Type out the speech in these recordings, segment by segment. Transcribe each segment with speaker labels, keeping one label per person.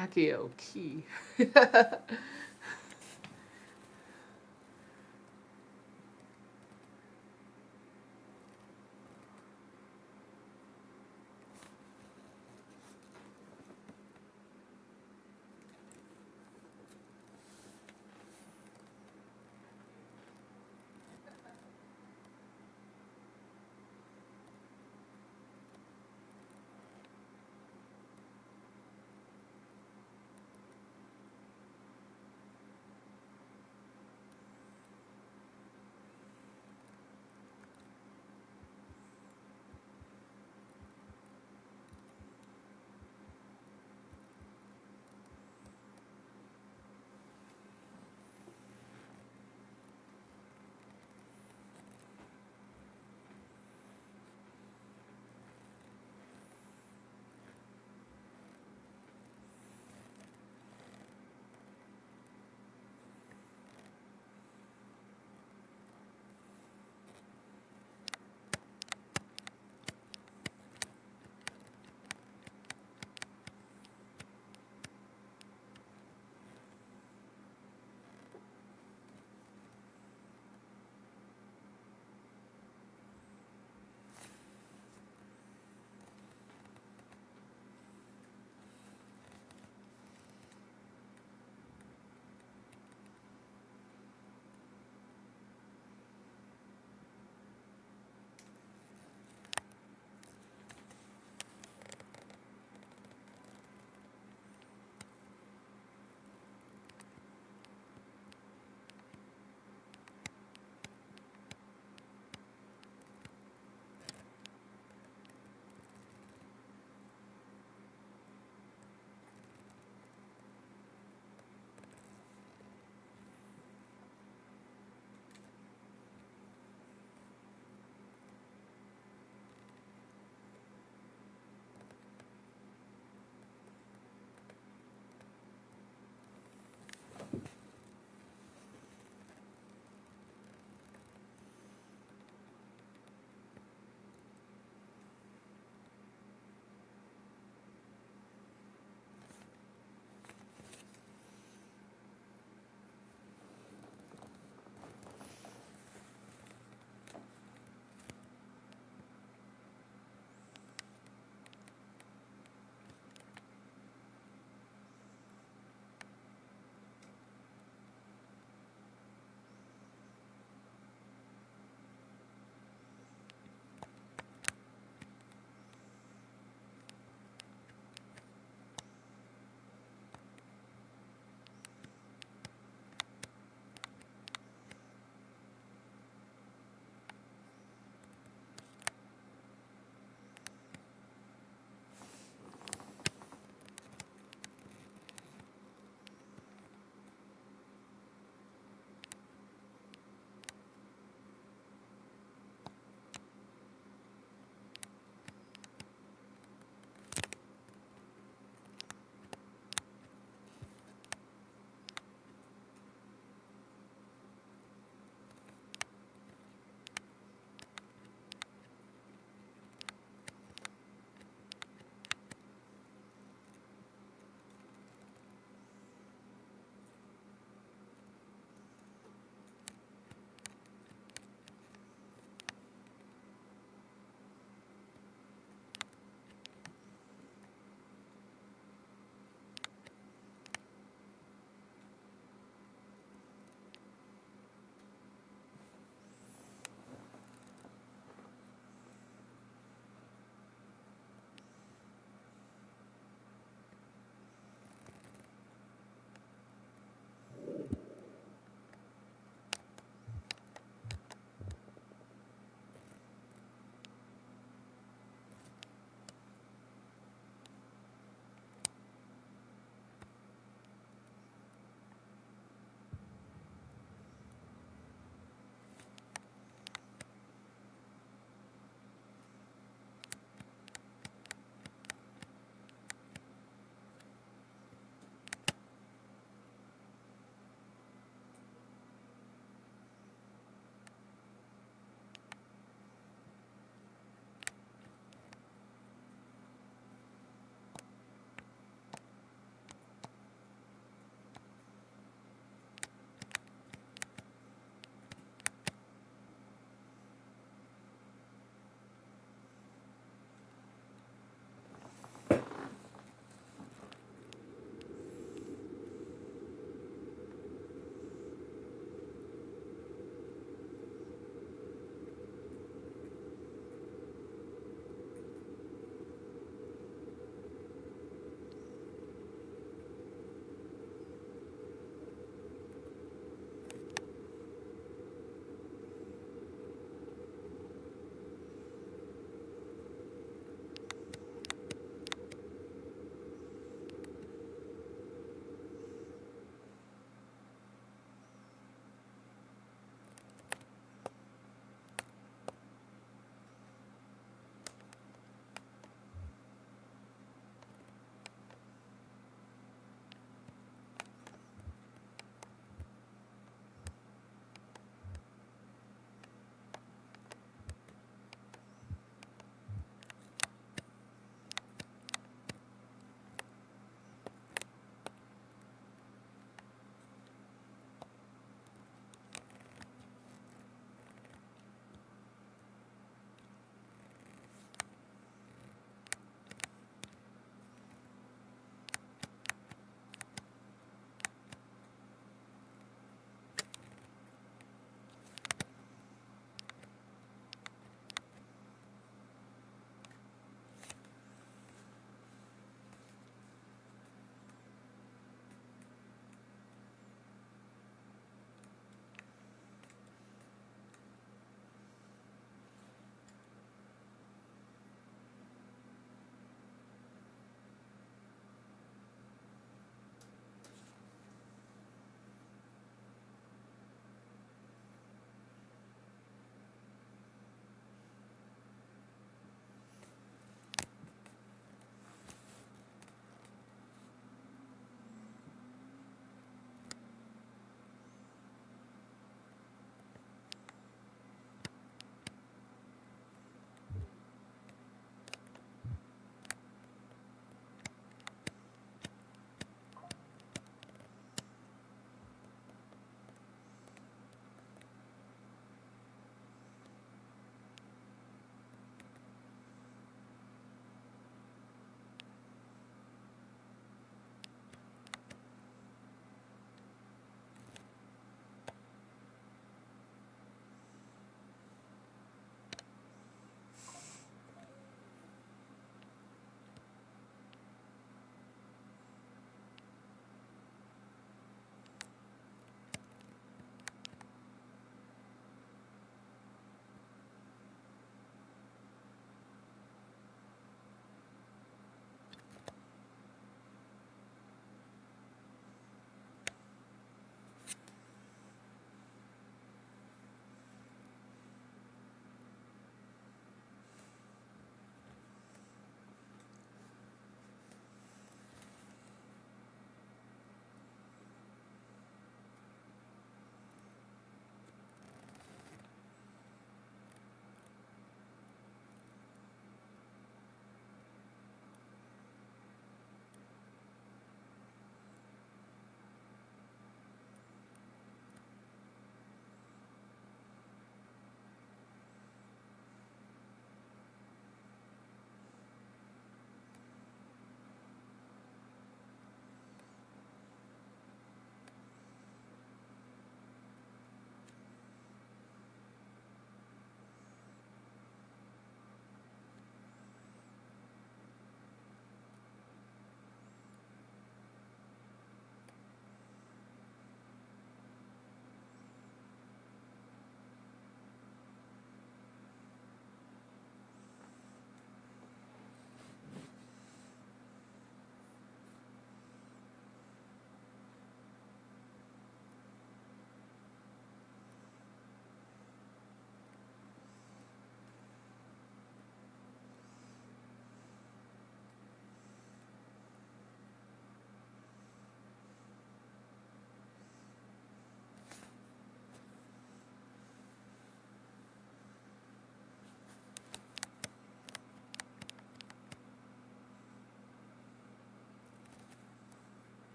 Speaker 1: Accio key.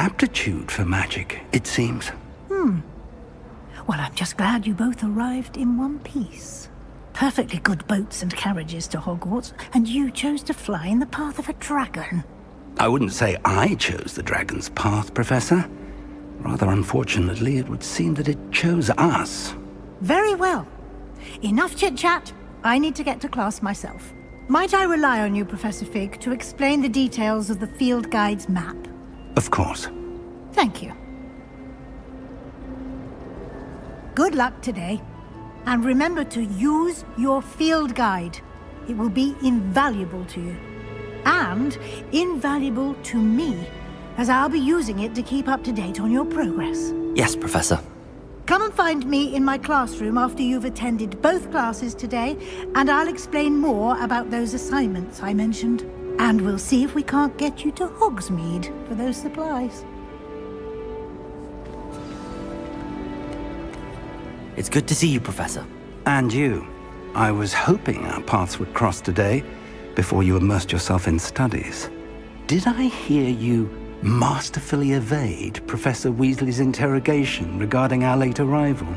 Speaker 1: aptitude for magic, it seems.
Speaker 2: Well, I'm just glad you both arrived in one piece. Perfectly good boats and carriages to Hogwarts, and you chose to fly in the path of a dragon.
Speaker 1: I wouldn't say I chose the dragon's path, Professor. Rather unfortunately, it would seem that it chose us.
Speaker 2: Very well. Enough chit-chat. I need to get to class myself. Might I rely on you, Professor Fig, to explain the details of the field guide's map?
Speaker 1: Of course.
Speaker 2: Thank you. Good luck today. And remember to use your field guide. It will be invaluable to you. And invaluable to me, as I'll be using it to keep up to date on your progress.
Speaker 3: Yes, Professor.
Speaker 2: Come and find me in my classroom after you've attended both classes today, and I'll explain more about those assignments I mentioned. And we'll see if we can't get you to Hogsmeade for those supplies.
Speaker 3: It's good to see you, Professor.
Speaker 1: And you. I was hoping our paths would cross today, before you immersed yourself in studies. Did I hear you masterfully evade Professor Weasley's interrogation regarding our late arrival?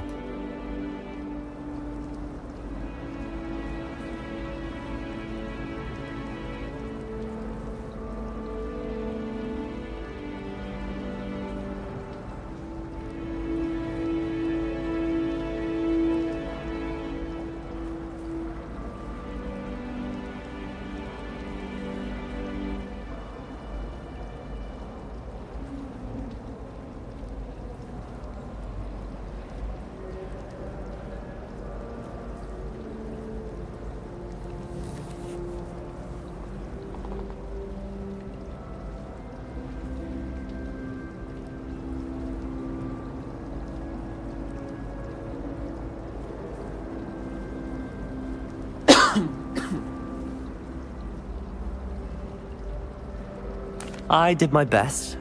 Speaker 3: I did my best,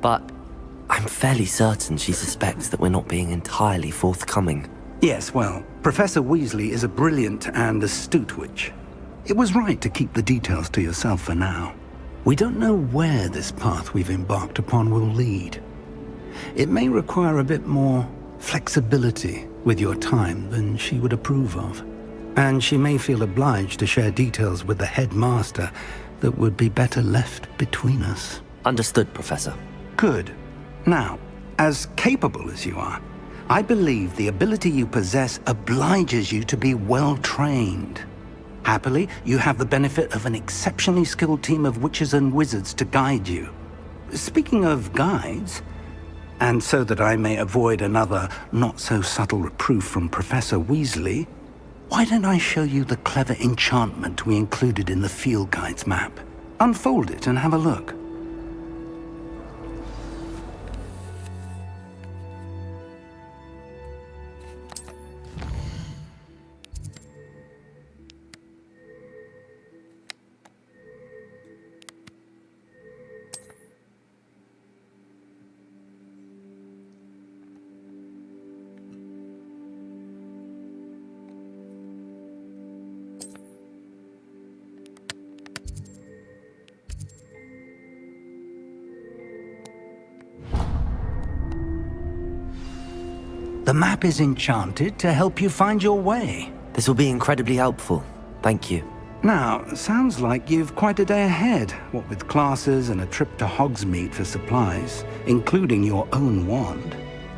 Speaker 3: but I'm fairly certain she suspects that we're not being entirely forthcoming.
Speaker 1: Yes, well, Professor Weasley is a brilliant and astute witch. It was right to keep the details to yourself for now. We don't know where this path we've embarked upon will lead. It may require a bit more flexibility with your time than she would approve of. And she may feel obliged to share details with the headmaster that would be better left between us.
Speaker 3: Understood, Professor.
Speaker 1: Good. Now, as capable as you are, I believe the ability you possess obliges you to be well trained. Happily, you have the benefit of an exceptionally skilled team of witches and wizards to guide you. Speaking of guides, and so that I may avoid another not-so-subtle reproof from Professor Weasley, why don't I show you the clever enchantment we included in the field guide's map? Unfold it and have a look. The map is enchanted to help you find your way.
Speaker 3: This will be incredibly helpful. Thank you.
Speaker 1: Now, sounds like you've quite a day ahead, what with classes and a trip to Hogsmeade for supplies, including your own wand.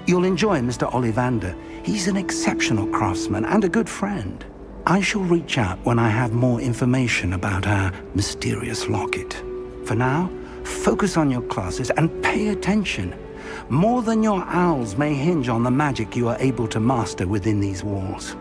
Speaker 1: You'll enjoy Mr. Ollivander. He's an exceptional craftsman and a good friend. I shall reach out when I have more information about our mysterious locket. For now, focus on your classes and pay attention. More than your owls may hinge on the magic you are able to master within these walls.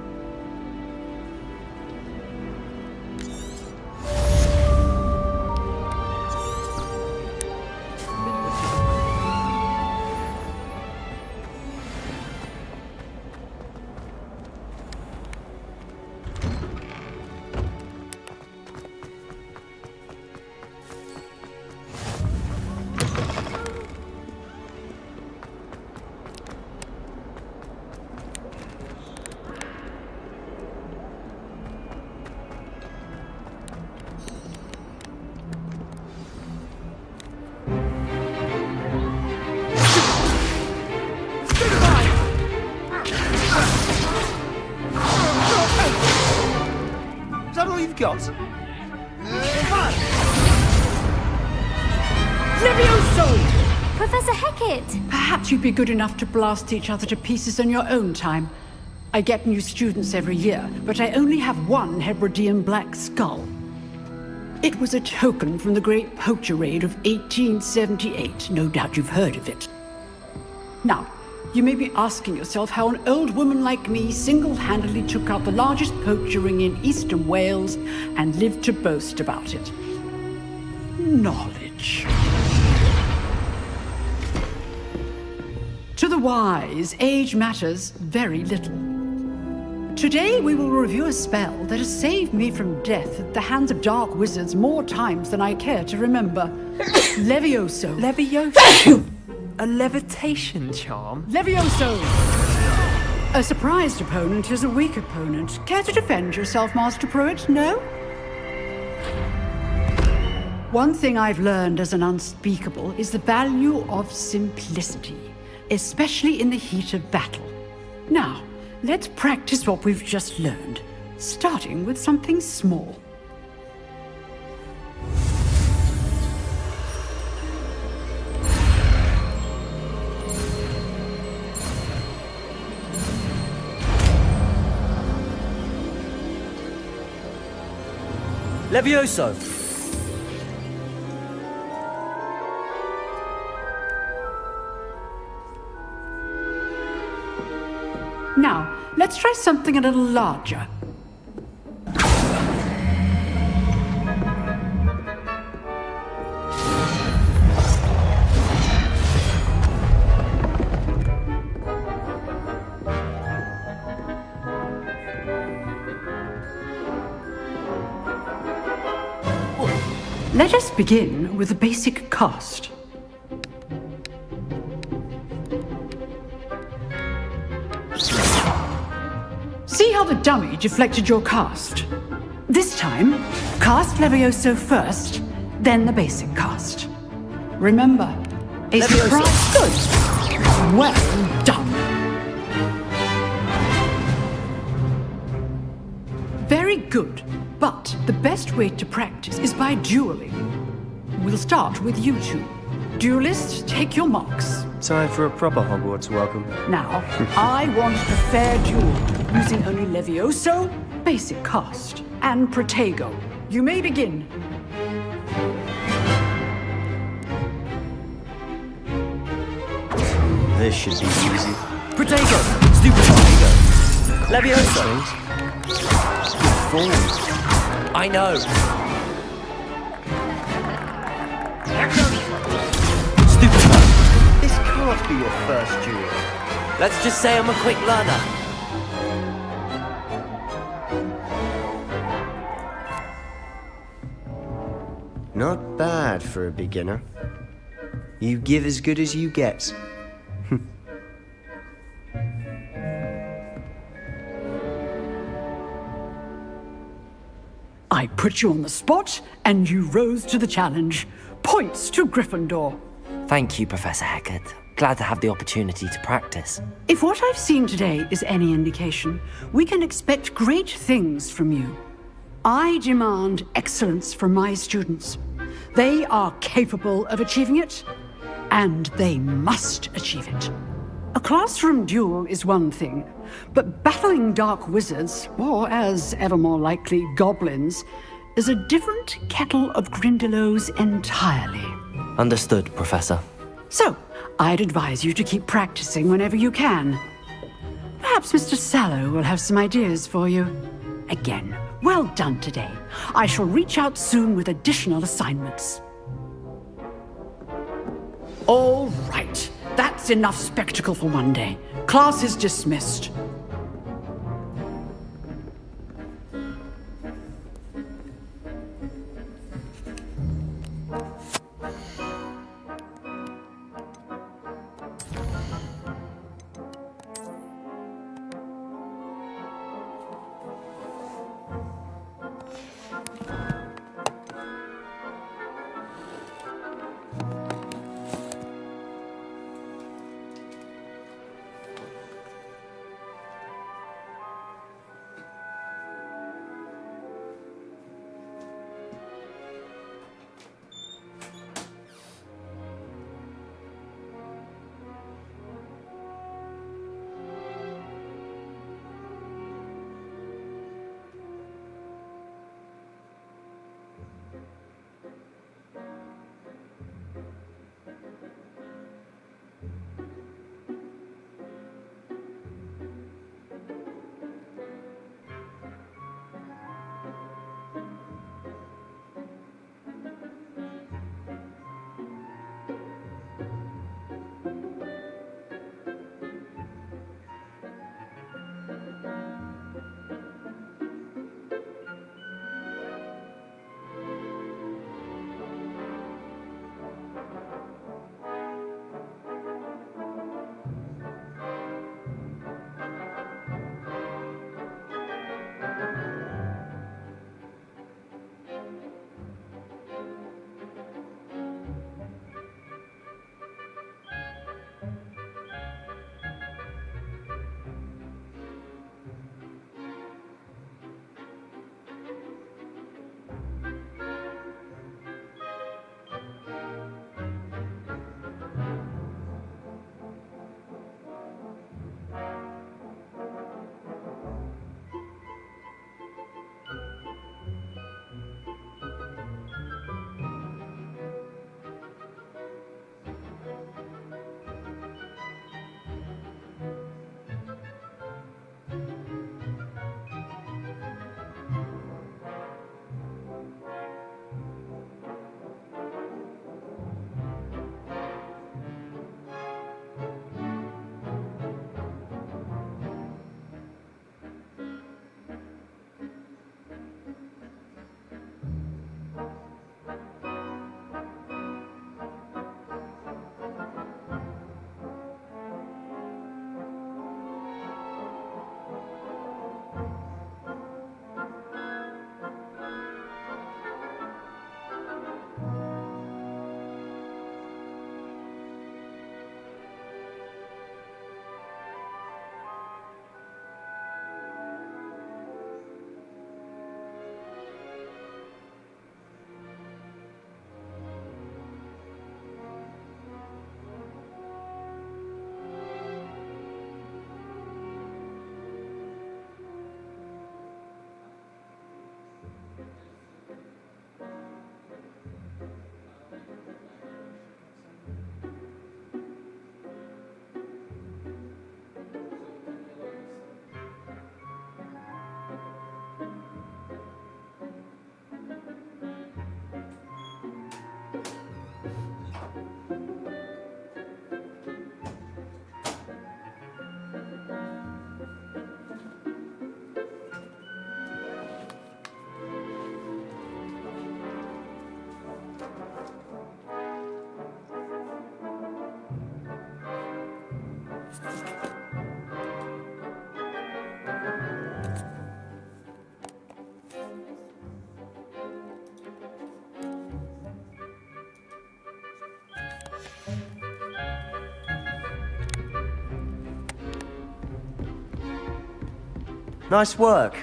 Speaker 4: all you've got?
Speaker 5: Levioso!
Speaker 6: Professor Hecat!
Speaker 5: Perhaps you'd be good enough to blast each other to pieces in your own time. I get new students every year, but I only have one Hebridean black skull. It was a token from the Great Poacher Raid of 1878. No doubt you've heard of it. Now, you may be asking yourself how an old woman like me single-handedly took out the largest poacher ring in eastern Wales and lived to boast about it. Knowledge. To the wise, age matters very little. Today we will review a spell that has saved me from death at the hands of dark wizards more times than I care to remember. Levioso.
Speaker 4: Levioso? A levitation charm?
Speaker 5: Levioso! A surprised opponent is a weak opponent. Care to defend yourself, Master Pruitt? No? One thing I've learned as an unspeakable is the value of simplicity, especially in the heat of battle. Now, let's practice what we've just learned, starting with something small.
Speaker 4: Levioso!
Speaker 5: Now, let's try something a little larger. Let us begin with the basic cast. See how the dummy deflected your cast? This time, cast Levioso first, then the basic cast. Remember, a surprise. Good. Well done. Very good, but the best way to practice is by dueling. We'll start with you two. Duelists, take your marks.
Speaker 4: Time for a proper Hogwarts welcome.
Speaker 5: Now, I want a fair duel, using only Levioso, basic cast, and Protego. You may begin.
Speaker 4: This should be easy.
Speaker 3: Protego! Stupid Protego! Levioso!
Speaker 4: Fool.
Speaker 3: I know! Stupid man!
Speaker 4: This can't be your first duel.
Speaker 3: Let's just say I'm a quick learner.
Speaker 4: Not bad for a beginner. You give as good as you get.
Speaker 5: I put you on the spot, and you rose to the challenge. Points to Gryffindor.
Speaker 3: Thank you, Professor Hecat. Glad to have the opportunity to practice.
Speaker 5: If what I've seen today is any indication, we can expect great things from you. I demand excellence from my students. They are capable of achieving it, and they must achieve it. A classroom duel is one thing, but battling dark wizards, or as ever more likely, goblins, is a different kettle of Grindylows entirely.
Speaker 3: Understood, Professor.
Speaker 5: So, I'd advise you to keep practicing whenever you can. Perhaps Mr. Sallow will have some ideas for you. Again, well done today. I shall reach out soon with additional assignments. All right. That's enough spectacle for one day. Class is dismissed.
Speaker 4: Nice work.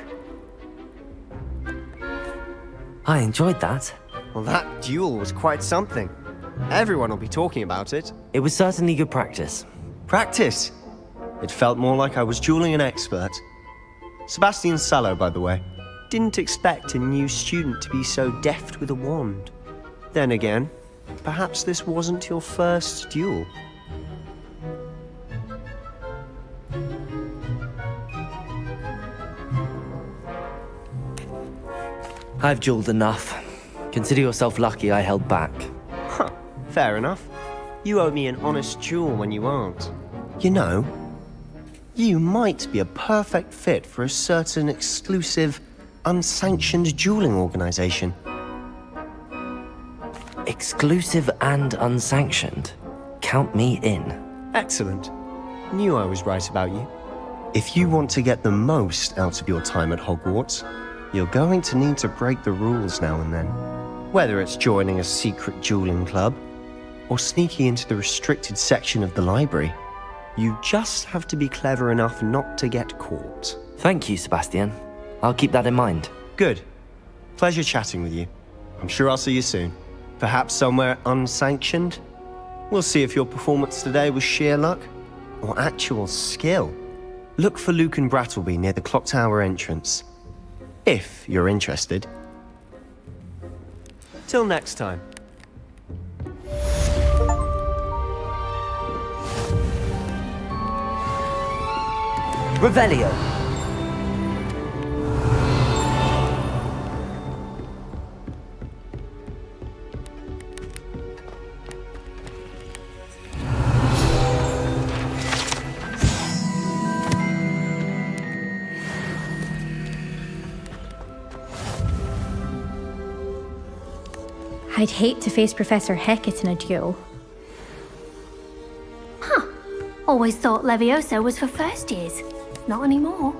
Speaker 3: I enjoyed that.
Speaker 4: Well, that duel was quite something. Everyone will be talking about it.
Speaker 3: It was certainly good practice.
Speaker 4: Practice? It felt more like I was dueling an expert. Sebastian Sallow, by the way. Didn't expect a new student to be so deft with a wand. Then again, perhaps this wasn't your first duel.
Speaker 3: I've dueled enough. Consider yourself lucky I held back.
Speaker 4: Huh, fair enough. You owe me an honest duel when you aren't. You know, you might be a perfect fit for a certain exclusive, unsanctioned dueling organization.
Speaker 3: Exclusive and unsanctioned. Count me in.
Speaker 4: Excellent. Knew I was right about you. If you want to get the most out of your time at Hogwarts, you're going to need to break the rules now and then. Whether it's joining a secret dueling club, or sneaking into the restricted section of the library, you just have to be clever enough not to get caught.
Speaker 3: Thank you, Sebastian. I'll keep that in mind.
Speaker 4: Good. Pleasure chatting with you. I'm sure I'll see you soon. Perhaps somewhere unsanctioned? We'll see if your performance today was sheer luck or actual skill. Look for Luke and Brattleby near the clock tower entrance. If you're interested. Till next time.
Speaker 3: Revelio.
Speaker 6: I'd hate to face Professor Hecat in a duel. Huh. Always thought Levioso was for first years. Not anymore.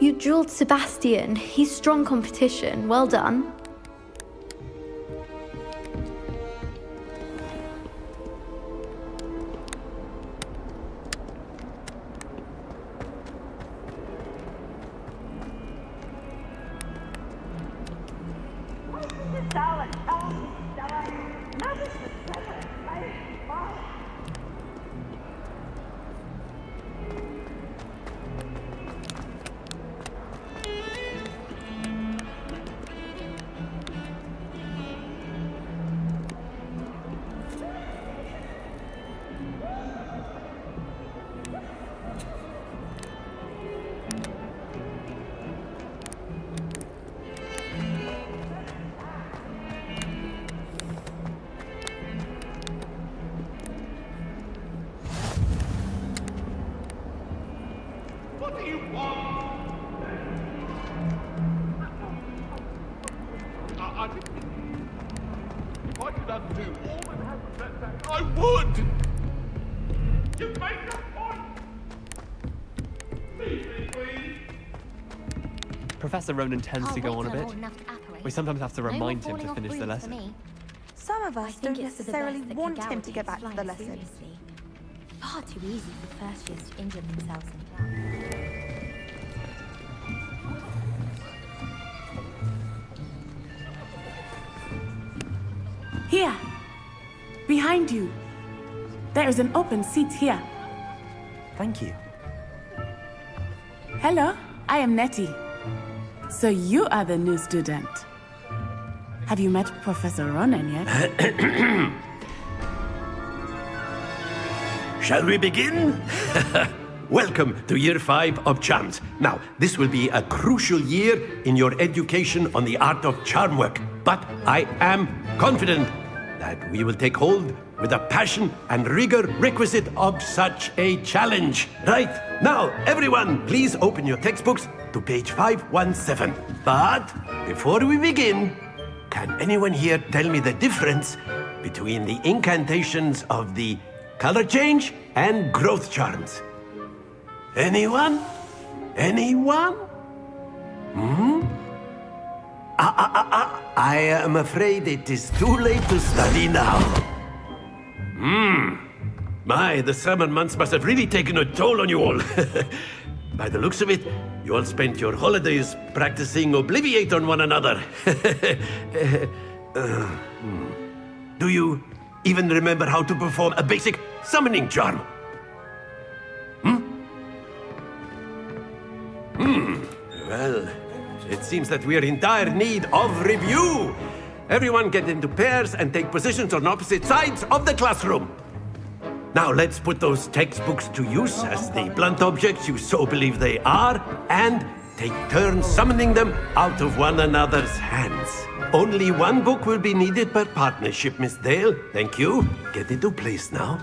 Speaker 7: You dueled Sebastian. He's strong competition. Well done.
Speaker 8: What did I do? All that happened that day. I would! You make a point! Please.
Speaker 9: Professor Ronan tends to go on a bit. We sometimes have to remind him to finish the lesson.
Speaker 10: Some of us don't necessarily want him to get back to the lesson.
Speaker 6: Far too easy for first years to injure themselves in class.
Speaker 11: Here, behind you. There is an open seat here.
Speaker 3: Thank you.
Speaker 11: Hello, I am Nettie. So you are the new student. Have you met Professor Ronan yet?
Speaker 12: Shall we begin? Welcome to Year 5 of Charms. Now, this will be a crucial year in your education on the art of charm work. But I am confident that we will take hold with the passion and rigor requisite of such a challenge. Right, now, everyone, please open your textbooks to page 517. But before we begin, can anyone here tell me the difference between the incantations of the color change and growth charms? Anyone? Anyone? I am afraid it is too late to study now. My, the summer months must have really taken a toll on you all. By the looks of it, you all spent your holidays practicing Obliviate on one another. Do you even remember how to perform a basic summoning charm? Well, it seems that we are in dire need of review. Everyone get into pairs and take positions on opposite sides of the classroom. Now let's put those textbooks to use as the blunt objects you so believe they are, and take turns summoning them out of one another's hands. Only one book will be needed per partnership, Miss Dale. Thank you. Get into place now.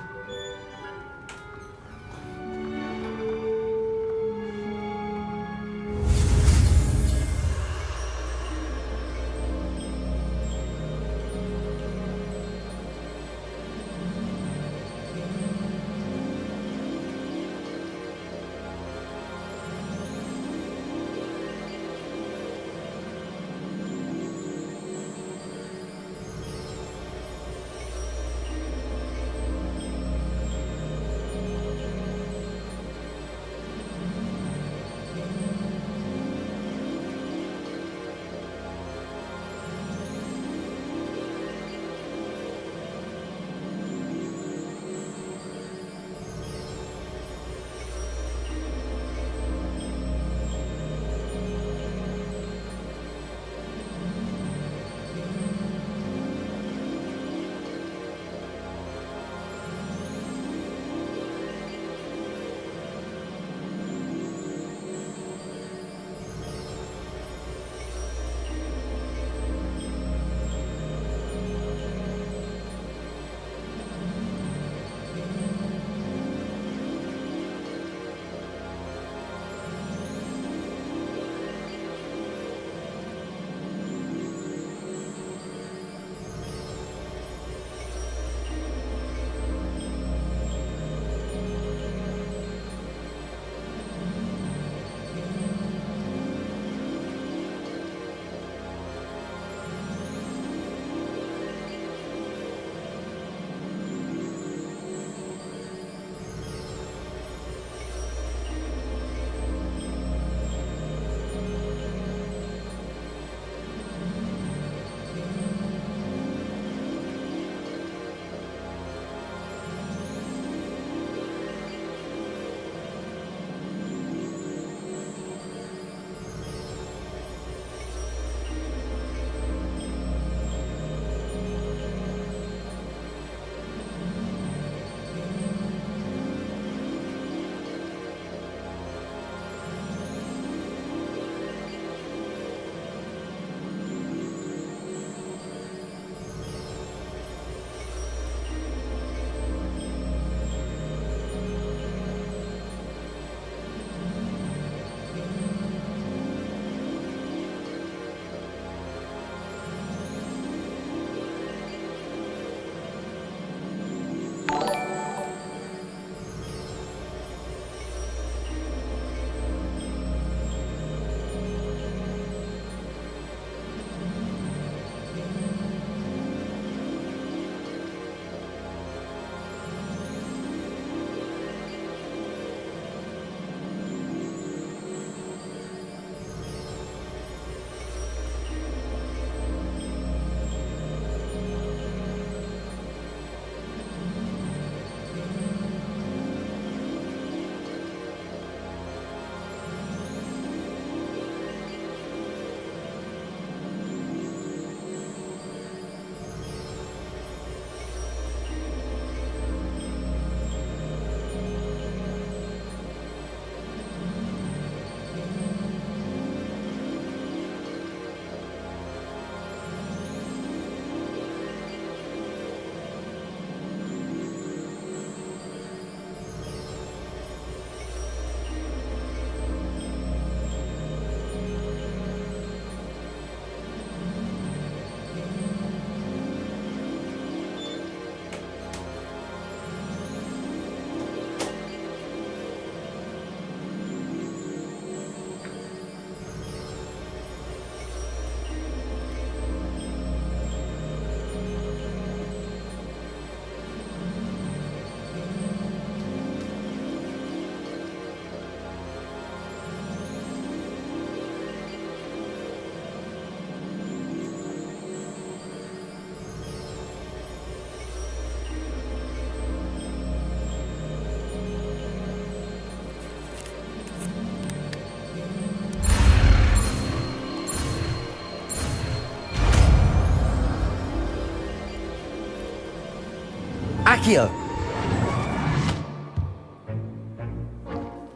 Speaker 3: Accio!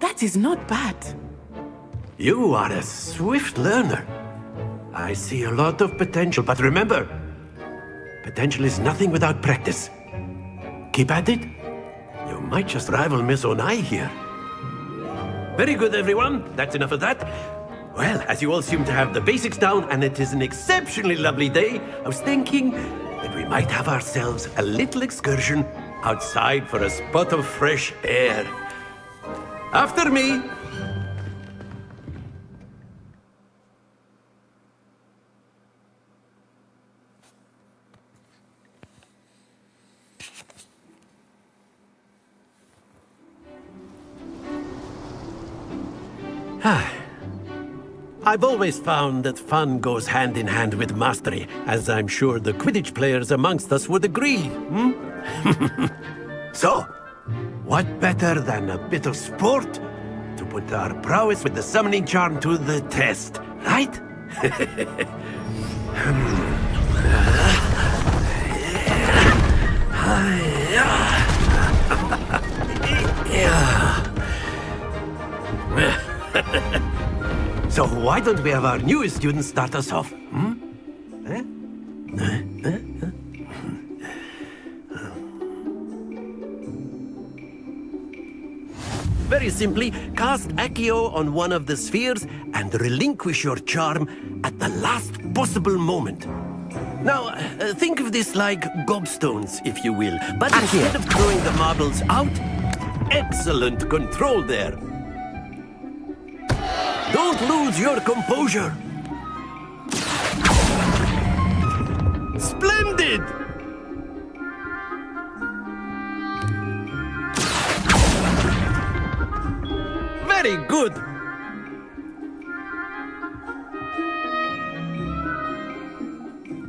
Speaker 11: That is not bad.
Speaker 12: You are a swift learner. I see a lot of potential, but remember, potential is nothing without practice. Keep at it. You might just rival Miss Onai here. Very good, everyone. That's enough of that. Well, as you all seem to have the basics down, and it is an exceptionally lovely day, I was thinking that we might have ourselves a little excursion outside for a spot of fresh air. After me. I've always found that fun goes hand in hand with mastery, as I'm sure the Quidditch players amongst us would agree. So, what better than a bit of sport to put our prowess with the summoning charm to the test, right? So why don't we have our newest student start us off? Very simply, cast Accio on one of the spheres and relinquish your charm at the last possible moment. Now, think of this like gobstones, if you will. But instead of throwing the marbles out, excellent control there. Don't lose your composure. Splendid! Very good.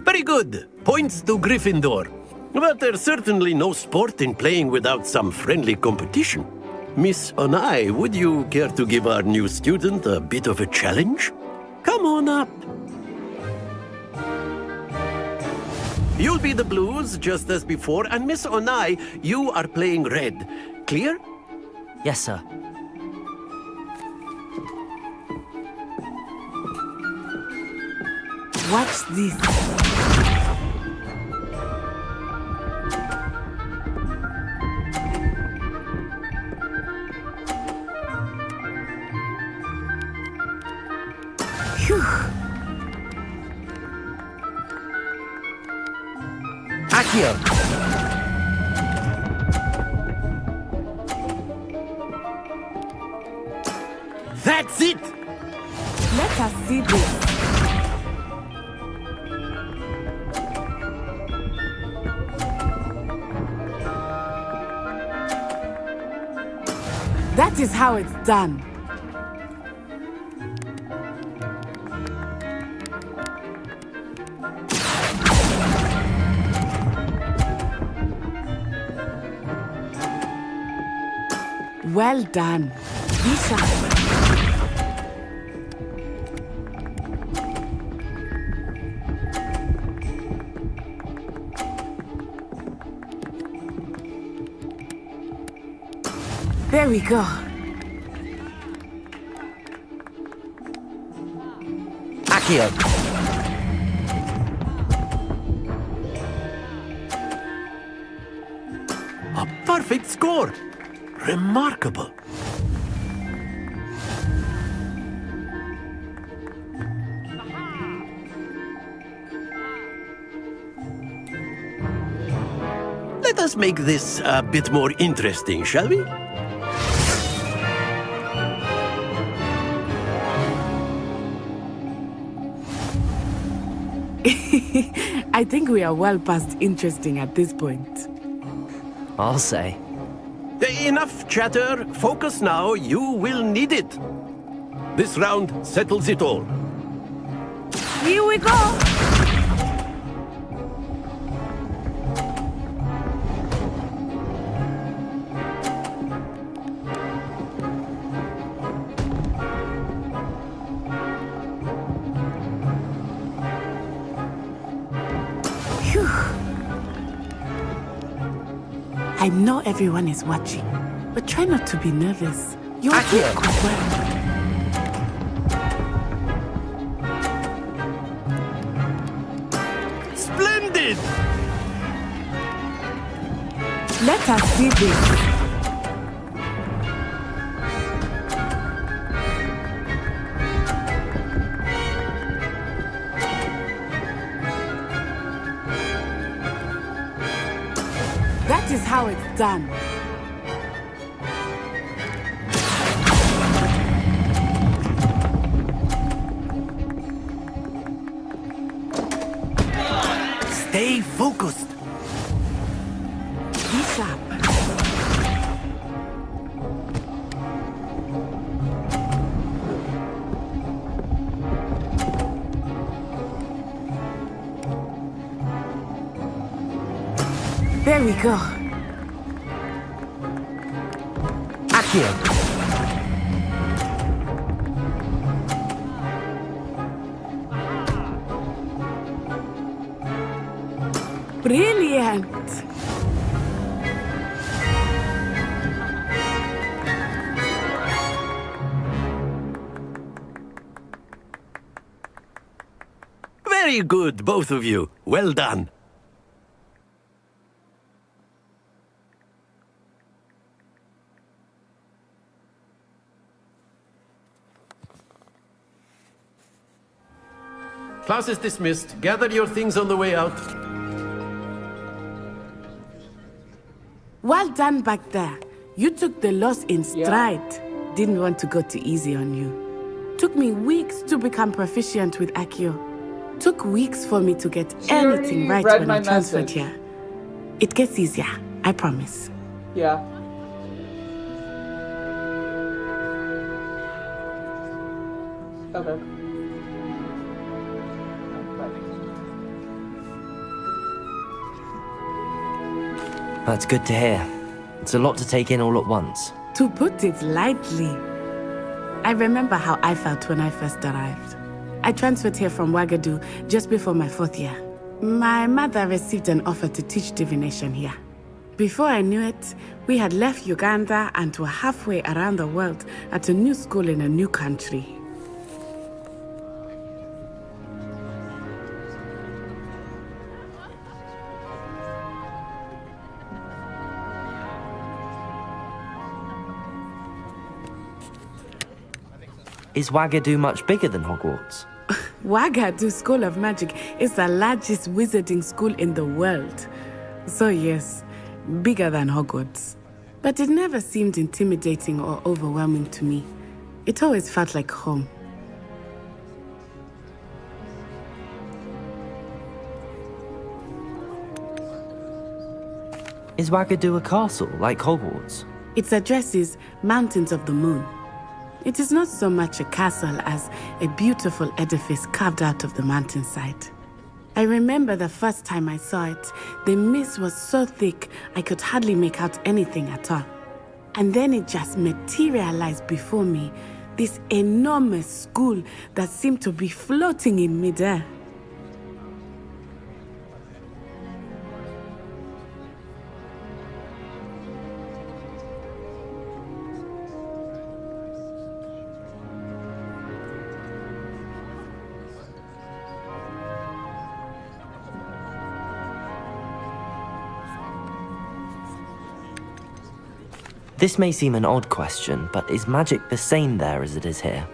Speaker 12: Very good. Points to Gryffindor. But there's certainly no sport in playing without some friendly competition. Miss Onai, would you care to give our new student a bit of a challenge? Come on up. You'll be the blues, just as before, and Miss Onai, you are playing red. Clear?
Speaker 3: Yes, sir.
Speaker 11: Watch this. Phew.
Speaker 3: Accio!
Speaker 12: That's it!
Speaker 11: Let us see this. That is how it's done. Well done. Be sharp. There we go.
Speaker 3: Accio!
Speaker 12: A perfect score! Remarkable! Let us make this a bit more interesting, shall we?
Speaker 11: I think we are well past interesting at this point.
Speaker 3: I'll say.
Speaker 12: Enough chatter. Focus now. You will need it. This round settles it all.
Speaker 11: Here we go! I know everyone is watching, but try not to be nervous. Your gift could work.
Speaker 12: Splendid!
Speaker 11: Let us see this. That is how it's done.
Speaker 1: Stay focused.
Speaker 11: Be sharp. There we go.
Speaker 3: Accio!
Speaker 11: Brilliant.
Speaker 12: Very good, both of you. Well done. Class is dismissed. Gather your things on the way out.
Speaker 11: Well done back there. You took the loss in stride. Didn't want to go too easy on you. Took me weeks to become proficient with Accio. Took weeks for me to get anything right when I transferred here. It gets easier, I promise.
Speaker 13: Yeah. Okay.
Speaker 3: That's good to hear. It's a lot to take in all at once.
Speaker 11: To put it lightly, I remember how I felt when I first arrived. I transferred here from Ouagadougou just before my 4th year. My mother received an offer to teach divination here. Before I knew it, we had left Uganda and were halfway around the world at a new school in a new country.
Speaker 3: Is Ouagadougou much bigger than Hogwarts?
Speaker 11: Ouagadougou School of Magic is the largest wizarding school in the world. So yes, bigger than Hogwarts. But it never seemed intimidating or overwhelming to me. It always felt like home.
Speaker 3: Is Ouagadougou a castle, like Hogwarts?
Speaker 11: Its address is Mountains of the Moon. It is not so much a castle as a beautiful edifice carved out of the mountainside. I remember the first time I saw it, the mist was so thick I could hardly make out anything at all. And then it just materialized before me, this enormous school that seemed to be floating in midair.
Speaker 3: This may seem an odd question, but is magic the same there as it is here?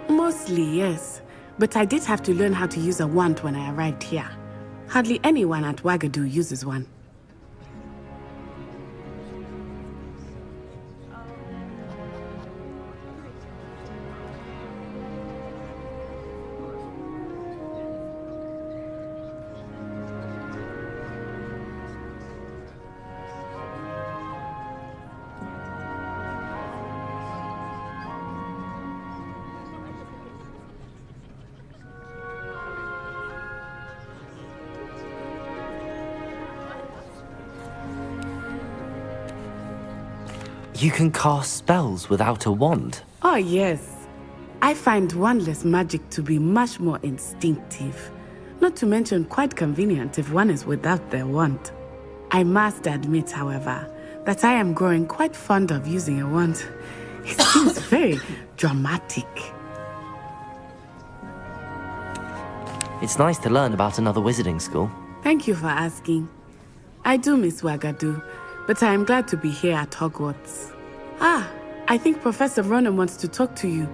Speaker 11: Mostly, yes. But I did have to learn how to use a wand when I arrived here. Hardly anyone at Ouagadougou uses one.
Speaker 3: You can cast spells without a wand?
Speaker 11: Oh, yes. I find wandless magic to be much more instinctive. Not to mention quite convenient if one is without their wand. I must admit, however, that I am growing quite fond of using a wand. It seems very dramatic.
Speaker 3: It's nice to learn about another wizarding school.
Speaker 11: Thank you for asking. I do miss Wagadu, but I am glad to be here at Hogwarts. Ah, I think Professor Ronan wants to talk to you.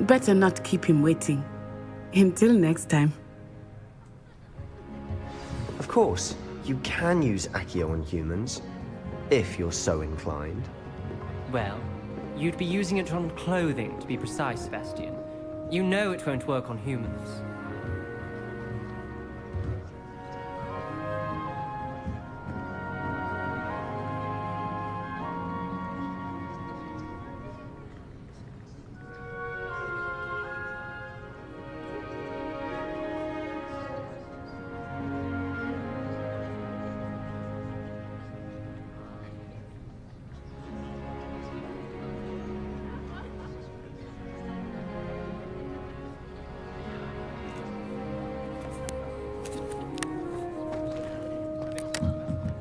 Speaker 11: Better not keep him waiting. Until next time.
Speaker 4: Of course, you can use Accio on humans, if you're so inclined.
Speaker 13: Well, you'd be using it on clothing, to be precise, Sebastian. You know it won't work on humans.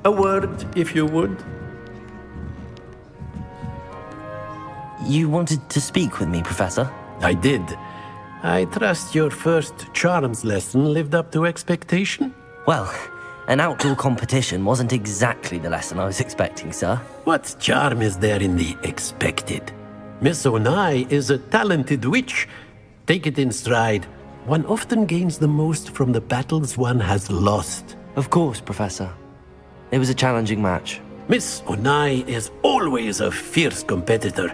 Speaker 12: A word, if you would.
Speaker 3: You wanted to speak with me, Professor?
Speaker 12: I did. I trust your first charms lesson lived up to expectation?
Speaker 3: Well, an outdoor competition wasn't exactly the lesson I was expecting, sir.
Speaker 12: What charm is there in the expected? Miss Onai is a talented witch. Take it in stride. One often gains the most from the battles one has lost.
Speaker 3: Of course, Professor. It was a challenging match.
Speaker 12: Miss Onai is always a fierce competitor,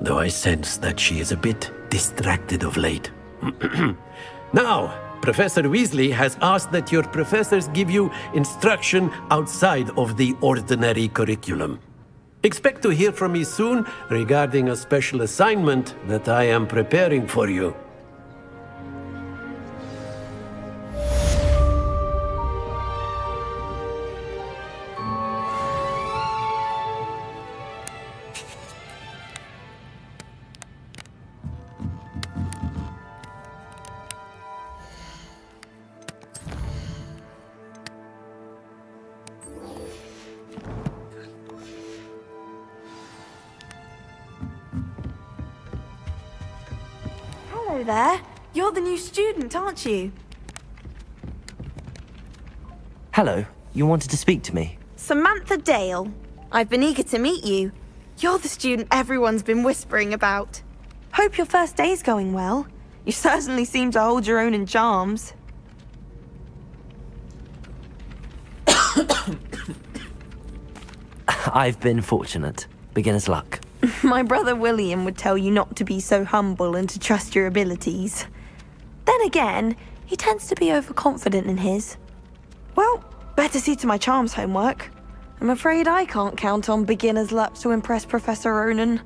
Speaker 12: though I sense that she is a bit distracted of late. Now, Professor Weasley has asked that your professors give you instruction outside of the ordinary curriculum. Expect to hear from me soon regarding a special assignment that I am preparing for you.
Speaker 10: Hello there. You're the new student, aren't you?
Speaker 3: Hello, you wanted to speak to me?
Speaker 10: Samantha Dale. I've been eager to meet you. You're the student everyone's been whispering about. Hope your first day's going well. You certainly seem to hold your own in charms.
Speaker 3: I've been fortunate. Beginner's luck.
Speaker 10: My brother William would tell you not to be so humble and to trust your abilities. Then again, he tends to be overconfident in his. Well, better see to my charms homework. I'm afraid I can't count on beginner's luck to impress Professor Ronan.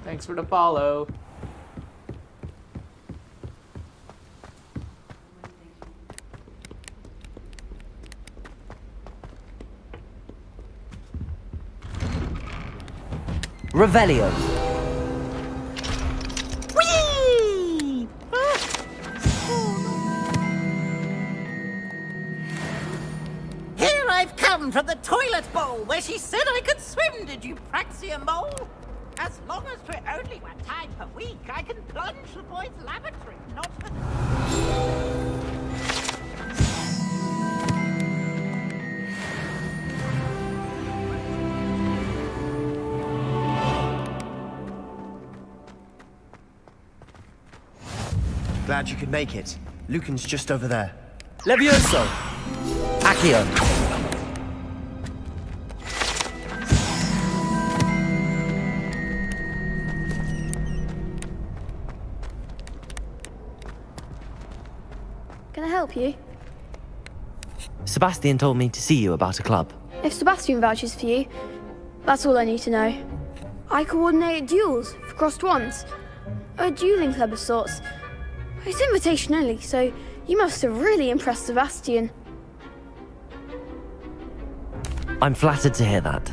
Speaker 13: Thanks for the follow.
Speaker 3: Revelio.
Speaker 10: Whee!
Speaker 14: Here I've come from the toilet bowl where she said I could swim, did you Praxia Mole? As long as for only 1 time per week, I can plunge the boys' lavatory, not for...
Speaker 4: glad you could make it. Lucan's just over there.
Speaker 3: Levioso! Accio!
Speaker 7: Can I help you?
Speaker 3: Sebastian told me to see you about a club.
Speaker 7: If Sebastian vouches for you, that's all I need to know. I coordinate duels for crossed wands. A dueling club of sorts. It's invitation only, so you must have really impressed Sebastian.
Speaker 3: I'm flattered to hear that.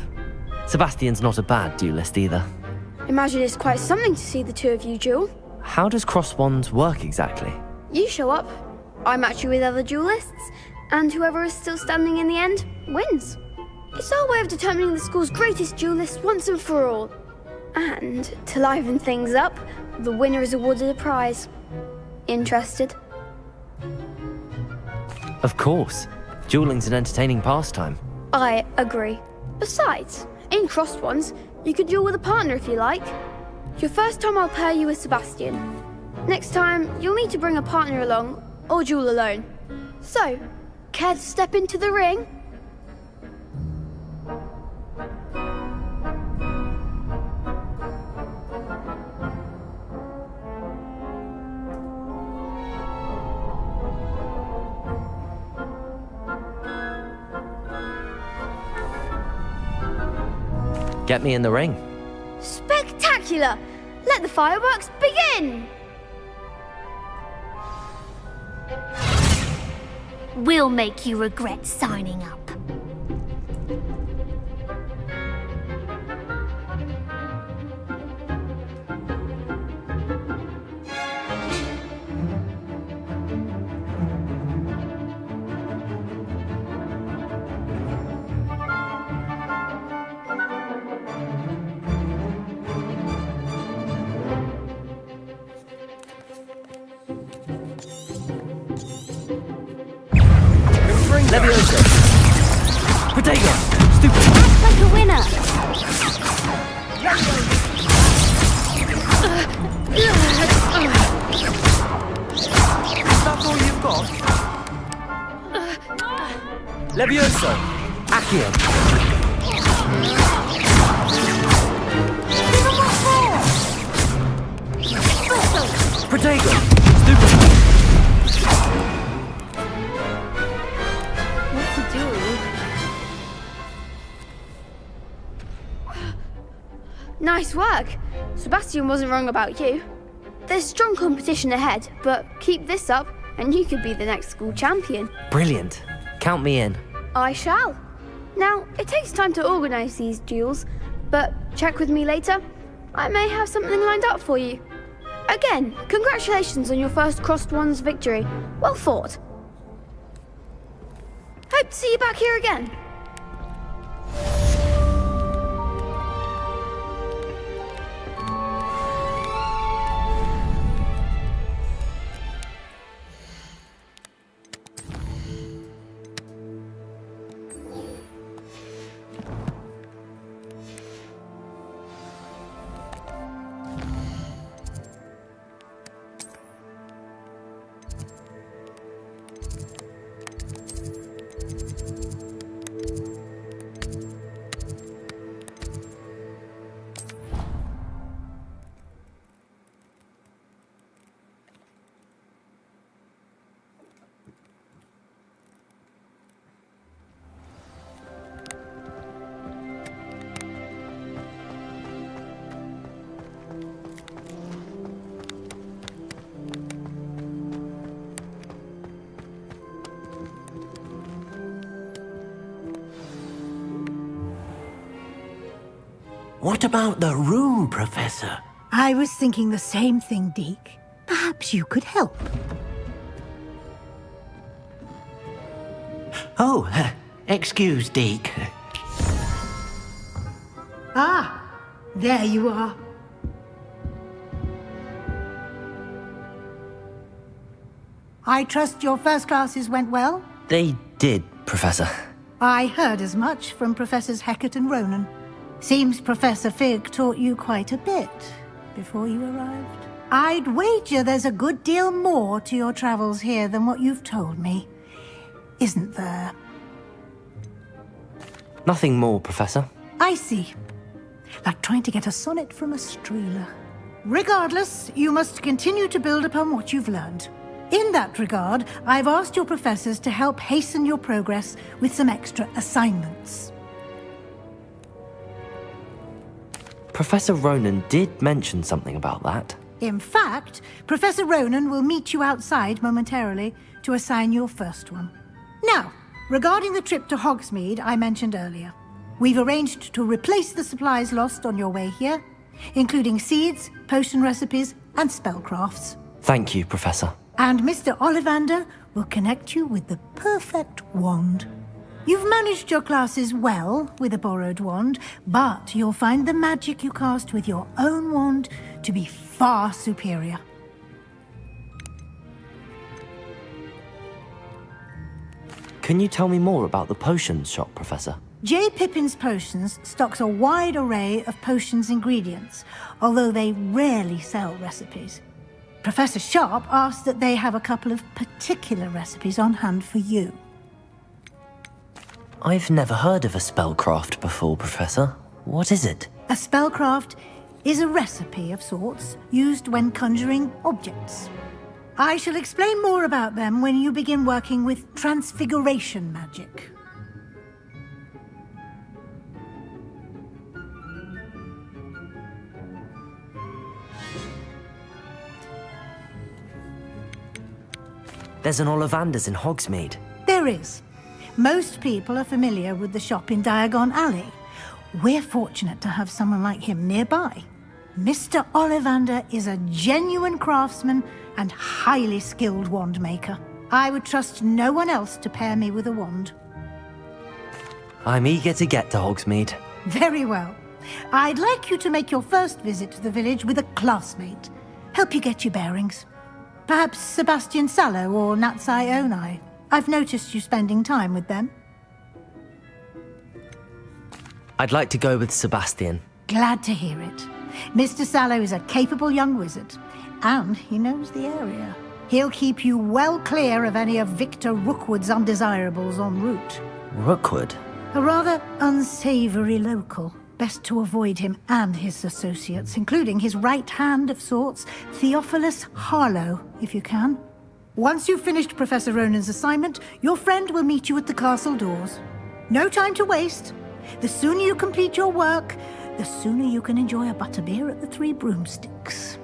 Speaker 3: Sebastian's not a bad duelist either.
Speaker 7: Imagine it's quite something to see the two of you duel.
Speaker 3: How does cross wands work exactly?
Speaker 7: You show up, I match you with other duelists, and whoever is still standing in the end wins. It's our way of determining the school's greatest duelist once and for all. And to liven things up, the winner is awarded a prize. Interested?
Speaker 3: Of course. Dueling's an entertaining pastime.
Speaker 7: I agree. Besides, in crossed ones, you could duel with a partner if you like. Your first time I'll pair you with Sebastian. Next time, you'll need to bring a partner along, or duel alone. So, care to step into the ring?
Speaker 3: Get me in the ring.
Speaker 7: Spectacular! Let the fireworks begin!
Speaker 6: We'll make you regret signing up.
Speaker 3: Levioso! Protego! Stupid!
Speaker 6: Act like a winner!
Speaker 3: That's all you've got? Levioso! Accio! Protego! Stupid!
Speaker 7: Nice work. Sebastian wasn't wrong about you. There's strong competition ahead, but keep this up and you could be the next school champion.
Speaker 3: Brilliant. Count me in.
Speaker 7: I shall. Now, it takes time to organise these duels, but check with me later. I may have something lined up for you. Again, congratulations on your first crossed wands victory. Well fought. Hope to see you back here again.
Speaker 12: What about the room, Professor?
Speaker 2: I was thinking the same thing, Deke. Perhaps you could help.
Speaker 14: Oh, excuse, Deke.
Speaker 2: Ah, there you are. I trust your first classes went well?
Speaker 3: They did, Professor.
Speaker 2: I heard as much from Professors Hecat and Ronan. Seems Professor Fig taught you quite a bit before you arrived. I'd wager there's a good deal more to your travels here than what you've told me. Isn't there?
Speaker 3: Nothing more, Professor.
Speaker 2: I see. Like trying to get a sonnet from a streeler. Regardless, you must continue to build upon what you've learned. In that regard, I've asked your professors to help hasten your progress with some extra assignments.
Speaker 3: Professor Ronan did mention something about that.
Speaker 2: In fact, Professor Ronan will meet you outside momentarily to assign your first one. Now, regarding the trip to Hogsmeade I mentioned earlier, we've arranged to replace the supplies lost on your way here, including seeds, potion recipes, and spellcrafts.
Speaker 3: Thank you, Professor.
Speaker 2: And Mr. Ollivander will connect you with the perfect wand. You've managed your classes well with a borrowed wand, but you'll find the magic you cast with your own wand to be far superior.
Speaker 3: Can you tell me more about the potions shop, Professor?
Speaker 2: J. Pippin's Potions stocks a wide array of potions ingredients, although they rarely sell recipes. Professor Sharp asked that they have a couple of particular recipes on hand for you.
Speaker 3: I've never heard of a spellcraft before, Professor. What is it?
Speaker 2: A spellcraft is a recipe of sorts used when conjuring objects. I shall explain more about them when you begin working with transfiguration magic.
Speaker 3: There's an Ollivander's in Hogsmeade.
Speaker 2: There is. Most people are familiar with the shop in Diagon Alley. We're fortunate to have someone like him nearby. Mr. Ollivander is a genuine craftsman and highly skilled wand maker. I would trust no one else to pair me with a wand.
Speaker 3: I'm eager to get to Hogsmeade.
Speaker 2: Very well. I'd like you to make your first visit to the village with a classmate. Help you get your bearings. Perhaps Sebastian Sallow or Natsai Onai. I've noticed you spending time with them.
Speaker 3: I'd like to go with Sebastian.
Speaker 2: Glad to hear it. Mr. Sallow is a capable young wizard, and he knows the area. He'll keep you well clear of any of Victor Rookwood's undesirables en route.
Speaker 3: Rookwood?
Speaker 2: A rather unsavory local. Best to avoid him and his associates, including his right hand of sorts, Theophilus Harlow, if you can. Once you've finished Professor Ronan's assignment, your friend will meet you at the castle doors. No time to waste. The sooner you complete your work, the sooner you can enjoy a butterbeer at the Three Broomsticks.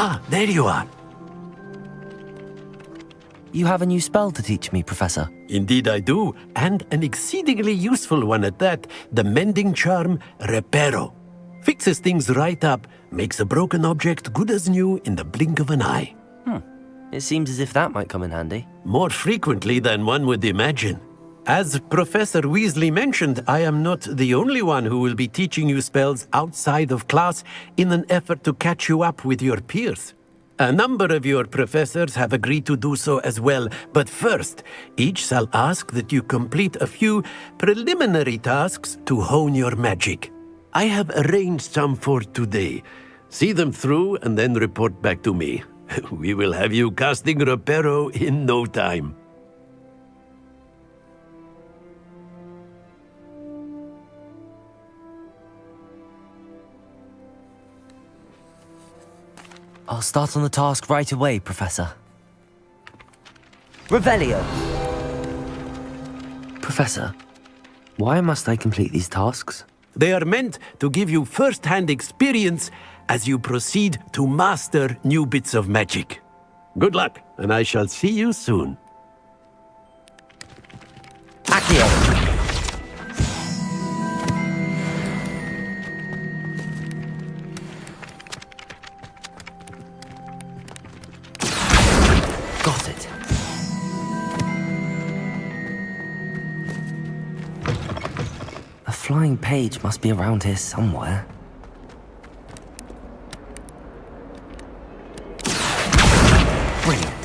Speaker 12: Ah, there you are.
Speaker 3: You have a new spell to teach me, Professor.
Speaker 12: Indeed I do, and an exceedingly useful one at that. The mending charm, Reparo. Fixes things right up, makes a broken object good as new in the blink of an eye.
Speaker 3: It seems as if that might come in handy.
Speaker 12: More frequently than one would imagine. As Professor Weasley mentioned, I am not the only one who will be teaching you spells outside of class in an effort to catch you up with your peers. A number of your professors have agreed to do so as well, but first, each shall ask that you complete a few preliminary tasks to hone your magic. I have arranged some for today. See them through and then report back to me. We will have you casting Reparo in no time.
Speaker 3: I'll start on the task right away, Professor. Revelio! Professor, why must I complete these tasks?
Speaker 12: They are meant to give you first-hand experience as you proceed to master new bits of magic. Good luck, and I shall see you soon.
Speaker 3: Accio! Got it. flying page must be around here somewhere. Brilliant.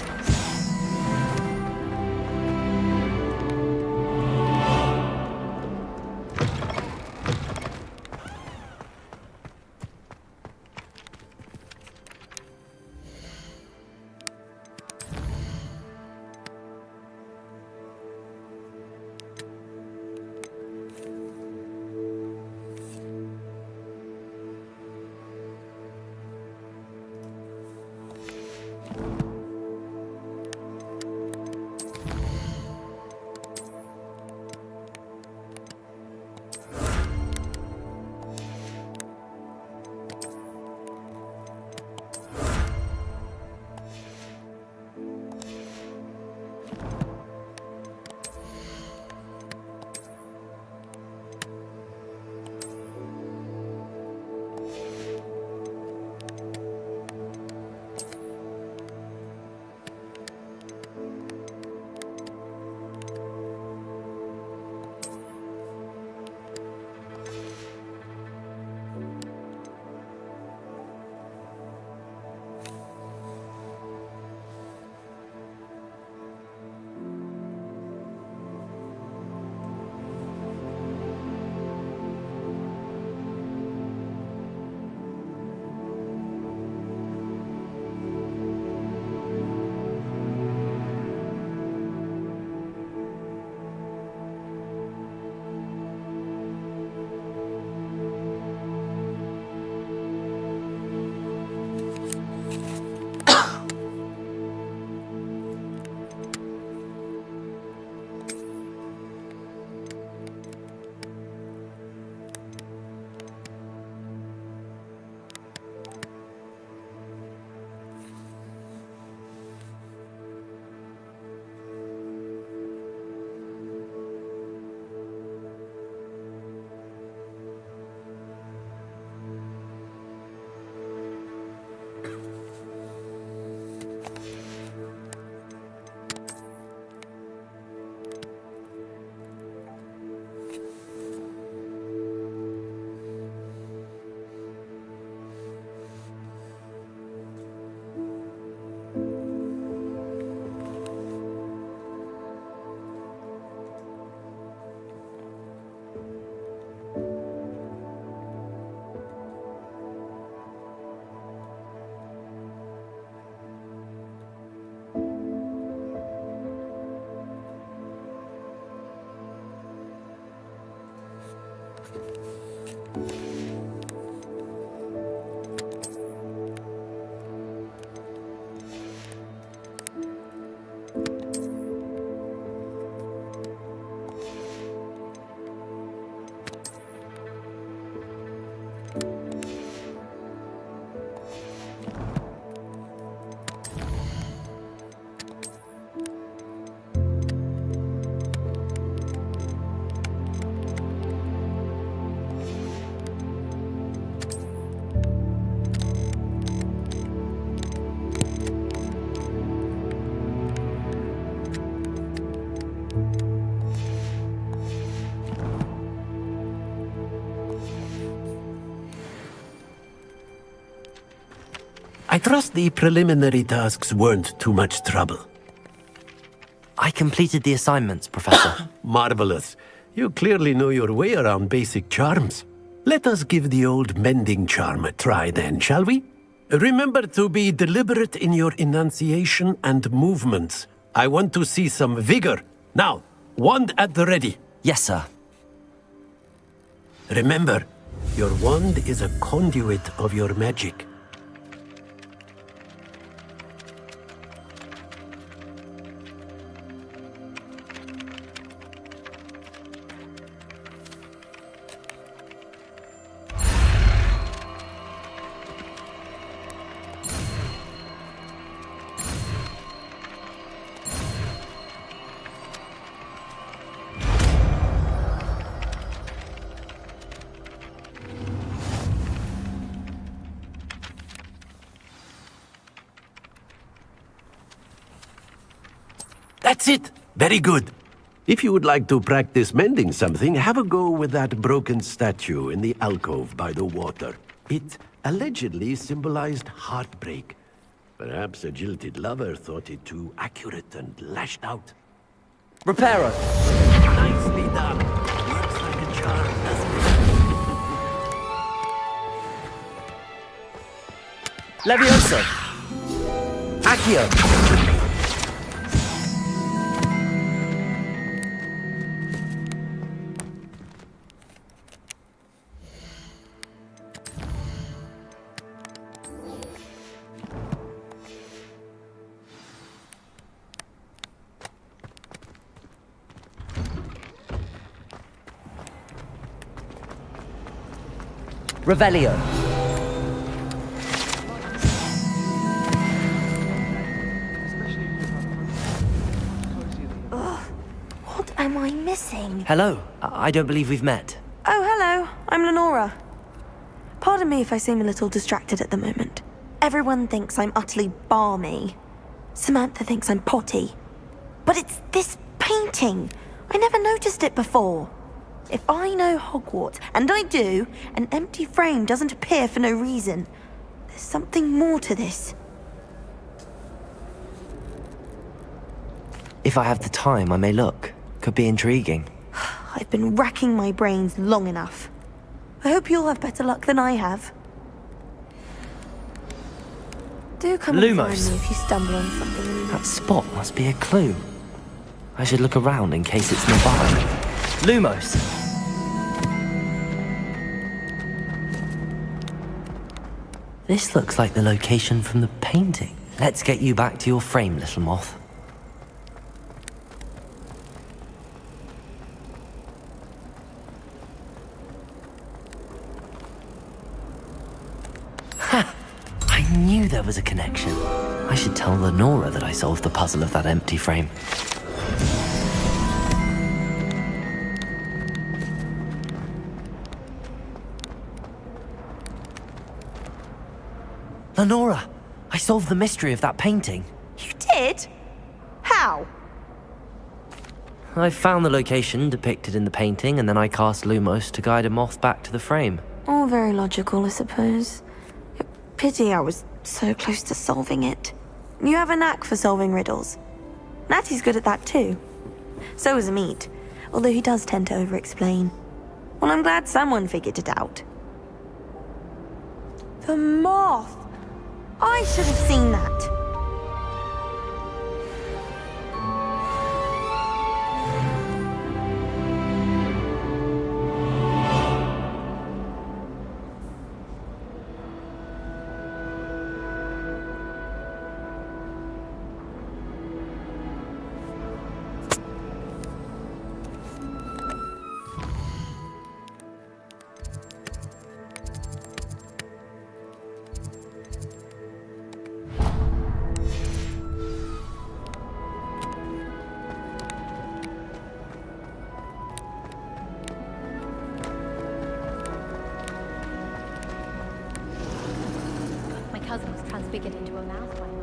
Speaker 12: I trust the preliminary tasks weren't too much trouble.
Speaker 3: I completed the assignments, Professor.
Speaker 12: Marvelous. You clearly know your way around basic charms. Let us give the old mending charm a try then, shall we? Remember to be deliberate in your enunciation and movements. I want to see some vigor. Now, wand at the ready.
Speaker 3: Yes, sir.
Speaker 12: Remember, your wand is a conduit of your magic. That's it. Very good. If you would like to practice mending something, have a go with that broken statue in the alcove by the water. It allegedly symbolized heartbreak. Perhaps a jilted lover thought it too accurate and lashed out.
Speaker 3: Reparo!
Speaker 12: Nicely done. Works like a charm, doesn't it?
Speaker 3: Levioso! Accio! Revelio.
Speaker 10: What am I missing?
Speaker 3: Hello. I don't believe we've met.
Speaker 10: Oh, hello. I'm Lenora. Pardon me if I seem a little distracted at the moment. Everyone thinks I'm utterly balmy. Samantha thinks I'm potty. But it's this painting. I never noticed it before. If I know Hogwarts, and I do, an empty frame doesn't appear for no reason. There's something more to this.
Speaker 3: If I have the time, I may look. Could be intriguing.
Speaker 10: I've been racking my brains long enough. I hope you'll have better luck than I have. Do come and find
Speaker 3: Lumos.
Speaker 10: me if you stumble on something.
Speaker 3: That spot must be a clue. I should look around in case it's nearby. Lumos! This looks like the location from the painting. Let's get you back to your frame, little moth. Ha! I knew there was a connection. I should tell Lenora that I solved the puzzle of that empty frame. Lenora, I solved the mystery of that painting.
Speaker 10: You did? How?
Speaker 3: I found the location depicted in the painting, and then I cast Lumos to guide a moth back to the frame.
Speaker 10: All very logical, I suppose. Pity I was so close to solving it. You have a knack for solving riddles. Natty's good at that too. So is Amit, although he does tend to over-explain. Well, I'm glad someone figured it out. The moth! I should have seen that.
Speaker 6: Cousin was transfigured into a mouse by now.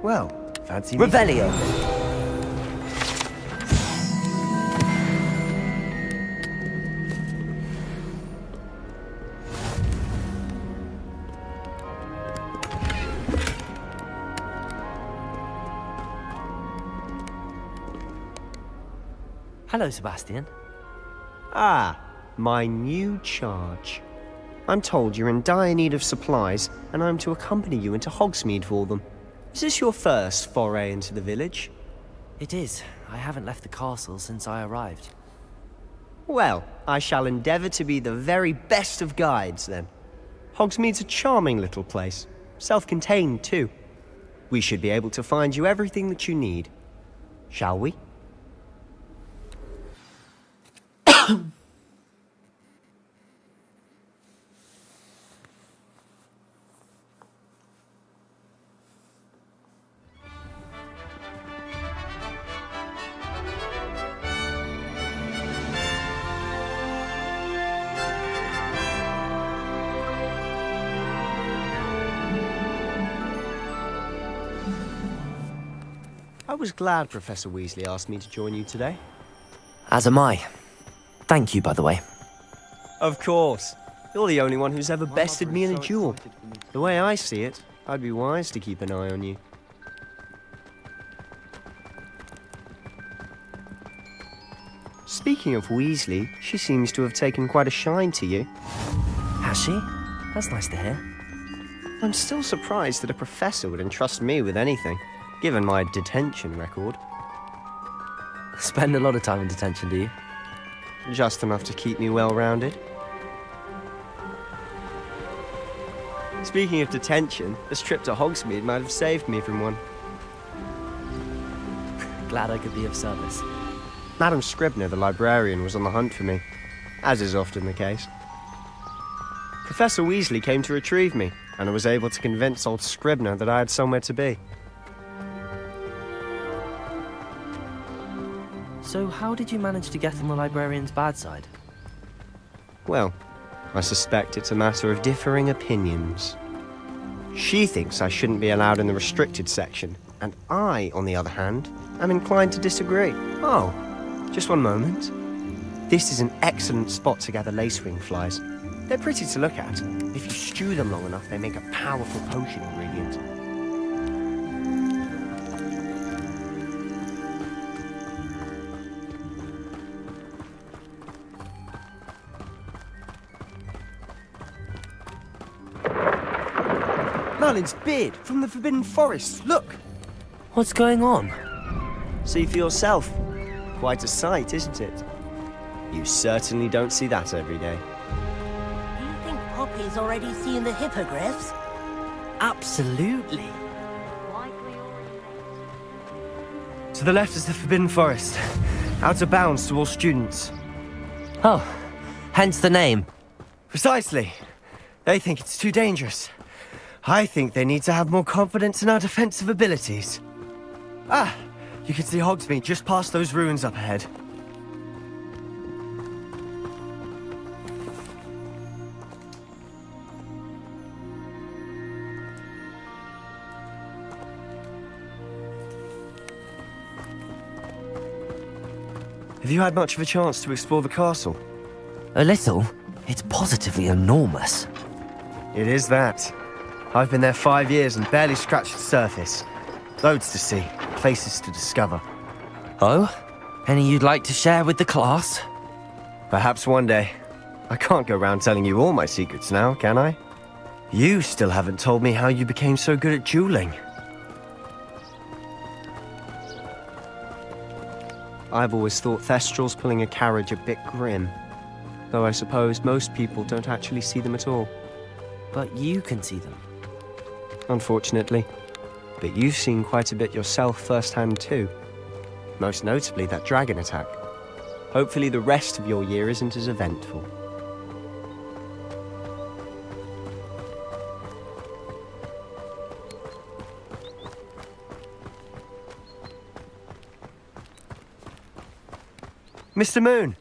Speaker 4: Well, fancy
Speaker 3: Revelio. Hello, Sebastian.
Speaker 4: Ah, my new charge. I'm told you're in dire need of supplies, and I'm to accompany you into Hogsmeade for them. Is this your first foray into the village?
Speaker 3: It is. I haven't left the castle since I arrived.
Speaker 4: Well, I shall endeavour to be the very best of guides, then. Hogsmeade's a charming little place. Self-contained, too. We should be able to find you everything that you need. Shall we? I was glad Professor Weasley asked me to join you today.
Speaker 3: As am I. Thank you, by the way.
Speaker 4: Of course. You're the only one who's ever bested me in a duel. The way I see it, I'd be wise to keep an eye on you. Speaking of Weasley, she seems to have taken quite a shine to you.
Speaker 3: Has she? That's nice to hear.
Speaker 4: I'm still surprised that a professor would entrust me with anything, given my detention record.
Speaker 3: Spend a lot of time in detention, do you?
Speaker 4: Just enough to keep me well-rounded. Speaking of detention, this trip to Hogsmeade might have saved me from one.
Speaker 3: Glad I could be of service.
Speaker 4: Madam Scribner, the librarian, was on the hunt for me, as is often the case. Professor Weasley came to retrieve me, and I was able to convince old Scribner that I had somewhere to be.
Speaker 3: So how did you manage to get on the librarian's bad side?
Speaker 4: Well, I suspect it's a matter of differing opinions. She thinks I shouldn't be allowed in the restricted section, and I, on the other hand, am inclined to disagree. Oh, just one moment. This is an excellent spot to gather lacewing flies. They're pretty to look at. If you stew them long enough, they make a powerful potion ingredient. Merlin's beard from the Forbidden Forest. Look!
Speaker 3: What's going on?
Speaker 4: See for yourself. Quite a sight, isn't it? You certainly don't see that every day.
Speaker 14: Do you think Poppy's already seen the hippogriffs?
Speaker 3: Absolutely.
Speaker 4: To the left is the Forbidden Forest. Out of bounds to all students.
Speaker 3: Oh, hence the name.
Speaker 4: Precisely. They think it's too dangerous. I think they need to have more confidence in our defensive abilities. Ah, you can see Hogsmeade just past those ruins up ahead. Have you had much of a chance to explore the castle?
Speaker 3: A little. It's positively enormous.
Speaker 4: It is that. I've been there 5 years and barely scratched the surface. Loads to see, places to discover.
Speaker 3: Oh? Any you'd like to share with the class?
Speaker 4: Perhaps one day. I can't go round telling you all my secrets now, can I? You still haven't told me how you became so good at dueling. I've always thought Thestrals pulling a carriage a bit grim. Though I suppose most people don't actually see them at all.
Speaker 3: But you can see them.
Speaker 4: Unfortunately. But you've seen quite a bit yourself firsthand too. Most notably that dragon attack. Hopefully the rest of your year isn't as eventful. Mr. Moon!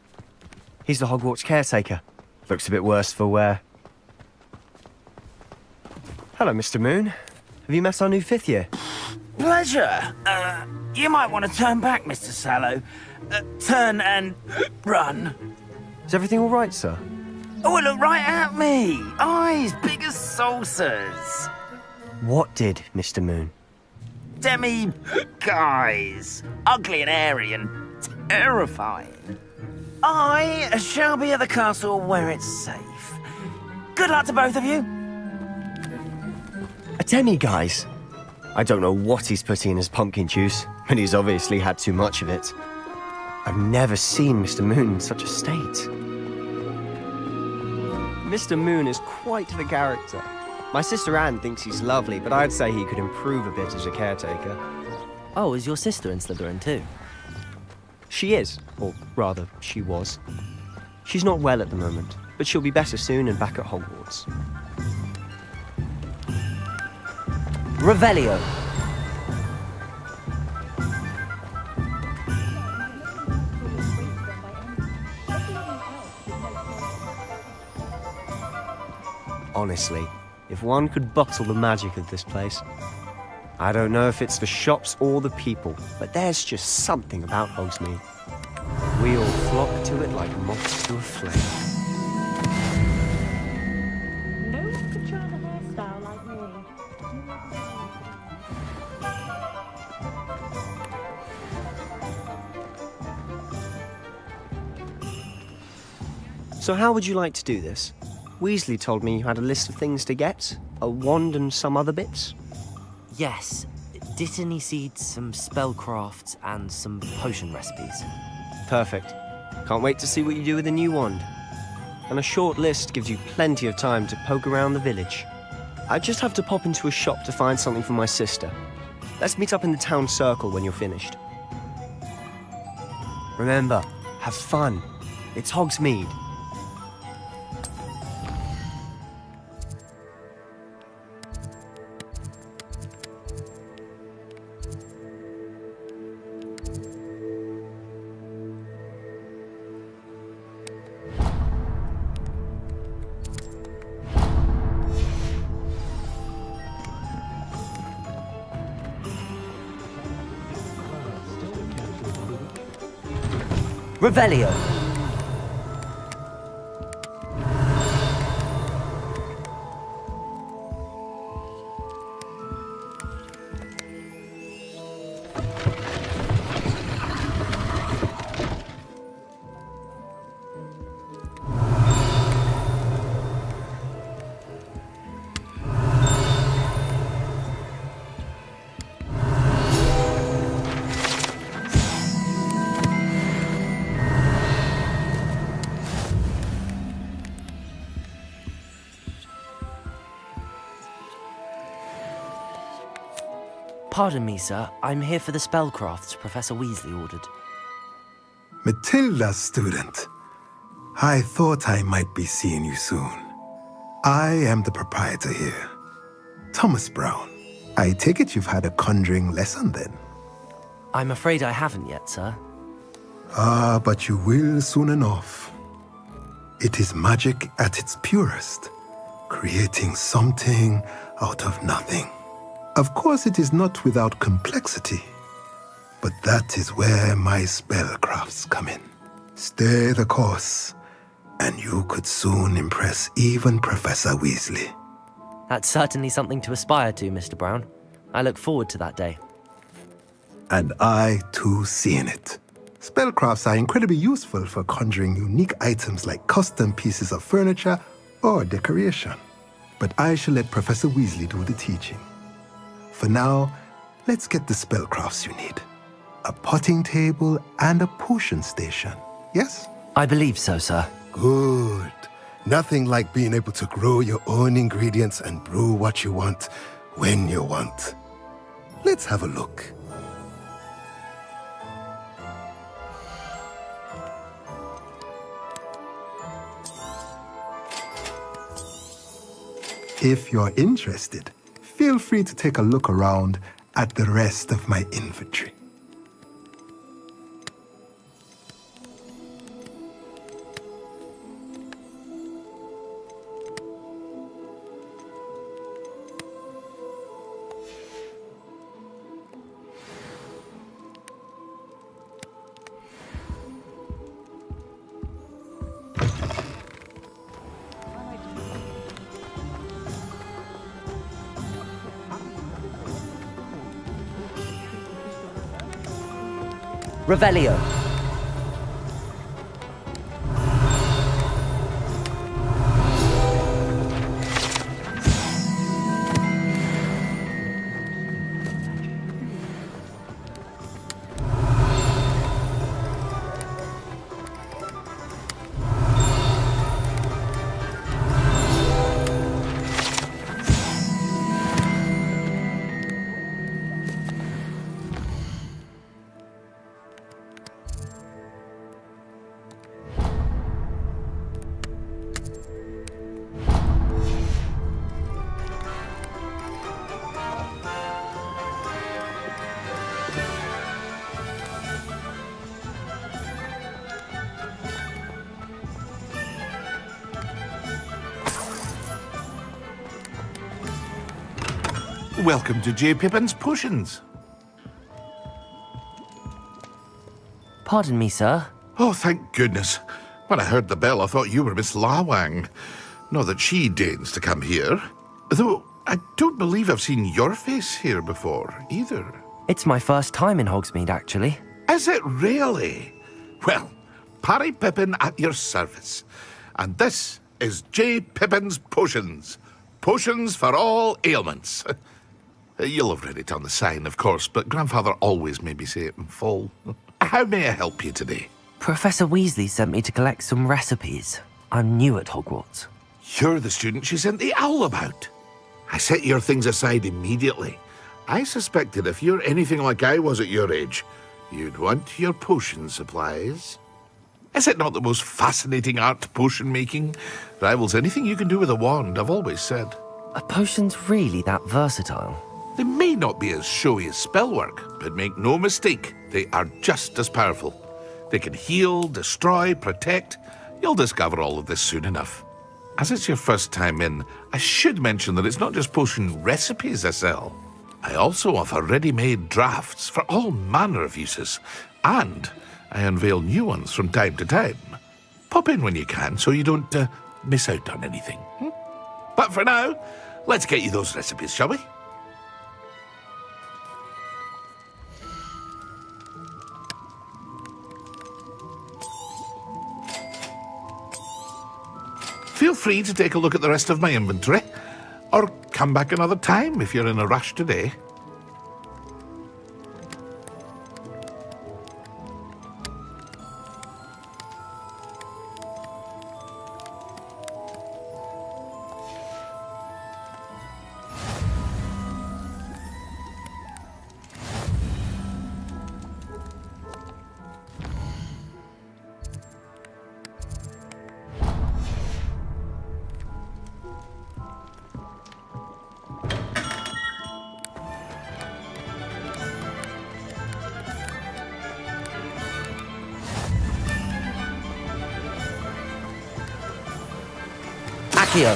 Speaker 4: He's the Hogwarts caretaker. Looks a bit worse for wear. Hello, Mr. Moon. Have you met our new 5th year?
Speaker 15: Pleasure. You might want to turn back, Mr. Sallow. Turn and run.
Speaker 4: Is everything all right, sir?
Speaker 15: Oh, look right at me. Eyes big as saucers.
Speaker 4: What did, Mr. Moon?
Speaker 15: Guys. Ugly and hairy and terrifying. I shall be at the castle where it's safe. Good luck to both of you.
Speaker 4: A demi-guise? I don't know what he's putting in his pumpkin juice, but he's obviously had too much of it. I've never seen Mr. Moon in such a state. Mr. Moon is quite the character. My sister Anne thinks he's lovely, but I'd say he could improve a bit as a caretaker.
Speaker 3: Oh, is your sister in Slytherin too?
Speaker 4: She is, or rather, she was. She's not well at the moment, but she'll be better soon and back at Hogwarts.
Speaker 3: Revelio.
Speaker 4: Honestly, if one could bottle the magic of this place. I don't know if it's the shops or the people, but there's just something about Hogsmeade. We all flock to it like moths to a flame.
Speaker 14: No one could charm a hairstyle like me.
Speaker 4: So how would you like to do this? Weasley told me you had a list of things to get, a wand and some other bits.
Speaker 3: Yes. Dittany seeds, some spellcrafts, and some potion recipes.
Speaker 4: Perfect. Can't wait to see what you do with the new wand. And a short list gives you plenty of time to poke around the village. I just have to pop into a shop to find something for my sister. Let's meet up in the town circle when you're finished. Remember, have fun. It's Hogsmeade.
Speaker 3: Revelio. Pardon me, sir. I'm here for the spellcrafts Professor Weasley ordered.
Speaker 16: Matilda, student. I thought I might be seeing you soon. I am the proprietor here, Thomas Brown. I take it you've had a conjuring lesson then?
Speaker 3: I'm afraid I haven't yet, sir.
Speaker 16: Ah, but you will soon enough. It is magic at its purest, creating something out of nothing. Of course, it is not without complexity, but that is where my spellcrafts come in. Stay the course, and you could soon impress even Professor Weasley.
Speaker 3: That's certainly something to aspire to, Mr. Brown. I look forward to that day.
Speaker 16: And I, too, seeing it. Spellcrafts are incredibly useful for conjuring unique items like custom pieces of furniture or decoration. But I shall let Professor Weasley do the teaching. For now, let's get the spellcrafts you need. A potting table and a potion station, yes?
Speaker 3: I believe so, sir.
Speaker 16: Good. Nothing like being able to grow your own ingredients and brew what you want, when you want. Let's have a look. If you're interested, feel free to take a look around at the rest of my inventory.
Speaker 3: Revelio.
Speaker 17: Welcome to J. Pippin's Potions.
Speaker 3: Pardon me, sir.
Speaker 17: Oh, thank goodness. When I heard the bell, I thought you were Miss Lawang. Not that she deigns to come here. Though, I don't believe I've seen your face here before, either.
Speaker 3: It's my first time in Hogsmeade, actually.
Speaker 17: Is it really? Well, Parry Pippin at your service. And this is J. Pippin's Potions. Potions for all ailments. You'll have read it on the sign, of course, but Grandfather always made me say it in full. How may I help you today?
Speaker 3: Professor Weasley sent me to collect some recipes. I'm new at Hogwarts.
Speaker 17: You're the student she sent the owl about. I set your things aside immediately. I suspected if you're anything like I was at your age, you'd want your potion supplies. Is it not the most fascinating art, potion making? Rivals anything you can do with a wand, I've always said.
Speaker 3: Are potions really that versatile?
Speaker 17: They may not be as showy as spellwork, but make no mistake, they are just as powerful. They can heal, destroy, protect. You'll discover all of this soon enough. As it's your first time in, I should mention that it's not just potion recipes I sell. I also offer ready-made drafts for all manner of uses, and I unveil new ones from time to time. Pop in when you can so you don't miss out on anything. But for now, let's get you those recipes, shall we? Feel free to take a look at the rest of my inventory, or come back another time if you're in a rush today.
Speaker 3: Accio.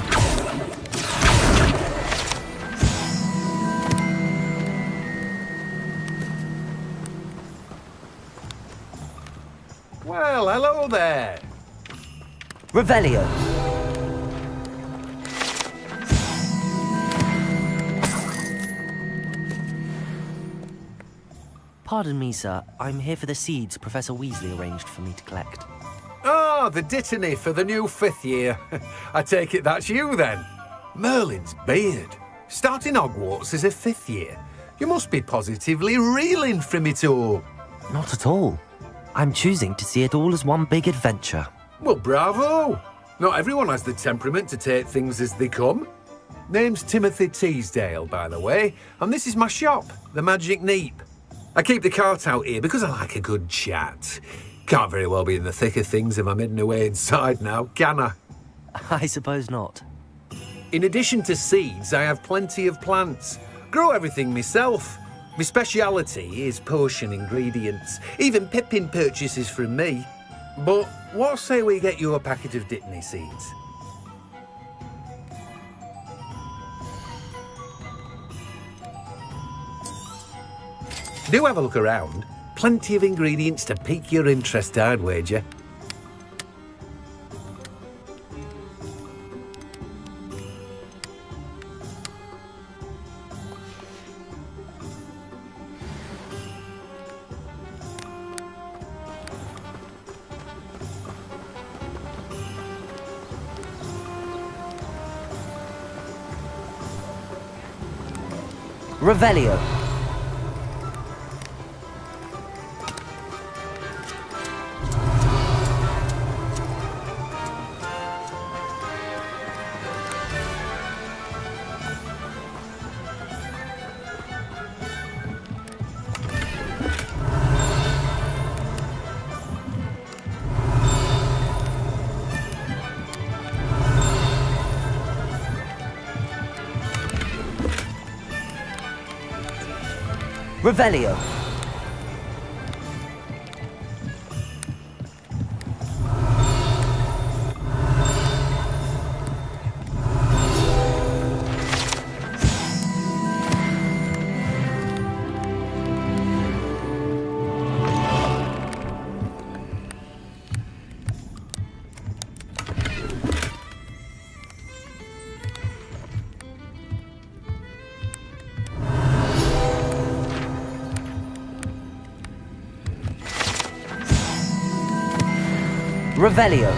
Speaker 18: Well, hello there.
Speaker 3: Revelio. Pardon me, sir. I'm here for the seeds Professor Weasley arranged for me to collect.
Speaker 18: Oh, the dittany for the new 5th year. I take it that's you, then. Merlin's beard. Starting Hogwarts as a 5th year. You must be positively reeling from it all.
Speaker 3: Not at all. I'm choosing to see it all as one big adventure.
Speaker 18: Well, bravo. Not everyone has the temperament to take things as they come. Name's Timothy Teasdale, by the way, and this is my shop, the Magic Neep. I keep the cart out here because I like a good chat. Can't very well be in the thick of things if I'm hidden away inside now, can I?
Speaker 3: I suppose not.
Speaker 18: In addition to seeds, I have plenty of plants. Grow everything myself. My speciality is potion ingredients. Even Pippin purchases from me. But what say we get you a packet of Dittany seeds? Do have a look around. Plenty of ingredients to pique your interest, I'd wager.
Speaker 3: Revelio. Revelio. Revelio.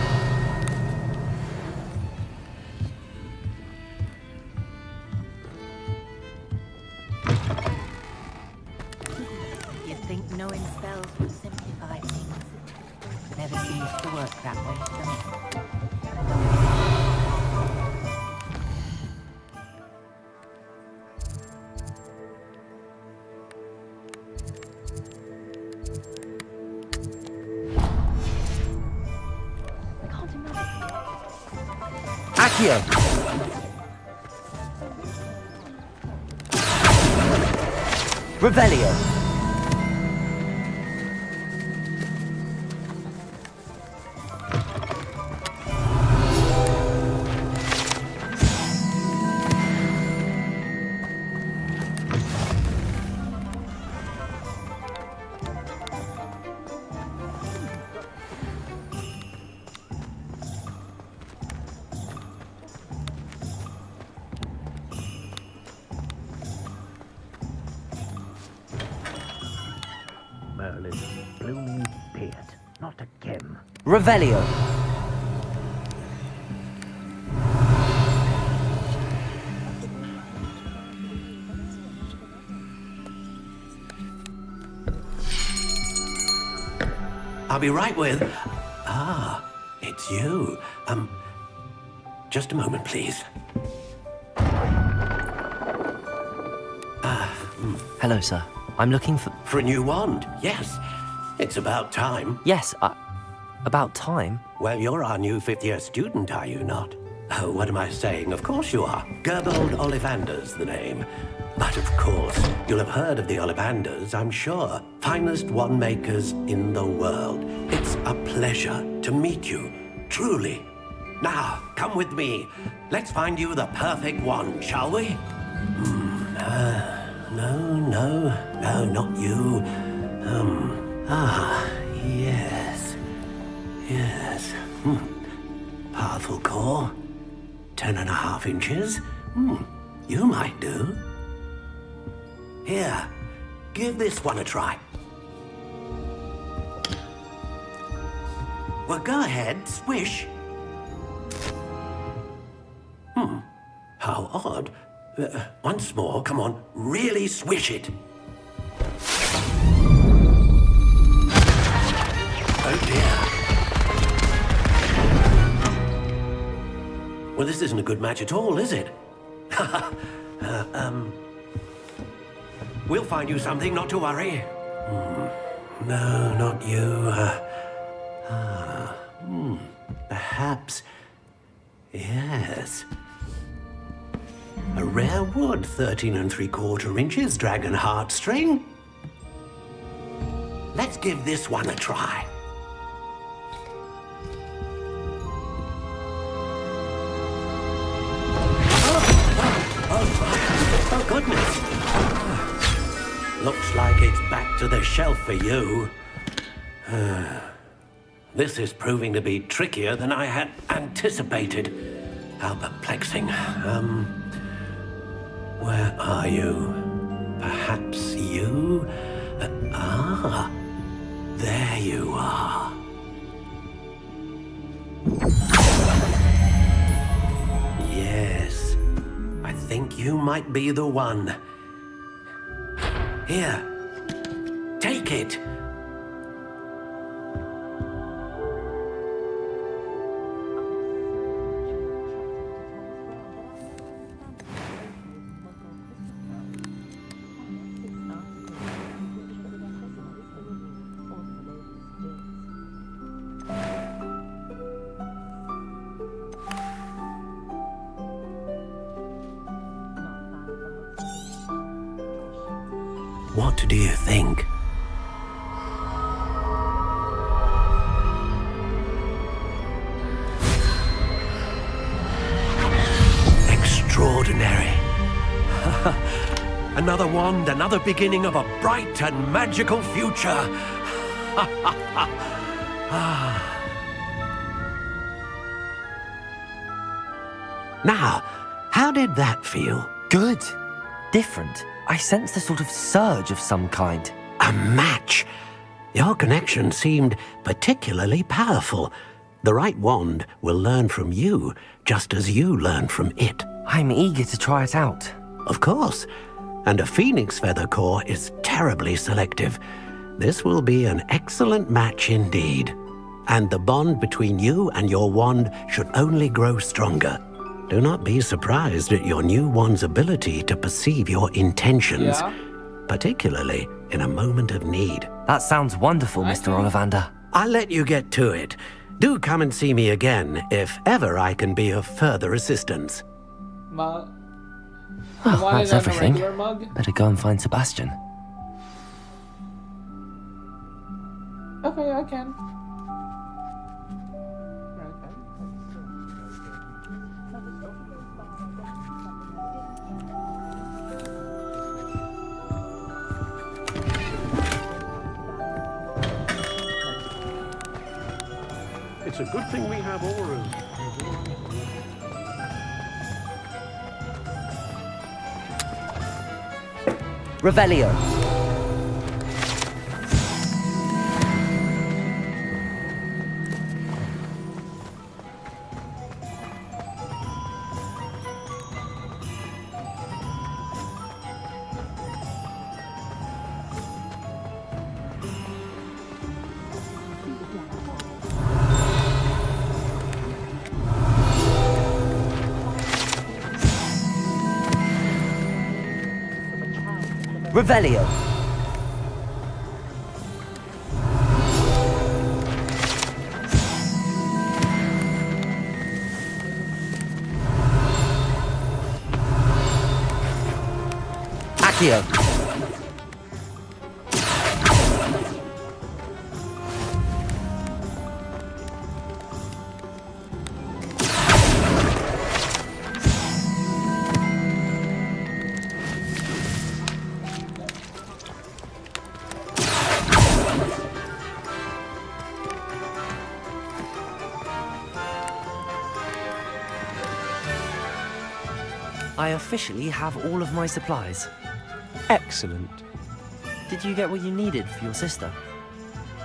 Speaker 14: You'd think knowing spells would simplify things. Never seems to work that way, does it?
Speaker 3: Accio. Revelio.
Speaker 12: Merlin's blooming beard, not again.
Speaker 3: Revelio.
Speaker 12: I'll be right with... Ah, it's you. Just a moment, please.
Speaker 3: Hello, sir. I'm looking for...
Speaker 12: For a new wand, yes. It's about time.
Speaker 3: Yes, about time?
Speaker 12: Well, you're our new fifth-year student, are you not? Oh, what am I saying? Of course you are. Gerbold Ollivander's the name. But of course, you'll have heard of the Ollivanders, I'm sure. Finest wand makers in the world. It's a pleasure to meet you, truly. Now, come with me. Let's find you the perfect wand, shall we? No, not you. Yes. Powerful core. 10.5 inches. You might do. Here, give this one a try. Well, go ahead, swish. How odd. Once more, come on, really swish it. Oh dear. Well, this isn't a good match at all, is it? We'll find you something, not to worry. No, not you. Perhaps... Yes. A rare wood, 13 3/4 inches, dragon heartstring. Let's give this one a try. Oh goodness. Looks like it's back to the shelf for you. This is proving to be trickier than I had anticipated. How perplexing. Where are you? Perhaps you? There you are. Yes, I think you might be the one. Here, take it. What do you think? Extraordinary. Another wand, another beginning of a bright and magical future. Now, how did that feel?
Speaker 3: Good. Different. I sensed a sort of surge of some kind.
Speaker 12: A match. Your connection seemed particularly powerful. The right wand will learn from you, just as you learn from it.
Speaker 3: I'm eager to try it out.
Speaker 12: Of course. And a phoenix feather core is terribly selective. This will be an excellent match indeed. And the bond between you and your wand should only grow stronger. Do not be surprised at your new wand's ability to perceive your intentions, particularly in a moment of need.
Speaker 3: That sounds wonderful, Mr. Ollivander.
Speaker 12: I'll let you get to it. Do come and see me again if ever I can be of further assistance.
Speaker 3: Well, that's everything. Better go and find Sebastian.
Speaker 19: Okay, I can.
Speaker 12: It's a good thing we have auras.
Speaker 3: Revelio. Revelio. Accio. I officially have all of my supplies.
Speaker 4: Excellent.
Speaker 3: Did you get what you needed for your sister?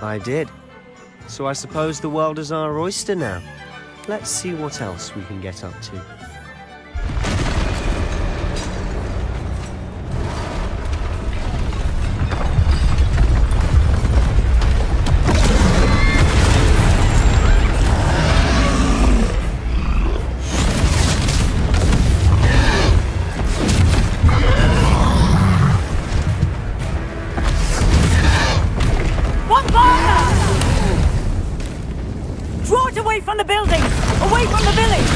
Speaker 4: I did. So I suppose the world is our oyster now. Let's see what else we can get up to.
Speaker 5: Draw it away from the building! Away from the village!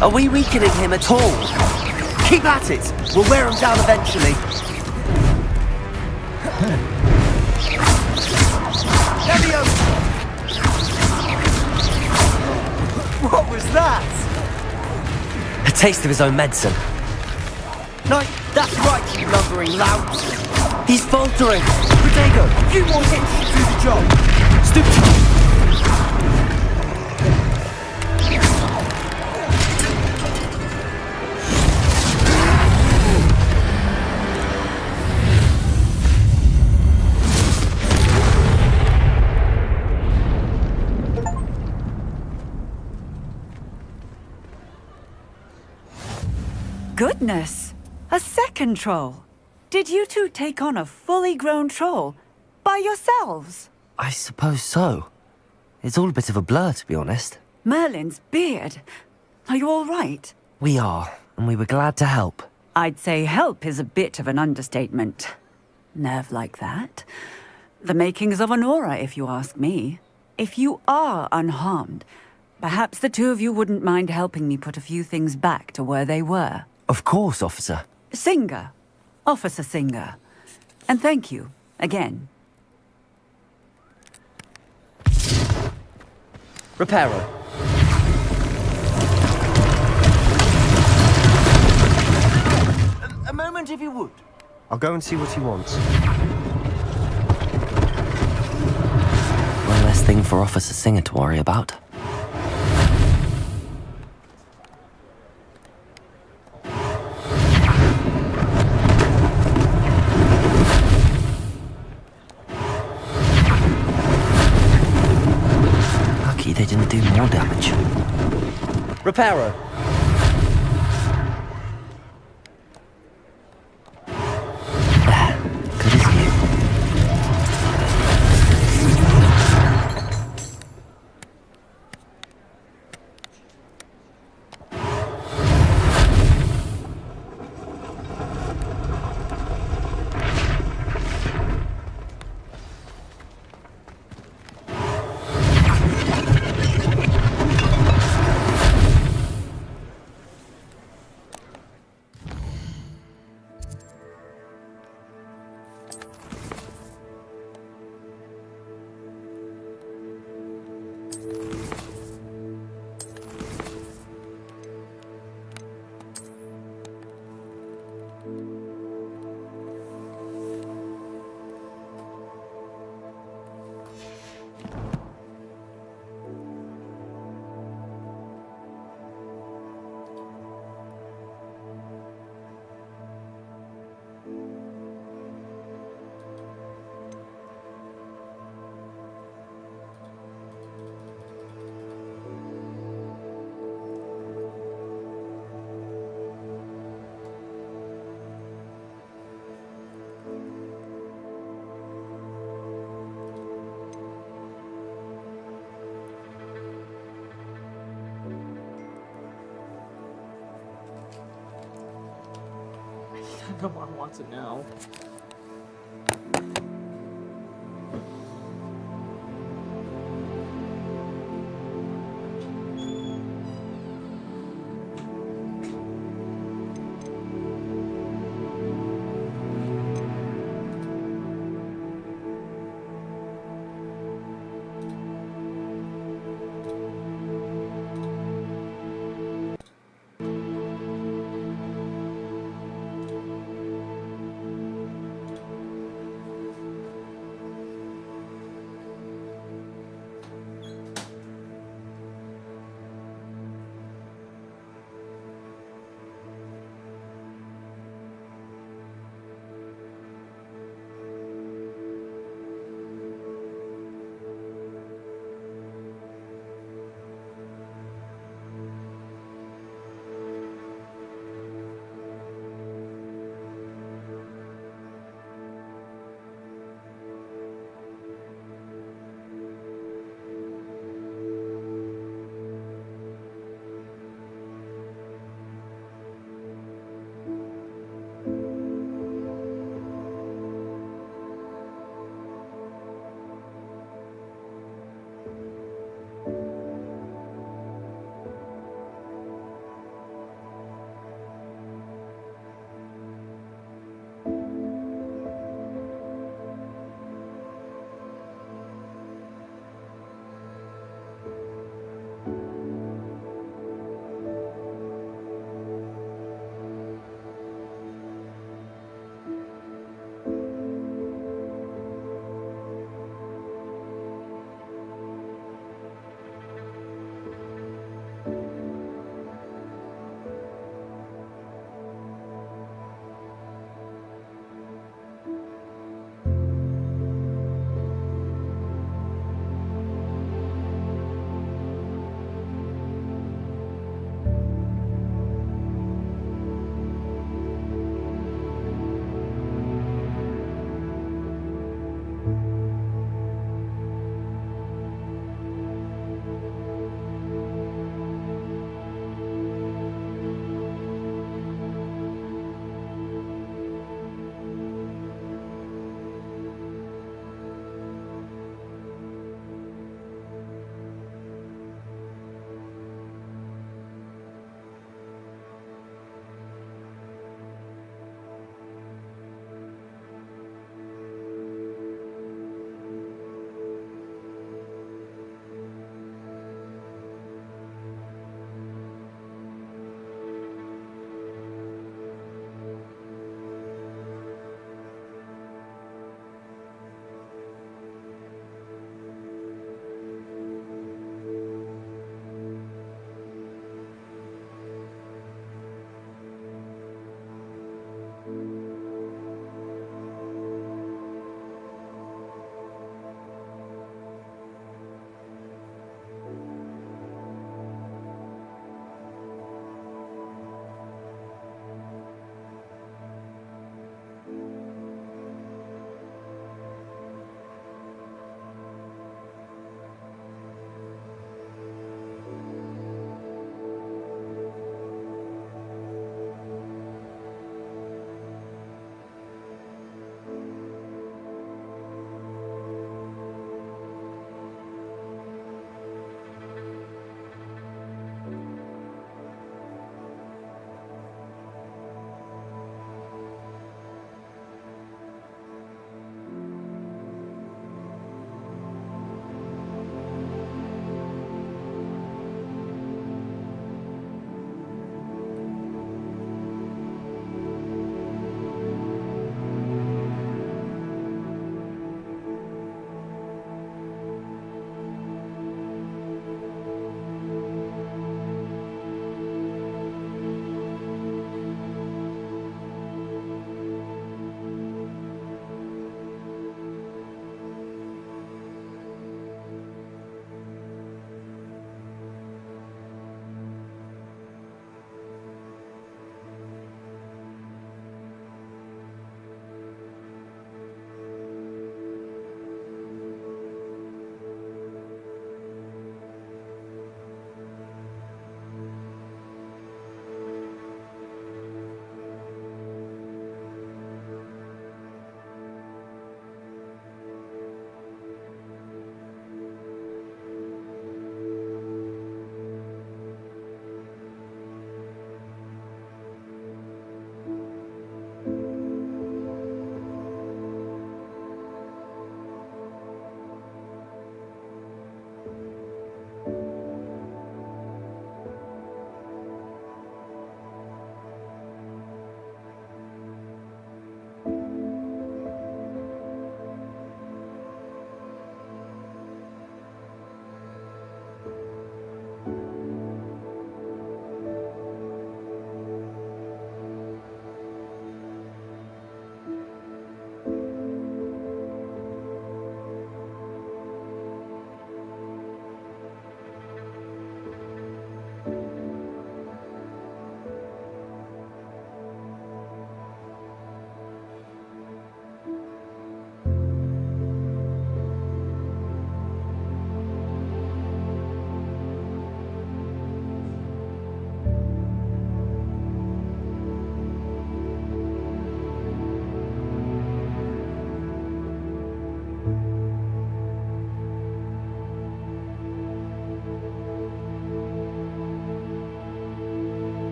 Speaker 3: Are we weakening him at all? Keep at it! We'll wear him down eventually. Levio! What was that? A taste of his own medicine. No, that's right, you lumbering lout. He's faltering. Protego, a few more hits should do the job. Stupid.
Speaker 5: Goodness! A second troll! Did you two take on a fully grown troll? By yourselves?
Speaker 3: I suppose so. It's all a bit of a blur, to be honest.
Speaker 5: Merlin's beard. Are you all right?
Speaker 3: We are, and we were glad to help.
Speaker 5: I'd say help is a bit of an understatement. Nerve like that. The makings of an aura, if you ask me. If you are unharmed, perhaps the two of you wouldn't mind helping me put a few things back to where they were.
Speaker 3: Of course, officer.
Speaker 5: Singer. Officer Singer. And thank you, again.
Speaker 3: Reparo.
Speaker 15: A moment
Speaker 3: moment if you would.
Speaker 4: I'll go and see what he wants.
Speaker 3: One less thing for Officer Singer to worry about. Lucky they didn't do more damage. Reparo. Good as new.
Speaker 19: No one wants to know.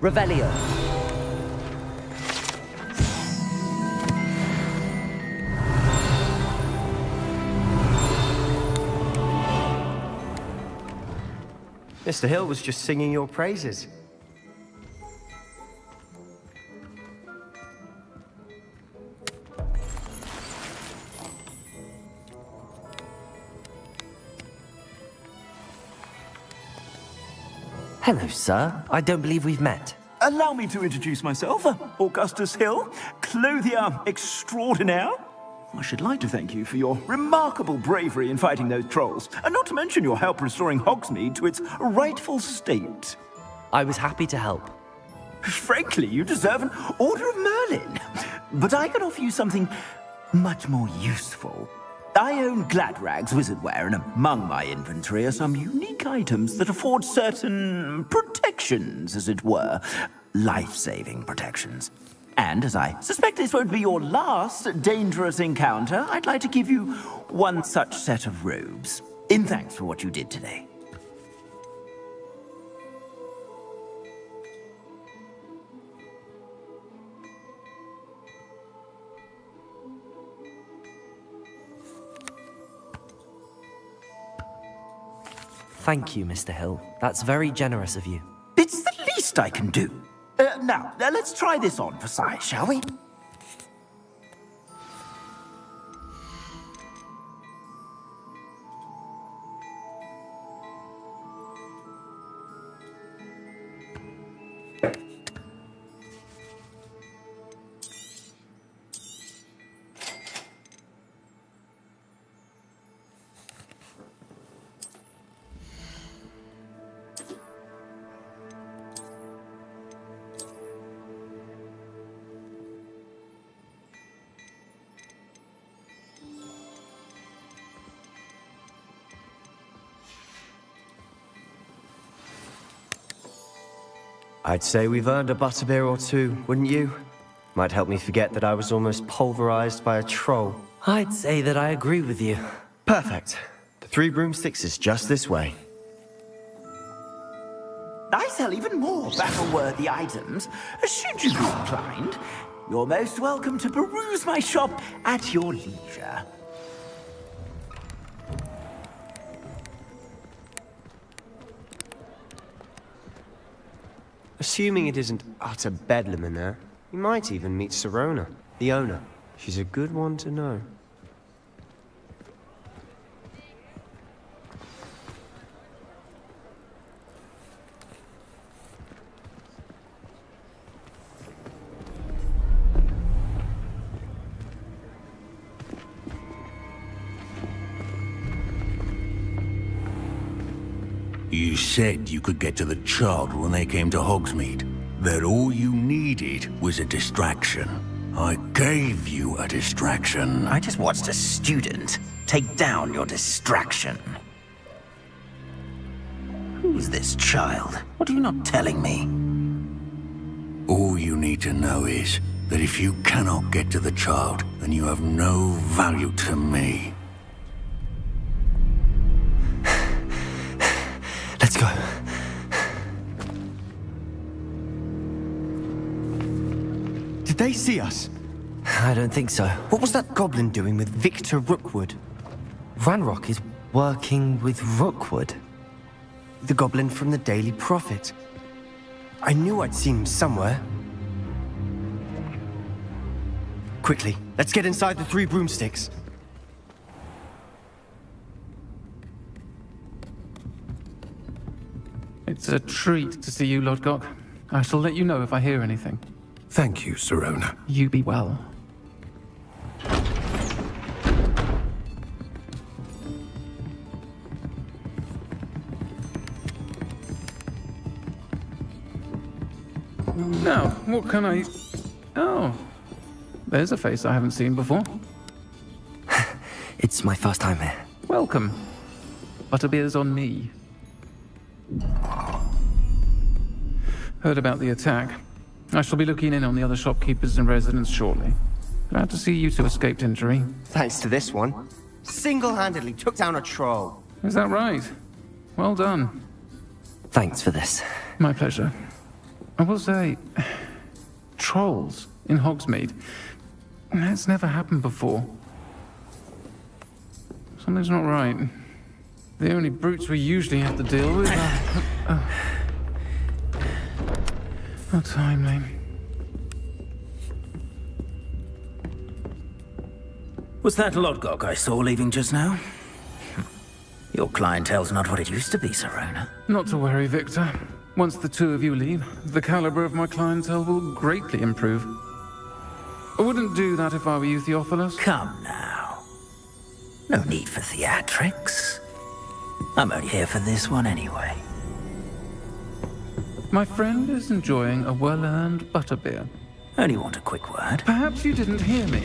Speaker 3: Revelio.
Speaker 4: Mr. Hill was just singing your praises.
Speaker 3: Hello, sir. I don't believe we've met.
Speaker 20: Allow me to introduce myself, Augustus Hill, clothier extraordinaire. I should like to thank you for your remarkable bravery in fighting those trolls, and not to mention your help restoring Hogsmeade to its rightful state.
Speaker 3: I was happy to help.
Speaker 20: Frankly, you deserve an Order of Merlin. But I can offer you something much more useful. I own Gladrag's wizardware, and among my inventory are some unique items that afford certain protections, as it were. Life-saving protections. And as I suspect this won't be your last dangerous encounter, I'd like to give you one such set of robes, in thanks for what you did today.
Speaker 3: Thank you, Mr. Hill. That's very generous of you.
Speaker 20: It's the least I can do. Now, let's try this on for size, shall we?
Speaker 4: I'd say we've earned a butterbeer or two, wouldn't you? Might help me forget that I was almost pulverized by a troll.
Speaker 3: I'd say that I agree with you.
Speaker 4: Perfect. The 3 broomsticks is just this way.
Speaker 20: I sell even more battle-worthy items. Should you be inclined, you're most welcome to peruse my shop at your leisure.
Speaker 4: Assuming it isn't utter bedlam in there, you might even meet Sirona, the owner. She's a good one to know.
Speaker 21: You said you could get to the child when they came to Hogsmeade. That all you needed was a distraction. I gave you a distraction.
Speaker 20: I just watched a student take down your distraction. Who's this child? What are you not telling me?
Speaker 21: All you need to know is that if you cannot get to the child, then you have no value to me.
Speaker 3: Let's go.
Speaker 4: Did they see us?
Speaker 3: I don't think so.
Speaker 4: What was that goblin doing with Victor Rookwood?
Speaker 3: Ranrock is working with Rookwood.
Speaker 4: The goblin from the Daily Prophet. I knew I'd seen him somewhere. Quickly, let's get inside the 3 broomsticks.
Speaker 22: It's a treat to see you, Lodgok. I shall let you know if I hear anything.
Speaker 18: Thank you, Sirona.
Speaker 22: You be well. Now, what can I... Oh, there's a face I haven't seen before.
Speaker 3: It's my first time here.
Speaker 22: Welcome. Butterbeer's on me. Heard about the attack. I shall be looking in on the other shopkeepers and residents shortly. Glad to see you two escaped injury.
Speaker 4: Thanks to this one. Single-handedly took down a troll.
Speaker 22: Is that right? Well done.
Speaker 3: Thanks for this.
Speaker 22: My pleasure. I will say, trolls in Hogsmeade. That's never happened before. Something's not right. The only brutes we usually have to deal with are... How timely.
Speaker 14: Was that Lodgok I saw leaving just now? Your clientele's not what it used to be, Serona.
Speaker 22: Not to worry, Victor. Once the two of you leave, the caliber of my clientele will greatly improve. I wouldn't do that if I were you, Theophilus.
Speaker 14: Come now. No need for theatrics. I'm only here for this one anyway.
Speaker 22: My friend is enjoying a well-earned butterbeer.
Speaker 14: Only want a quick word.
Speaker 22: Perhaps you didn't hear me.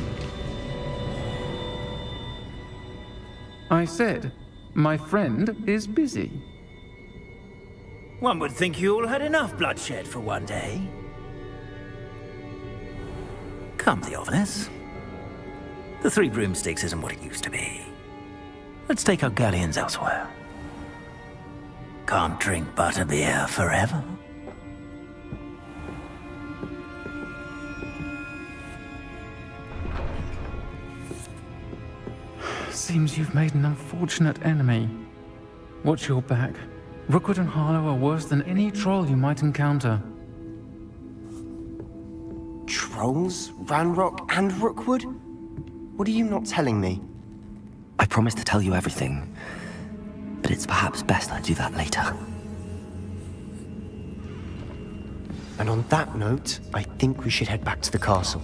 Speaker 22: I said, my friend is busy.
Speaker 14: One would think you all had enough bloodshed for one day. Come, Theophilus. The Three Broomsticks isn't what it used to be. Let's take our galleons elsewhere. Can't drink butterbeer forever.
Speaker 22: Seems you've made an unfortunate enemy. Watch your back. Rookwood and Harlow are worse than any troll you might encounter.
Speaker 4: Trolls? Ranrock and Rookwood? What are you not telling me?
Speaker 3: I promised to tell you everything, but it's perhaps best I do that later.
Speaker 4: And on that note, I think we should head back to the castle.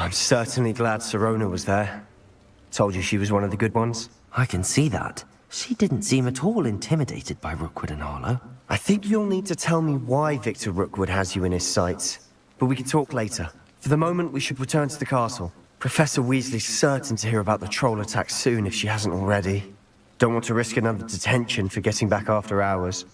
Speaker 4: I'm certainly glad Serona was there. Told you she was one of the good ones.
Speaker 3: I can see that. She didn't seem at all intimidated by Rookwood and Harlow.
Speaker 4: I think you'll need to tell me why Victor Rookwood has you in his sights. But we can talk later. For the moment, we should return to the castle. Professor Weasley's certain to hear about the troll attack soon if she hasn't already. Don't want to risk another detention for getting back after hours.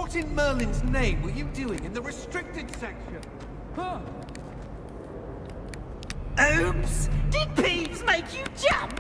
Speaker 18: What in Merlin's name were you doing in the restricted section? Huh?
Speaker 14: Oops! Did Peeves make you jump?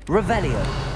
Speaker 3: Revelio.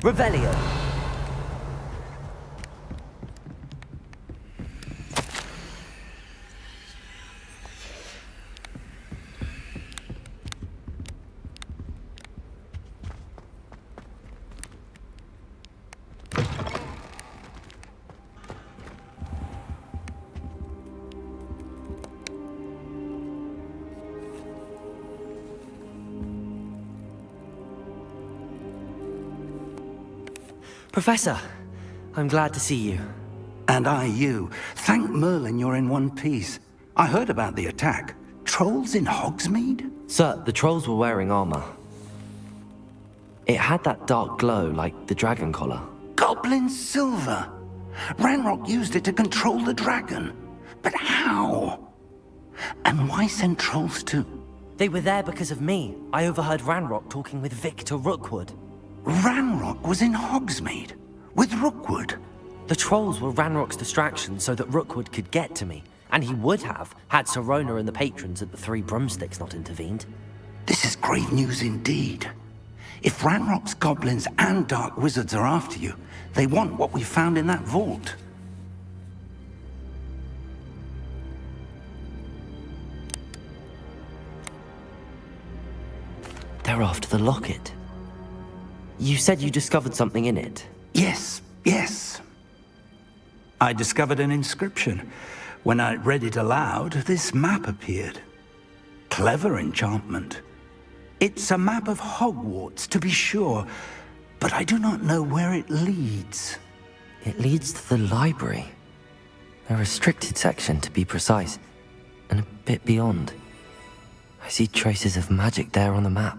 Speaker 3: Revelio. Professor, I'm glad to see you.
Speaker 1: And I you. Thank Merlin you're in one piece. I heard about the attack. Trolls in Hogsmeade?
Speaker 3: Sir, the trolls were wearing armor. It had that dark glow like the dragon collar.
Speaker 1: Goblin silver! Ranrock used it to control the dragon. But how? And why send trolls too?
Speaker 3: They were there because of me. I overheard Ranrock talking with Victor Rookwood.
Speaker 1: Ranrock was in Hogsmeade? With Rookwood?
Speaker 3: The trolls were Ranrock's distraction so that Rookwood could get to me. And he would have, had Sirona and the patrons at the Three Broomsticks not intervened.
Speaker 1: This is grave news indeed. If Ranrock's goblins and dark wizards are after you, they want what we found in that vault.
Speaker 3: They're after the locket. You said you discovered something in it.
Speaker 1: Yes. I discovered an inscription. When I read it aloud, this map appeared. Clever enchantment. It's a map of Hogwarts, to be sure, but I do not know where it leads.
Speaker 3: It leads to the library. A restricted section, to be precise, and a bit beyond. I see traces of magic there on the map.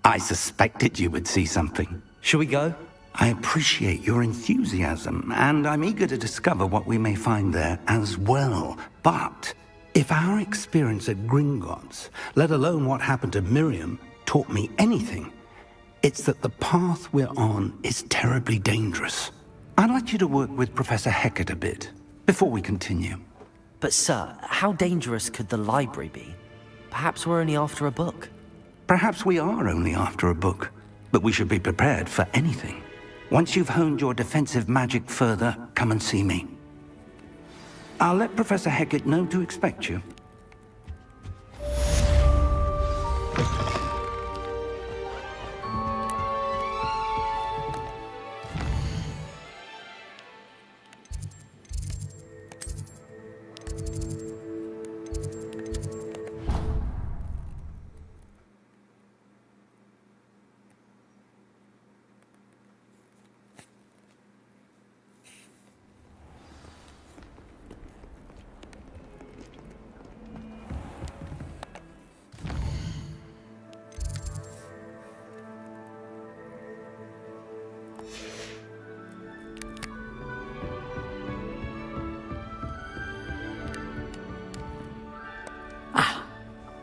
Speaker 1: I suspected you would see something.
Speaker 3: Shall we go?
Speaker 1: I appreciate your enthusiasm, and I'm eager to discover what we may find there as well. But if our experience at Gringotts, let alone what happened to Miriam, taught me anything, it's that the path we're on is terribly dangerous. I'd like you to work with Professor Hecat a bit, before we continue.
Speaker 3: But sir, how dangerous could the library be? Perhaps we're only after a book.
Speaker 1: Perhaps we are only after a book, but we should be prepared for anything. Once you've honed your defensive magic further, come and see me. I'll let Professor Hecat know to expect you.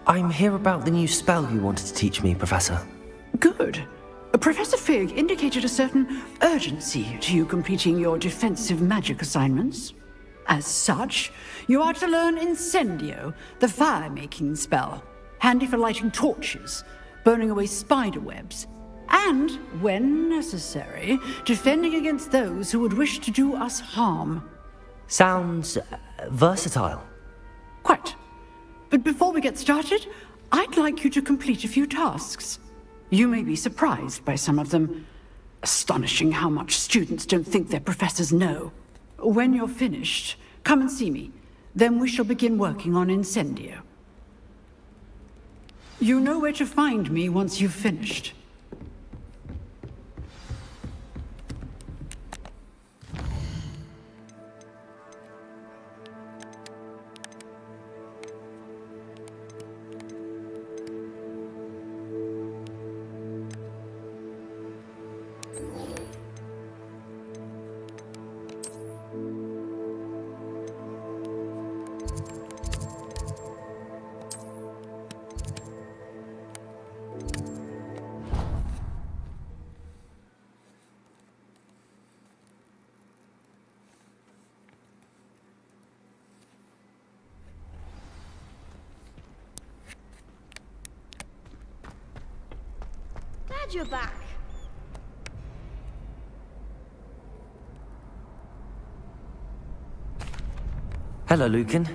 Speaker 3: I'm here about the new spell you wanted to teach me, Professor.
Speaker 5: Good. Professor Fig indicated a certain urgency to you completing your defensive magic assignments. As such, you are to learn Incendio, the fire-making spell, handy for lighting torches, burning away spider webs, and, when necessary, defending against those who would wish to do us harm.
Speaker 3: Sounds versatile.
Speaker 5: Quite. But before we get started, I'd like you to complete a few tasks. You may be surprised by some of them. Astonishing how much students don't think their professors know. When you're finished, come and see me. Then we shall begin working on Incendio. You know where to find me once you've finished.
Speaker 7: Glad you're back.
Speaker 3: Hello, Lucan.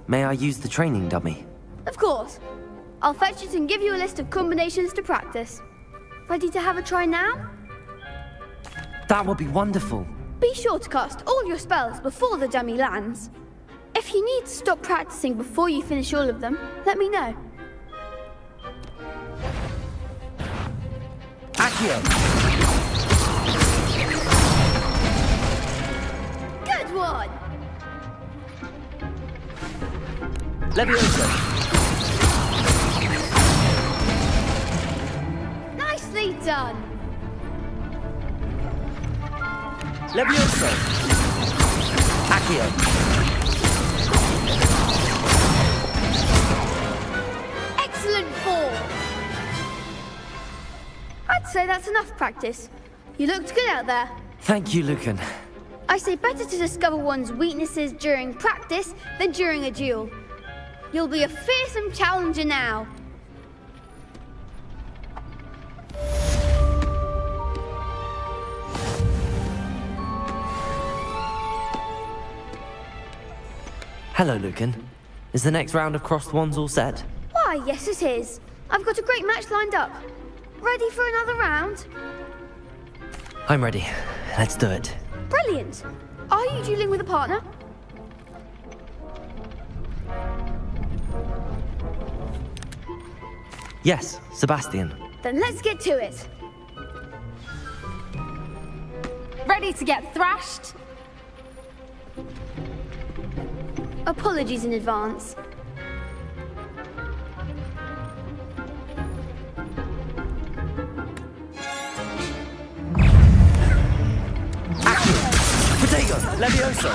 Speaker 3: May I use the training dummy?
Speaker 7: Of course. I'll fetch it and give you a list of combinations to practice. Ready to have a try now?
Speaker 3: That would be wonderful.
Speaker 7: Be sure to cast all your spells before the dummy lands. If you need to stop practicing before you finish all of them, let me know.
Speaker 3: Accio!
Speaker 7: Good one!
Speaker 3: Levioso!
Speaker 7: Nicely done!
Speaker 3: Levioso! Accio!
Speaker 7: Excellent fall! I'd say that's enough practice. You looked good out there.
Speaker 3: Thank you, Lucan.
Speaker 7: I say better to discover one's weaknesses during practice than during a duel. You'll be a fearsome challenger now.
Speaker 3: Hello, Lucan. Is the next round of crossed wands all set?
Speaker 7: Why, yes it is. I've got a great match lined up. Ready for another round?
Speaker 3: I'm ready. Let's do it.
Speaker 7: Brilliant. Are you dueling with a partner?
Speaker 3: Yes, Sebastian.
Speaker 7: Then let's get to it. Ready to get thrashed? Apologies in advance.
Speaker 3: Protego! Levioso!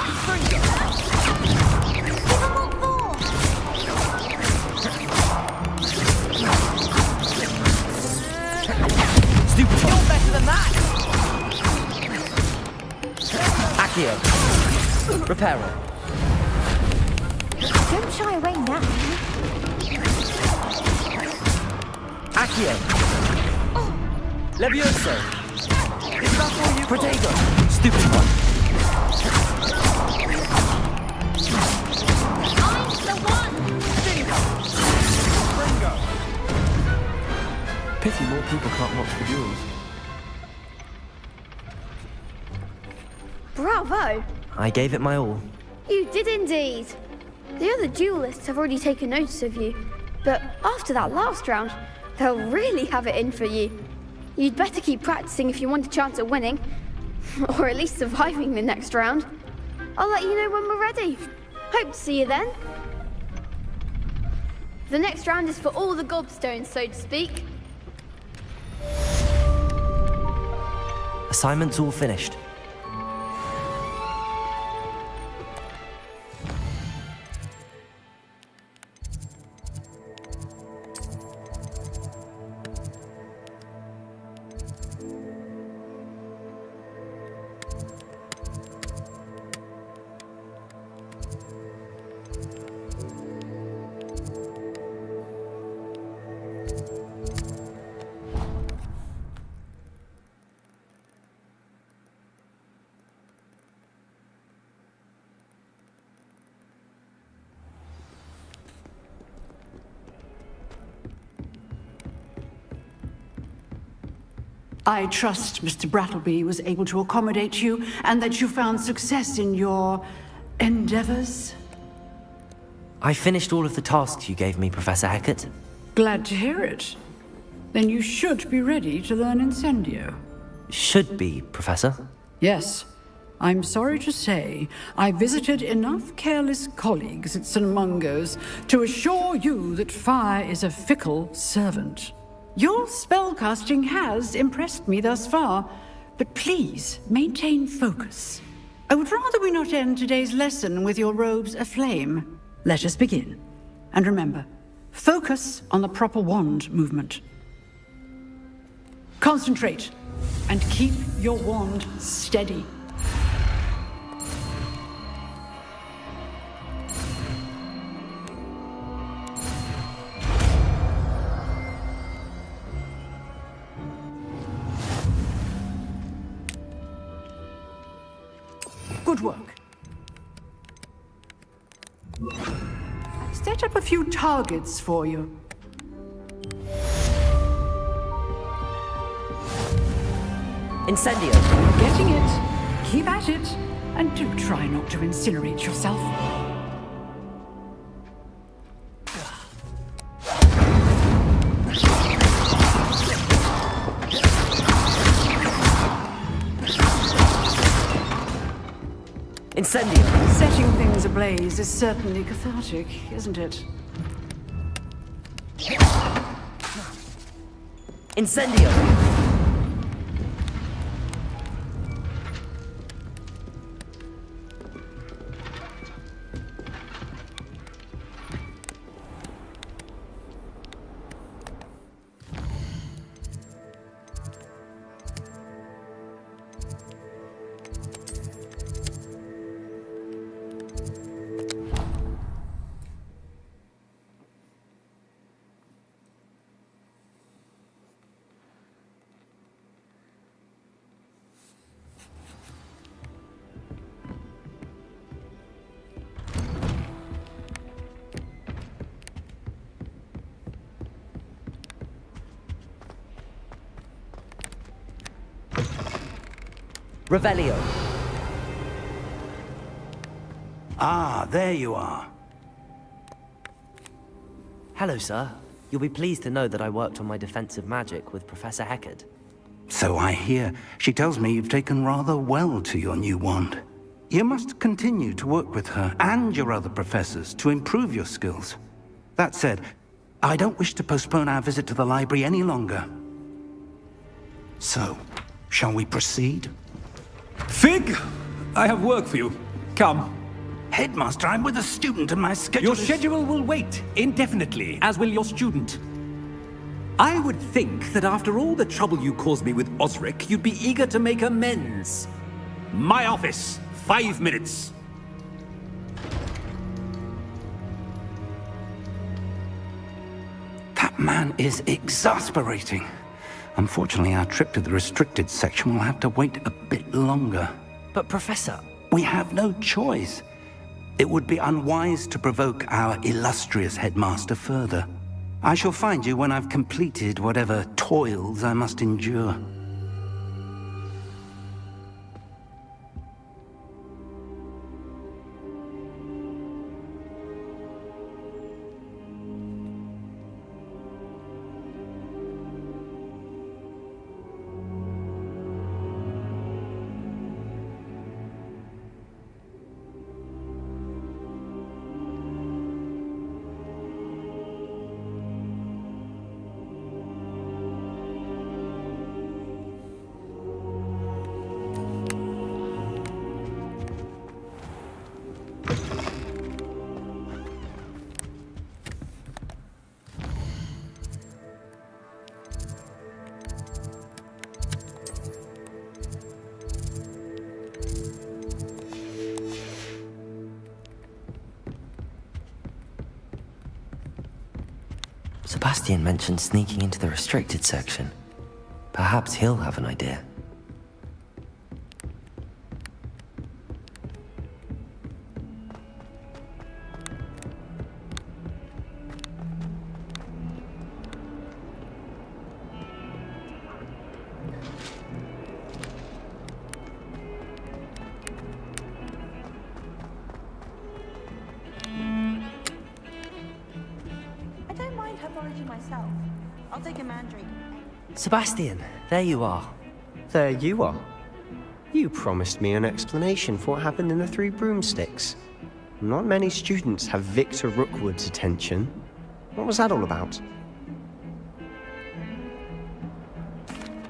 Speaker 3: Stupid! You're better than that! Accio! Reparo!
Speaker 2: Don't shy away now.
Speaker 3: Accio! Levioso! Is that all you Protego! Stupid one!
Speaker 7: I'm the one!
Speaker 3: Bingo! Pity more people can't watch the duels.
Speaker 7: Bravo!
Speaker 3: I gave it my all.
Speaker 7: You did indeed. The other duelists have already taken notice of you, but after that last round, they'll really have it in for you. You'd better keep practicing if you want a chance at winning, or at least surviving the next round. I'll let you know when we're ready. Hope to see you then. The next round is for all the gobstones, so to speak.
Speaker 3: Assignment's all finished.
Speaker 5: I trust Mr. Brattleby was able to accommodate you and that you found success in your endeavors.
Speaker 3: I finished all of the tasks you gave me, Professor Hecat.
Speaker 5: Glad to hear it. Then you should be ready to learn Incendio.
Speaker 3: Should be, Professor.
Speaker 5: Yes. I'm sorry to say, I visited enough careless colleagues at St. Mungo's to assure you that fire is a fickle servant. Your spellcasting has impressed me thus far, but please maintain focus. I would rather we not end today's lesson with your robes aflame. Let us begin. And remember, focus on the proper wand movement. Concentrate, and keep your wand steady. Good work. set up a few targets for you.
Speaker 3: Incendio.
Speaker 5: Getting it. Keep at it. And do try not to incinerate yourself.
Speaker 3: Incendio.
Speaker 5: Setting things ablaze is certainly cathartic, isn't it?
Speaker 3: Incendio. Revelio.
Speaker 1: Ah, there you are.
Speaker 3: Hello, sir. You'll be pleased to know that I worked on my defensive magic with Professor Heckard.
Speaker 1: So I hear. She tells me you've taken rather well to your new wand. You must continue to work with her and your other professors to improve your skills. That said, I don't wish to postpone our visit to the library any longer. So, shall we proceed?
Speaker 8: Fig! I have work for you. Come.
Speaker 1: Headmaster, I'm with a student and my schedule
Speaker 8: Your schedule will wait indefinitely, as will your student. I would think that after all the trouble you caused me with Osric, you'd be eager to make amends. My office, 5 minutes.
Speaker 1: That man is exasperating. Unfortunately, our trip to the restricted section will have to wait a bit longer.
Speaker 3: But Professor...
Speaker 1: We have no choice. It would be unwise to provoke our illustrious headmaster further. I shall find you when I've completed whatever toils I must endure.
Speaker 3: Sebastian mentioned sneaking into the restricted section. Perhaps he'll have an idea.
Speaker 10: Myself. I'll take a mandrake.
Speaker 3: Sebastian, there you are.
Speaker 4: There you are. You promised me an explanation for what happened in the Three Broomsticks. Not many students have Victor Rookwood's attention. What was that all about?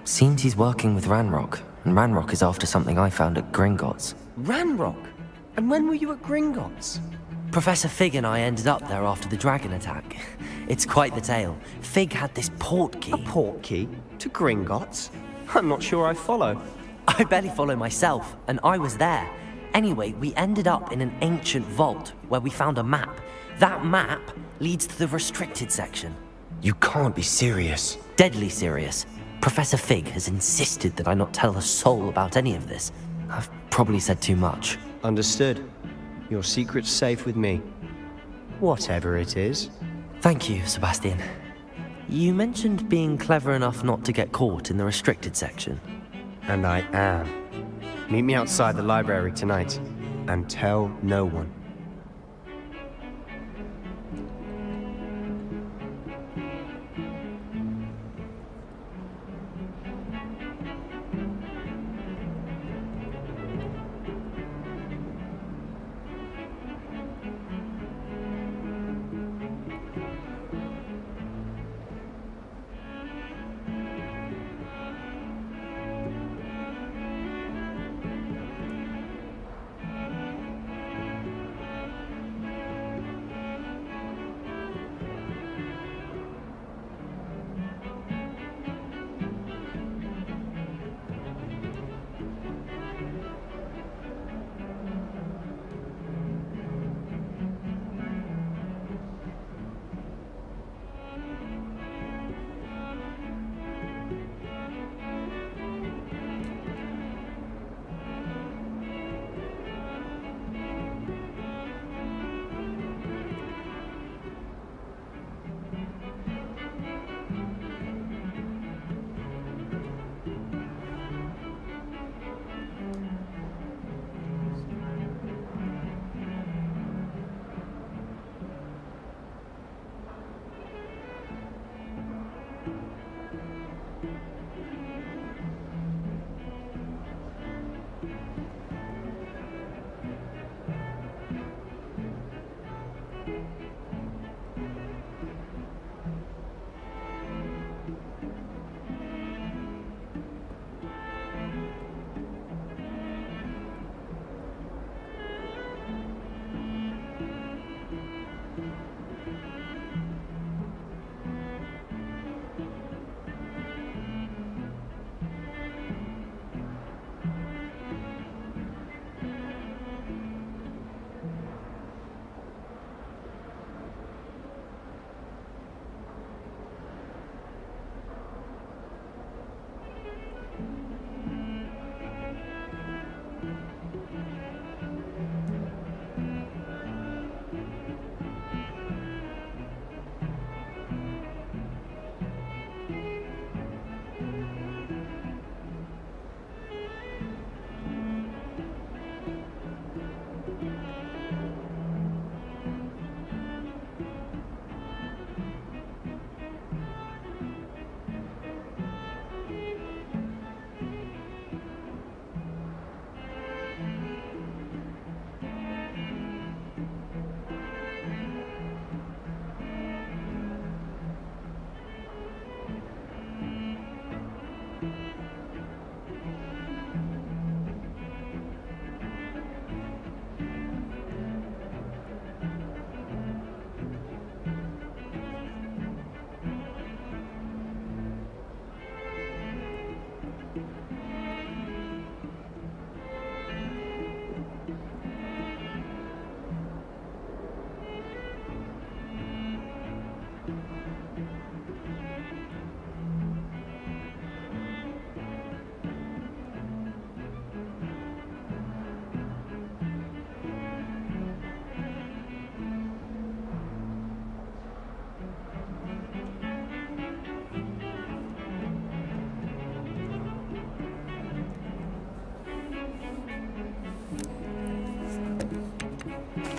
Speaker 3: Seems he's working with Ranrock, and Ranrock is after something I found at Gringotts.
Speaker 4: Ranrock? And when were you at Gringotts?
Speaker 3: Professor Fig and I ended up there after the dragon attack. It's quite the tale. Fig had this port key.
Speaker 4: A port key? To Gringotts? I'm not sure I follow.
Speaker 3: I barely follow myself, and I was there. Anyway, we ended up in an ancient vault where we found a map. That map leads to the restricted section.
Speaker 4: You can't be serious.
Speaker 3: Deadly serious. Professor Fig has insisted that I not tell a soul about any of this. I've probably said too much.
Speaker 4: Understood. Your secret's safe with me. Whatever it is.
Speaker 3: Thank you, Sebastian. You mentioned being clever enough not to get caught in the restricted section.
Speaker 4: And I am. Meet me outside the library tonight, and tell no one.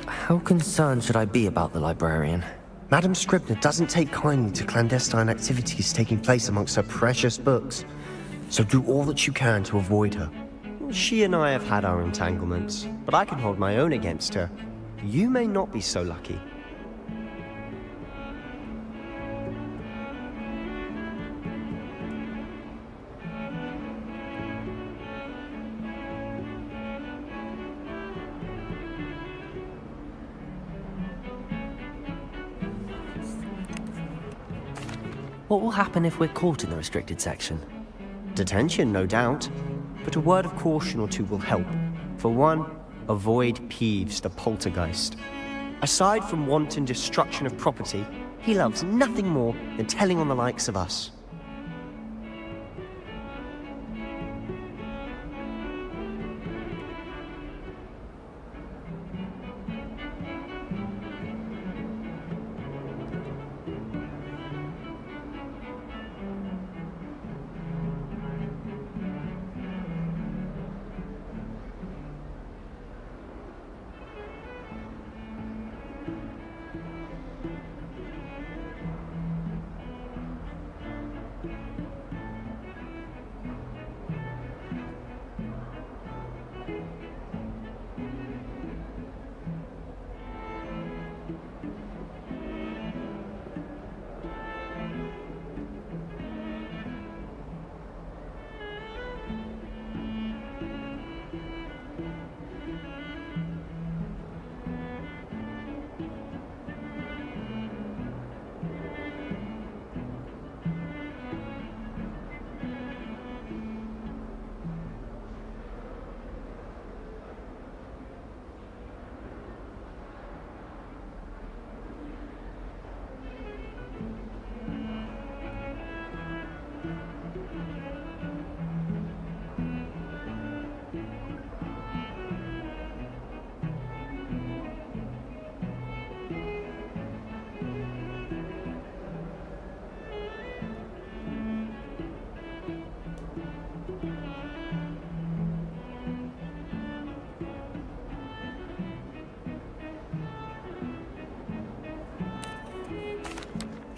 Speaker 3: How concerned should I be about the librarian?
Speaker 4: Madame Scribner doesn't take kindly to clandestine activities taking place amongst her precious books, so do all that you can to avoid her. She and I have had our entanglements, but I can hold my own against her. You may not be so lucky.
Speaker 3: What will happen if we're caught in the restricted section?
Speaker 4: Detention, no doubt, but a word of caution or two will help. For one, avoid Peeves, the poltergeist. Aside from wanton destruction of property, he loves nothing more than telling on the likes of us.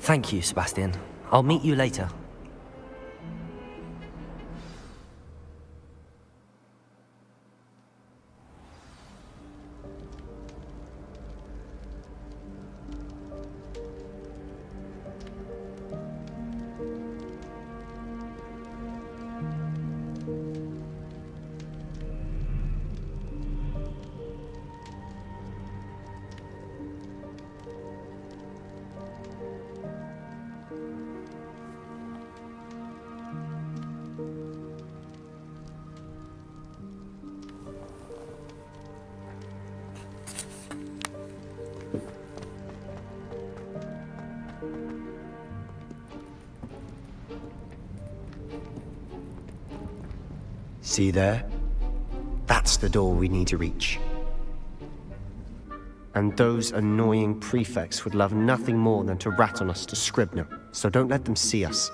Speaker 3: Thank you, Sebastian. I'll meet you later.
Speaker 4: See there? That's the door we need to reach. And those annoying prefects would love nothing more than to rat on us to Scribner, so don't let them see us.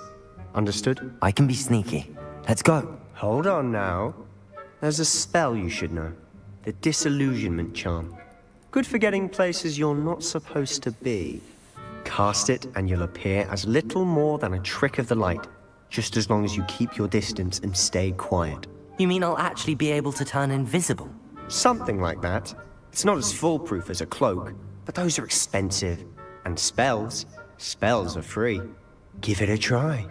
Speaker 4: Understood?
Speaker 3: I can be sneaky. Let's go.
Speaker 4: Hold on now. There's a spell you should know. The Disillusionment Charm. Good for getting places you're not supposed to be. Cast it and you'll appear as little more than a trick of the light, just as long as you keep your distance and stay quiet.
Speaker 3: You mean I'll actually be able to turn invisible?
Speaker 4: Something like that. It's not as foolproof as a cloak, but those are expensive. And spells are free. Give it a try.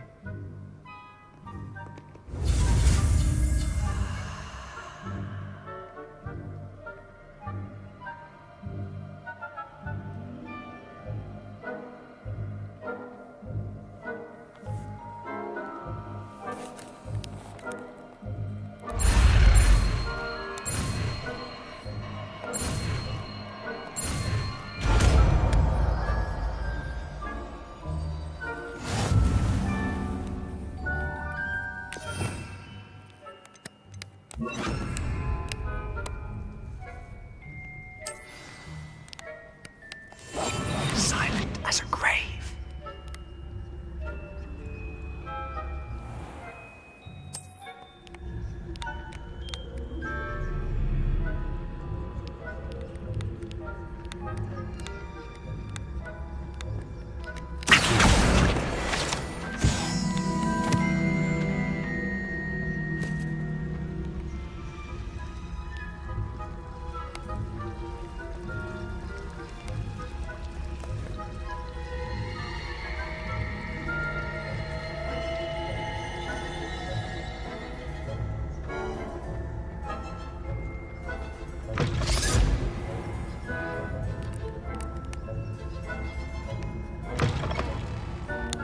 Speaker 3: Silent as a grave.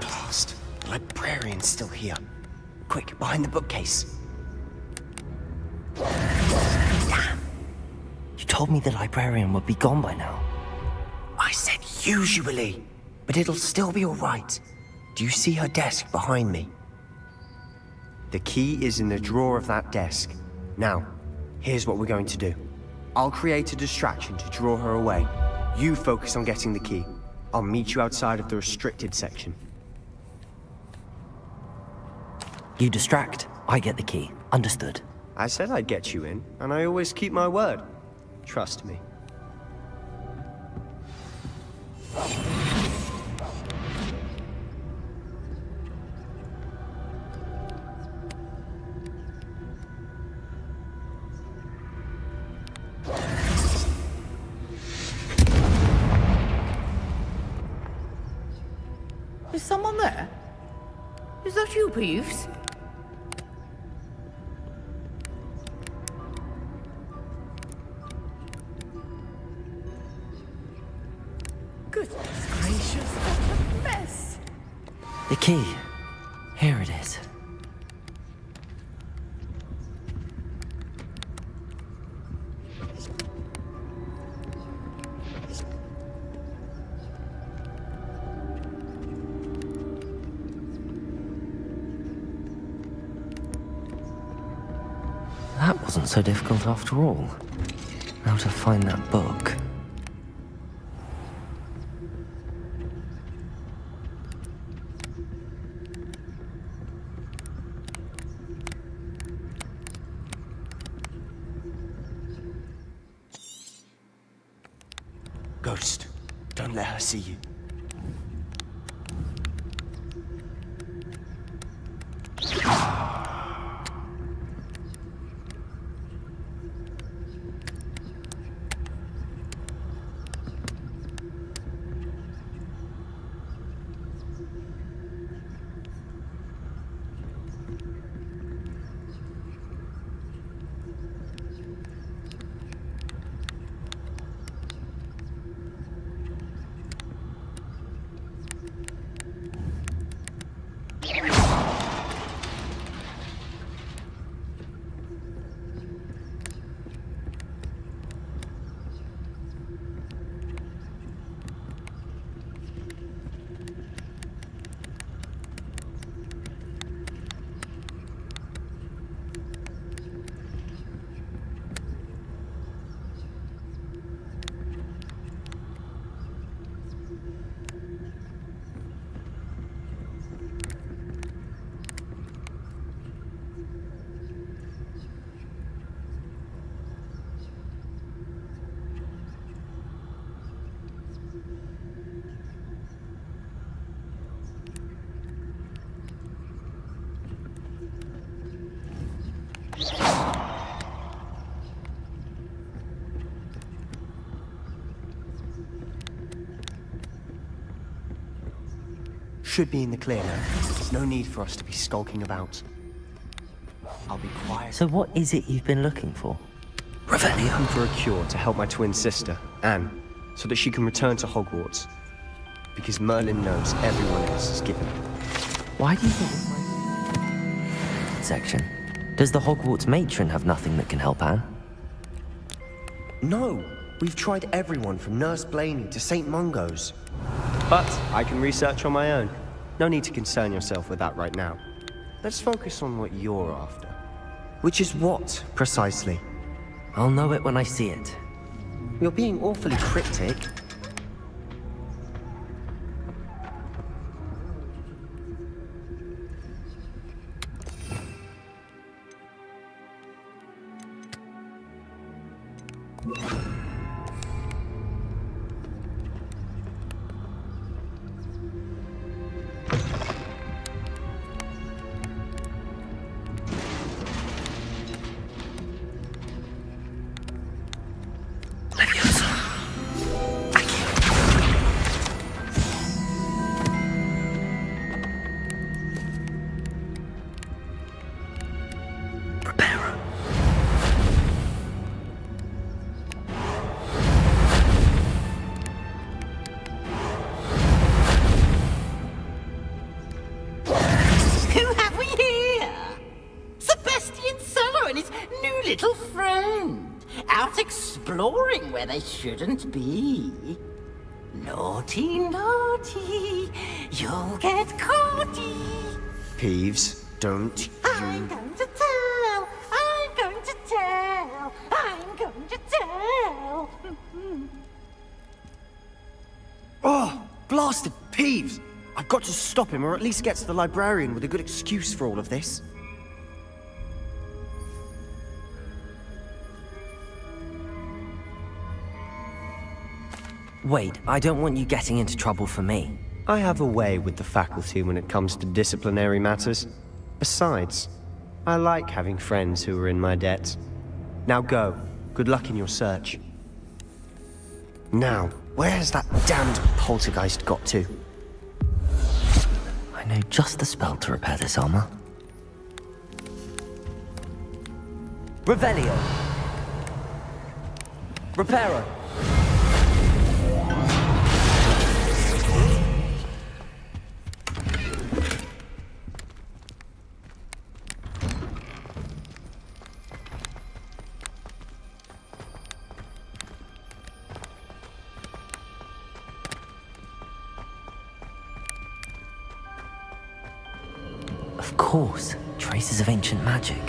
Speaker 4: The librarian's still here. Quick, behind the bookcase.
Speaker 3: Damn. You told me the librarian would be gone by now.
Speaker 4: I said usually, but it'll still be all right. Do you see her desk behind me? The key is in the drawer of that desk. Now, here's what we're going to do. I'll create a distraction to draw her away. You focus on getting the key. I'll meet you outside of the restricted section.
Speaker 3: You distract, I get the key. Understood.
Speaker 4: I said I'd get you in, and I always keep my word. Trust me.
Speaker 9: Is someone there? Is that you, Peeves? Goodness gracious, what a mess!
Speaker 3: The key. Here it is. That wasn't so difficult after all. Now to find that book.
Speaker 4: Ghost, don't let her see you. should be in the clear now. There's no need for us to be skulking about. I'll be quiet.
Speaker 3: So what is it you've been looking for?
Speaker 4: Revelio. For a cure to help my twin sister, Anne, so that she can return to Hogwarts. Because Merlin knows everyone else is given.
Speaker 3: Why do you think section? Does the Hogwarts matron have nothing that can help Anne?
Speaker 4: No, we've tried everyone from Nurse Blaney to St. Mungo's. But I can research on my own. No need to concern yourself with that right now. Let's focus on what you're after. Which is what, precisely?
Speaker 3: I'll know it when I see it.
Speaker 4: You're being awfully cryptic.
Speaker 14: Little friend, out exploring where they shouldn't be. Naughty, naughty, you'll get caughty.
Speaker 4: Peeves, don't
Speaker 14: I'm going to tell, I'm going to tell, I'm going to tell.
Speaker 4: Oh, blasted Peeves! I've got to stop him, or at least get to the librarian with a good excuse for all of this.
Speaker 3: Wait, I don't want you getting into trouble for me.
Speaker 4: I have a way with the faculty when it comes to disciplinary matters. Besides, I like having friends who are in my debt. Now go. Good luck in your search. Now, where's that damned poltergeist got to?
Speaker 3: I know just the spell to repair this armor. Revelio! Reparo! Of course, traces of ancient magic.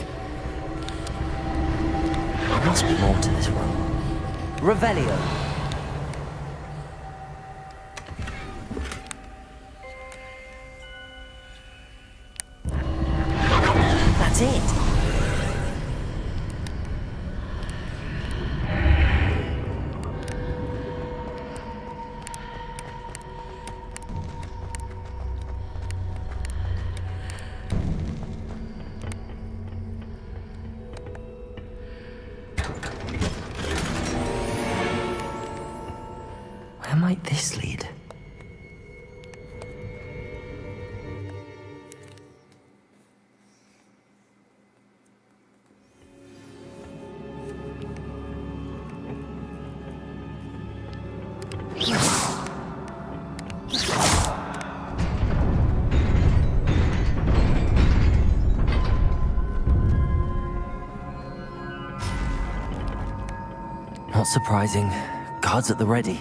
Speaker 3: There must be more to this room. Revelio! That's it! Where might this lead? Not surprising. Guards at the ready.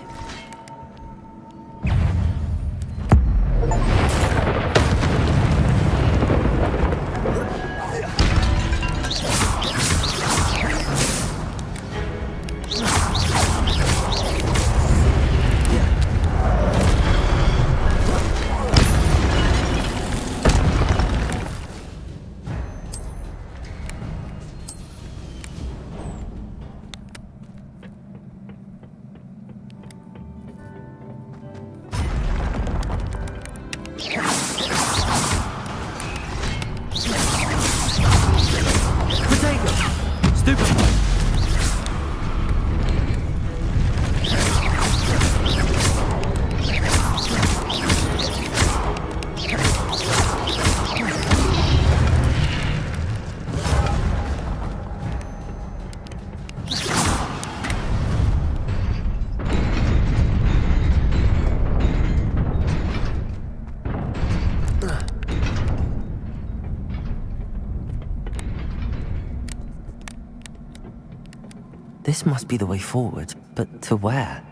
Speaker 3: This must be the way forward, but to where?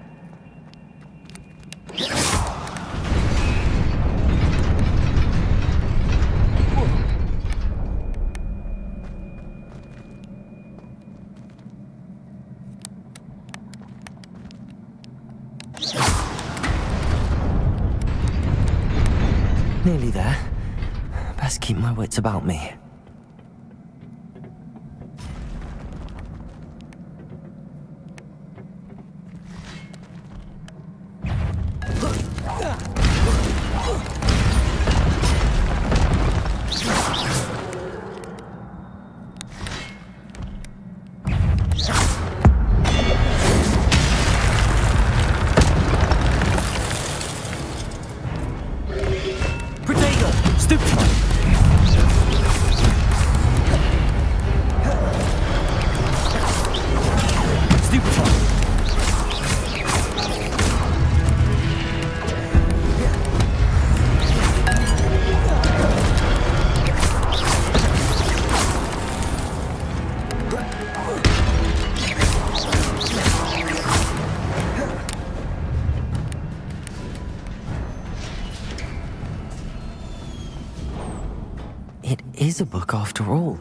Speaker 3: Nearly there. Best keep my wits about me. It is a book after all.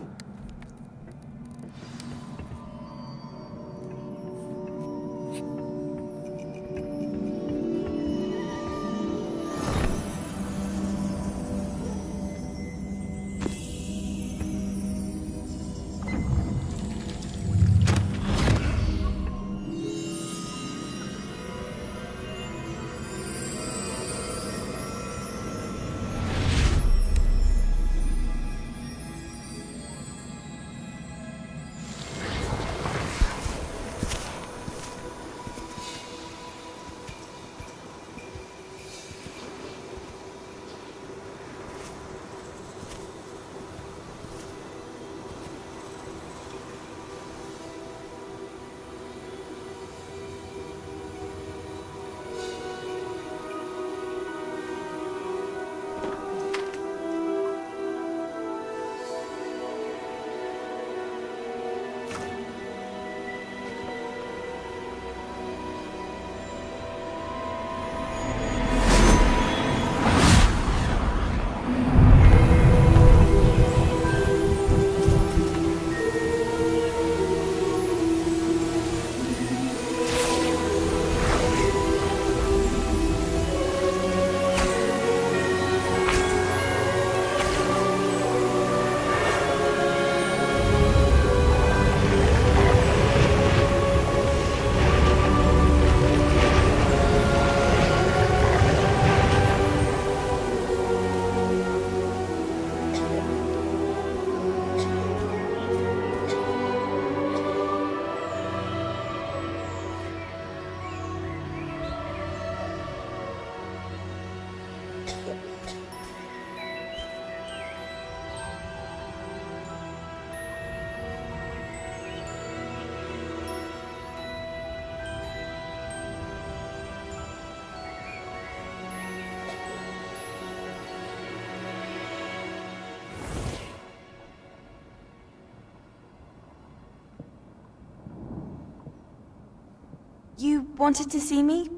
Speaker 10: You wanted to see me?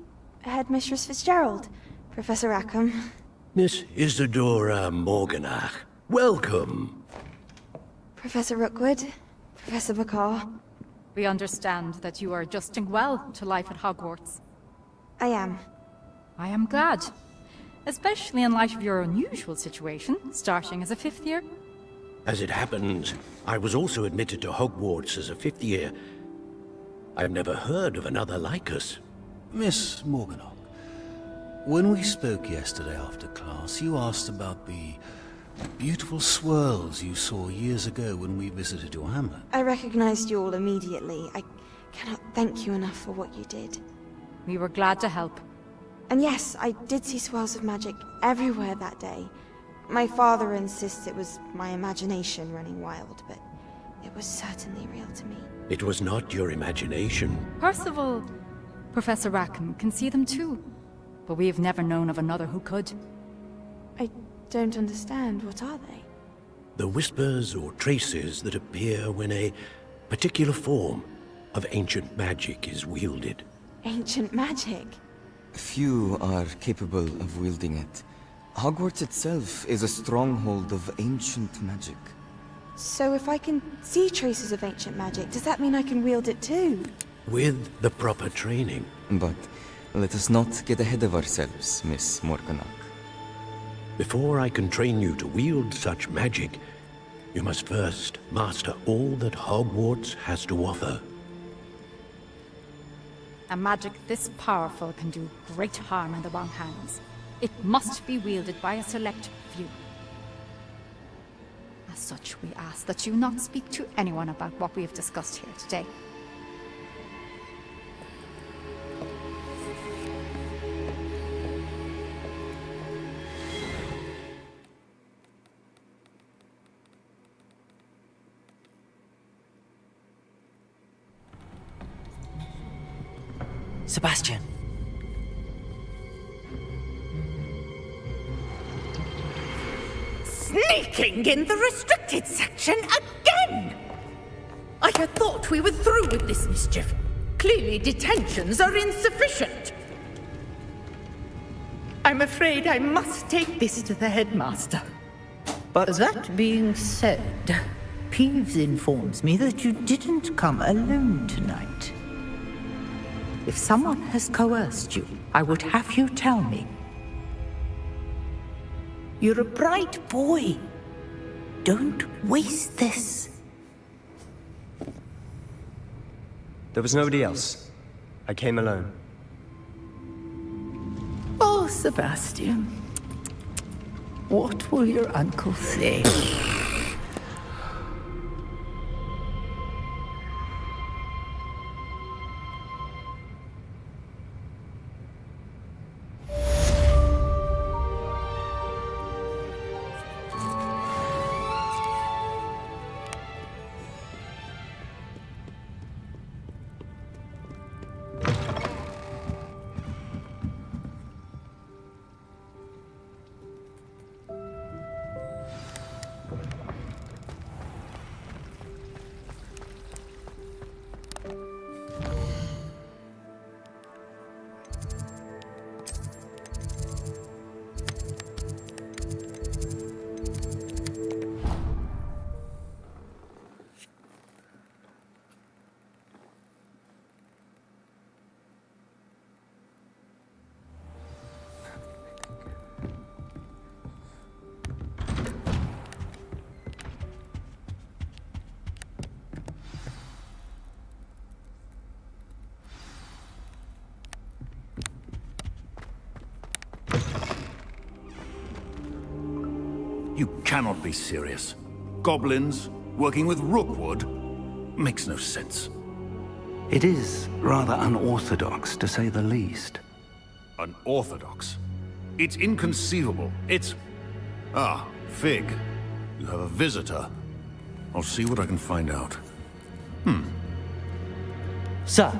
Speaker 10: Headmistress Fitzgerald? Professor Rackham?
Speaker 12: Miss Isadora Morganach, welcome.
Speaker 10: Professor Rookwood? Professor McCaw?
Speaker 11: We understand that you are adjusting well to life at Hogwarts.
Speaker 10: I am.
Speaker 11: I am glad. Especially in light of your unusual situation, starting as a 5th year.
Speaker 12: As it happens, I was also admitted to Hogwarts as a 5th year. I've never heard of another like us.
Speaker 21: Miss Morganach, when we spoke yesterday after class, you asked about the beautiful swirls you saw years ago when we visited your hamlet.
Speaker 10: I recognized you all immediately. I cannot thank you enough for what you did.
Speaker 11: We were glad to help.
Speaker 10: And yes, I did see swirls of magic everywhere that day. My father insists it was my imagination running wild, but it was certainly real to me.
Speaker 12: It was not your imagination.
Speaker 11: Percival, Professor Rackham can see them too. But we have never known of another who could.
Speaker 10: I don't understand. What are they?
Speaker 12: The whispers or traces that appear when a particular form, of ancient magic is wielded.
Speaker 10: Ancient magic?
Speaker 6: Few are capable of wielding it. Hogwarts itself is a stronghold of ancient magic.
Speaker 10: So if I can see traces of ancient magic, does that mean I can wield it too?
Speaker 12: With the proper training.
Speaker 6: But let us not get ahead of ourselves, Miss Morganach.
Speaker 12: Before I can train you to wield such magic, you must first master all that Hogwarts has to offer.
Speaker 11: A magic this powerful can do great harm in the wrong hands. It must be wielded by a select few. As such, we ask that you not speak to anyone about what we have discussed here today.
Speaker 3: Sebastian.
Speaker 14: Sneaking in the restricted section again! I had thought we were through with this mischief. Clearly detentions are insufficient. I'm afraid I must take this to the headmaster.
Speaker 9: But that being said, Peeves informs me that you didn't come alone tonight. If someone has coerced you, I would have you tell me. You're a bright boy. Don't waste this.
Speaker 4: There was nobody else. I came alone.
Speaker 9: Oh, Sebastian. What will your uncle say?
Speaker 13: You cannot be serious. Goblins working with Rookwood makes no sense.
Speaker 1: It is rather unorthodox, to say the least.
Speaker 13: Unorthodox? It's inconceivable. It's... Ah, Fig. You have a visitor. I'll see what I can find out.
Speaker 3: Sir,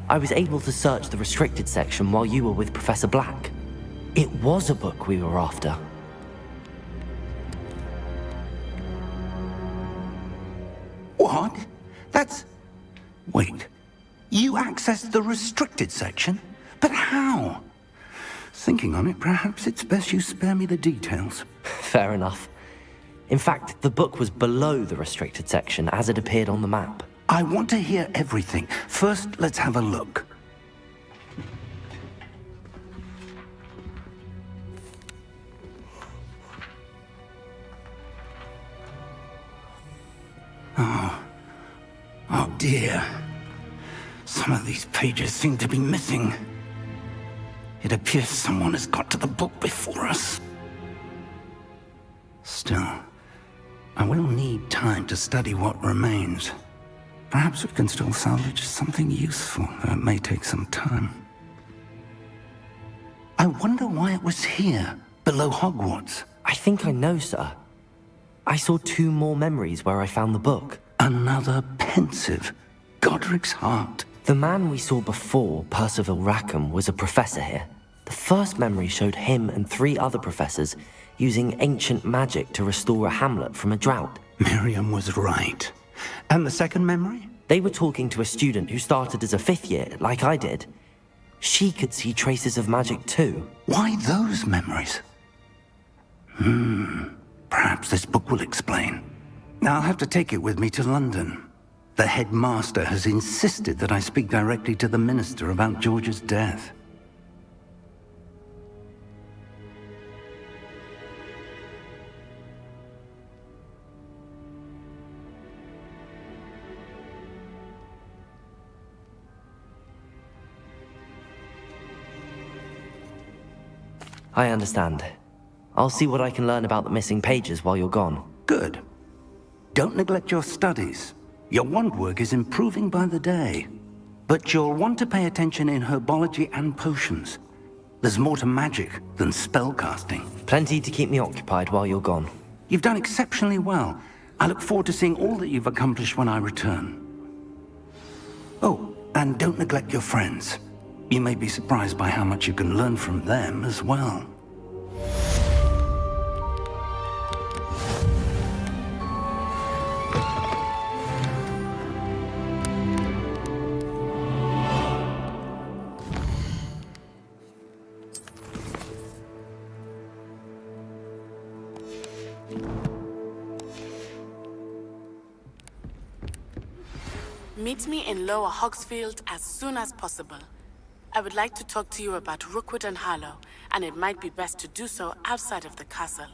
Speaker 3: I was able to search the restricted section while you were with Professor Black. It was a book we were after.
Speaker 1: What? That's... Wait. You accessed the restricted section? But how? Thinking on it, perhaps it's best you spare me the details.
Speaker 3: Fair enough. In fact, the book was below the restricted section as it appeared on the map.
Speaker 1: I want to hear everything. First, let's have a look. Oh dear. Some of these pages seem to be missing. It appears someone has got to the book before us. Still, I will need time to study what remains. Perhaps we can still salvage something useful, though it may take some time. I wonder why it was here, below Hogwarts.
Speaker 3: I think I know, sir. I saw 2 more memories where I found the book.
Speaker 1: Another pensive. Godric's heart.
Speaker 3: The man we saw before, Percival Rackham, was a professor here. The first memory showed him and 3 other professors using ancient magic to restore a hamlet from a drought.
Speaker 1: Miriam was right. And the second memory?
Speaker 3: They were talking to a student who started as a 5th year, like I did. She could see traces of magic too.
Speaker 1: Why those memories? Perhaps this book will explain. I'll have to take it with me to London. The headmaster has insisted that I speak directly to the minister about George's death.
Speaker 3: I understand. I'll see what I can learn about the missing pages while you're gone.
Speaker 1: Good. Don't neglect your studies. Your wand work is improving by the day. But you'll want to pay attention in herbology and potions. There's more to magic than spellcasting.
Speaker 3: Plenty to keep me occupied while you're gone.
Speaker 1: You've done exceptionally well. I look forward to seeing all that you've accomplished when I return. Oh, and don't neglect your friends. You may be surprised by how much you can learn from them as well.
Speaker 16: Meet me in Lower Hogsfield as soon as possible. I would like to talk to you about Rookwood and Harlow, and it might be best to do so outside of the castle.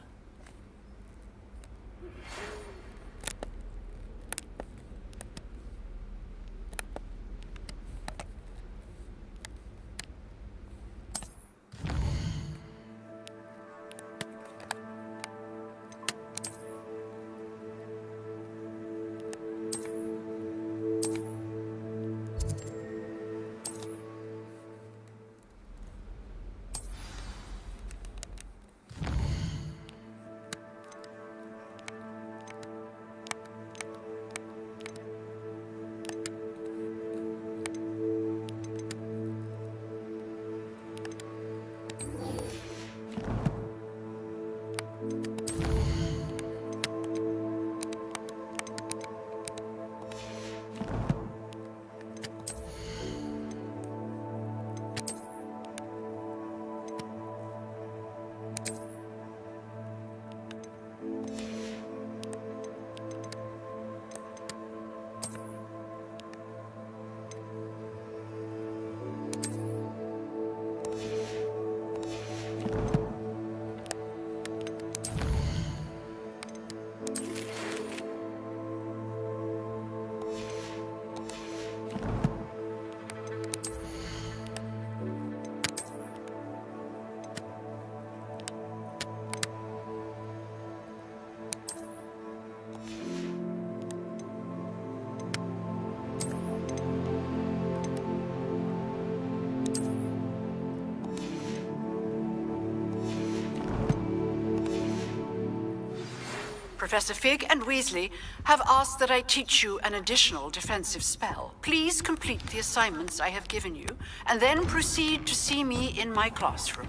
Speaker 5: Professor Fig and Weasley have asked that I teach you an additional defensive spell. Please complete the assignments I have given you, and then proceed to see me in my classroom.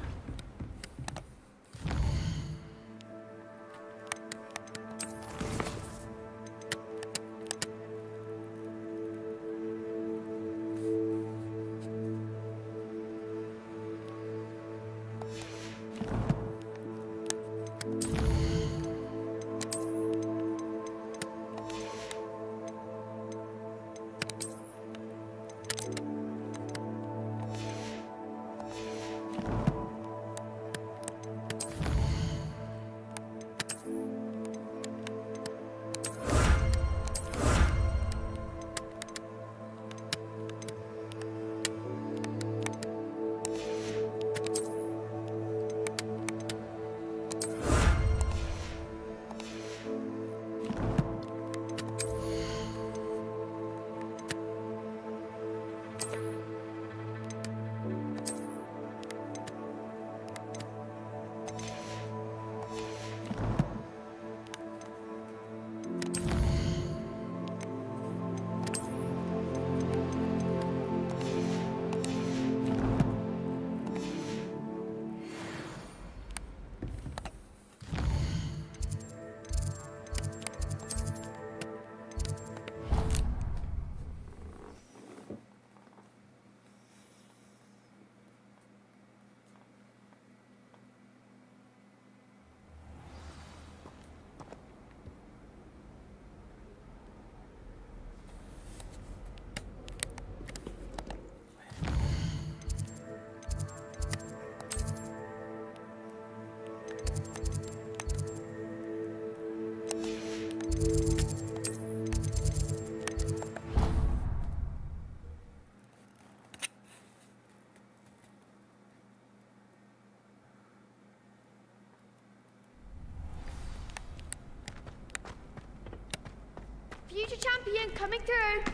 Speaker 7: Champion coming through.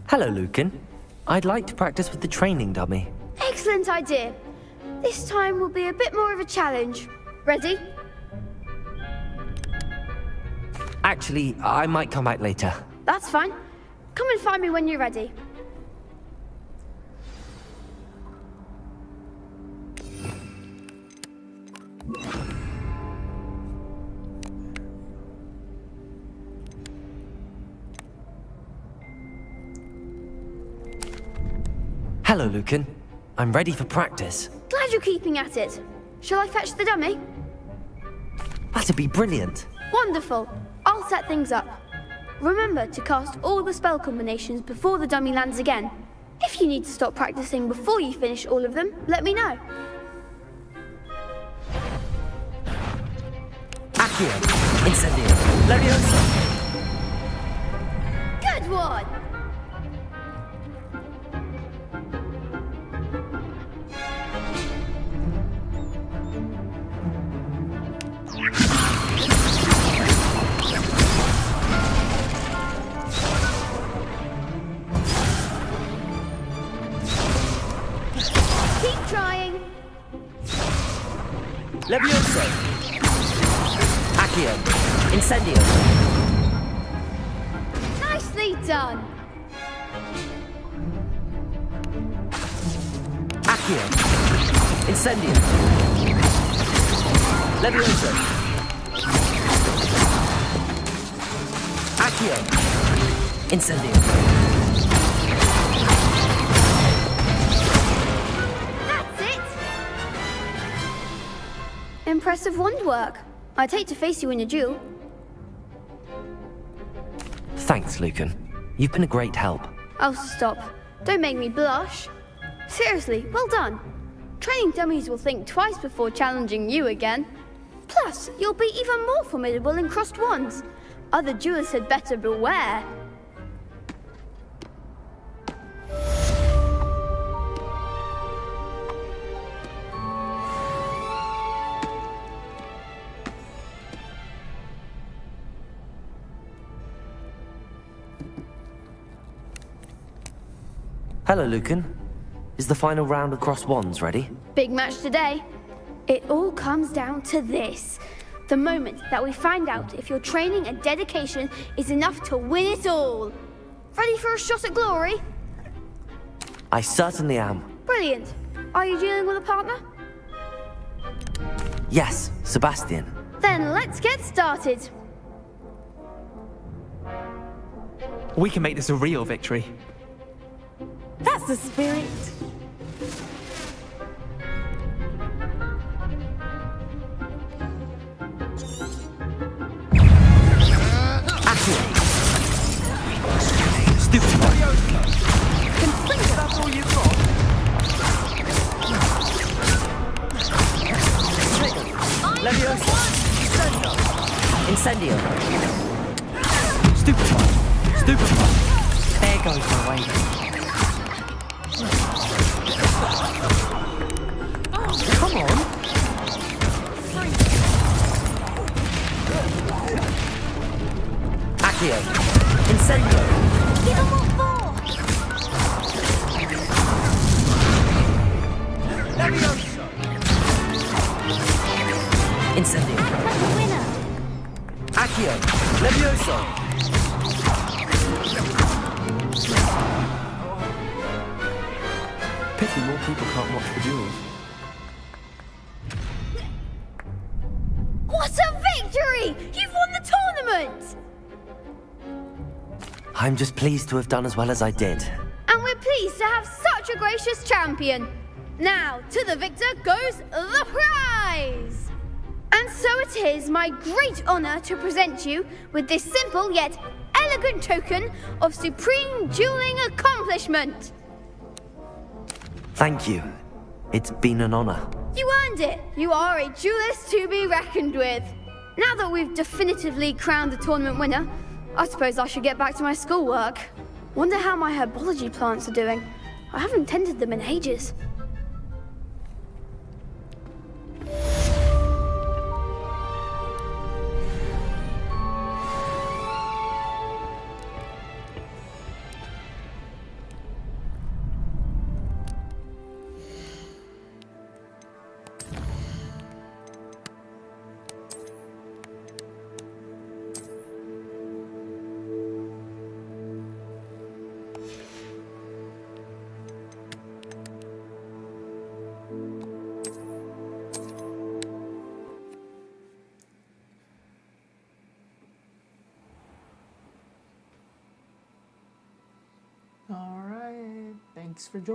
Speaker 3: Hello, Lucan. I'd like to practice with the training dummy.
Speaker 7: Excellent idea. This time will be a bit more of a challenge. Ready?
Speaker 3: Actually, I might come back later.
Speaker 7: That's fine. Come and find me when you're ready.
Speaker 3: Hello, Lucan. I'm ready for practice.
Speaker 7: Glad you're keeping at it. Shall I fetch the dummy?
Speaker 3: That'd be brilliant.
Speaker 7: Wonderful. I'll set things up. Remember to cast all the spell combinations before the dummy lands again. If you need to stop practicing before you finish all of them, let me know.
Speaker 3: Accio. Incendio. Leviosa.
Speaker 7: Good one! Keep trying.
Speaker 3: Leviosa. Accio. Incendio.
Speaker 7: Nicely done.
Speaker 3: Accio. Incendio. Leviosa. Accio. Incendio.
Speaker 7: That's it. Impressive wand work. I'd hate to face you in a duel.
Speaker 3: Thanks, Lucan. You've been a great help.
Speaker 7: Oh, stop. Don't make me blush. Seriously, well done. Training dummies will think twice before challenging you again. Plus, you'll be even more formidable in crossed wands. Other duelists had better beware.
Speaker 3: Hello, Lucan. Is the final round of cross wands ready?
Speaker 7: Big match today. It all comes down to this. The moment that we find out if your training and dedication is enough to win it all. Ready for a shot at glory?
Speaker 3: I certainly am.
Speaker 7: Brilliant. Are you dealing with a partner?
Speaker 3: Yes, Sebastian.
Speaker 7: Then let's get started.
Speaker 15: We can make this a real victory.
Speaker 10: That's the spirit.
Speaker 3: Stupid.
Speaker 15: That's all you've got?
Speaker 3: Leviosa. Incendio. Stupid. Stupid. There goes my way. Come on. Accio. Incendio.
Speaker 7: Give them what for.
Speaker 3: Leviosa. Incendio.
Speaker 7: Winner.
Speaker 3: Accio. Leviosa.
Speaker 15: Pity more people can't watch the duels.
Speaker 7: What a victory! You've won the tournament!
Speaker 3: I'm just pleased to have done as well as I did.
Speaker 7: And we're pleased to have such a gracious champion. Now, to the victor goes the prize! And so it is my great honor to present you with this simple yet elegant token of supreme dueling accomplishment.
Speaker 3: Thank you. It's been an honor.
Speaker 7: You earned it. You are a duelist to be reckoned with. Now that we've definitively crowned the tournament winner, I suppose I should get back to my schoolwork. Wonder how my herbology plants are doing. I haven't tended them in ages.
Speaker 17: Thanks for joining.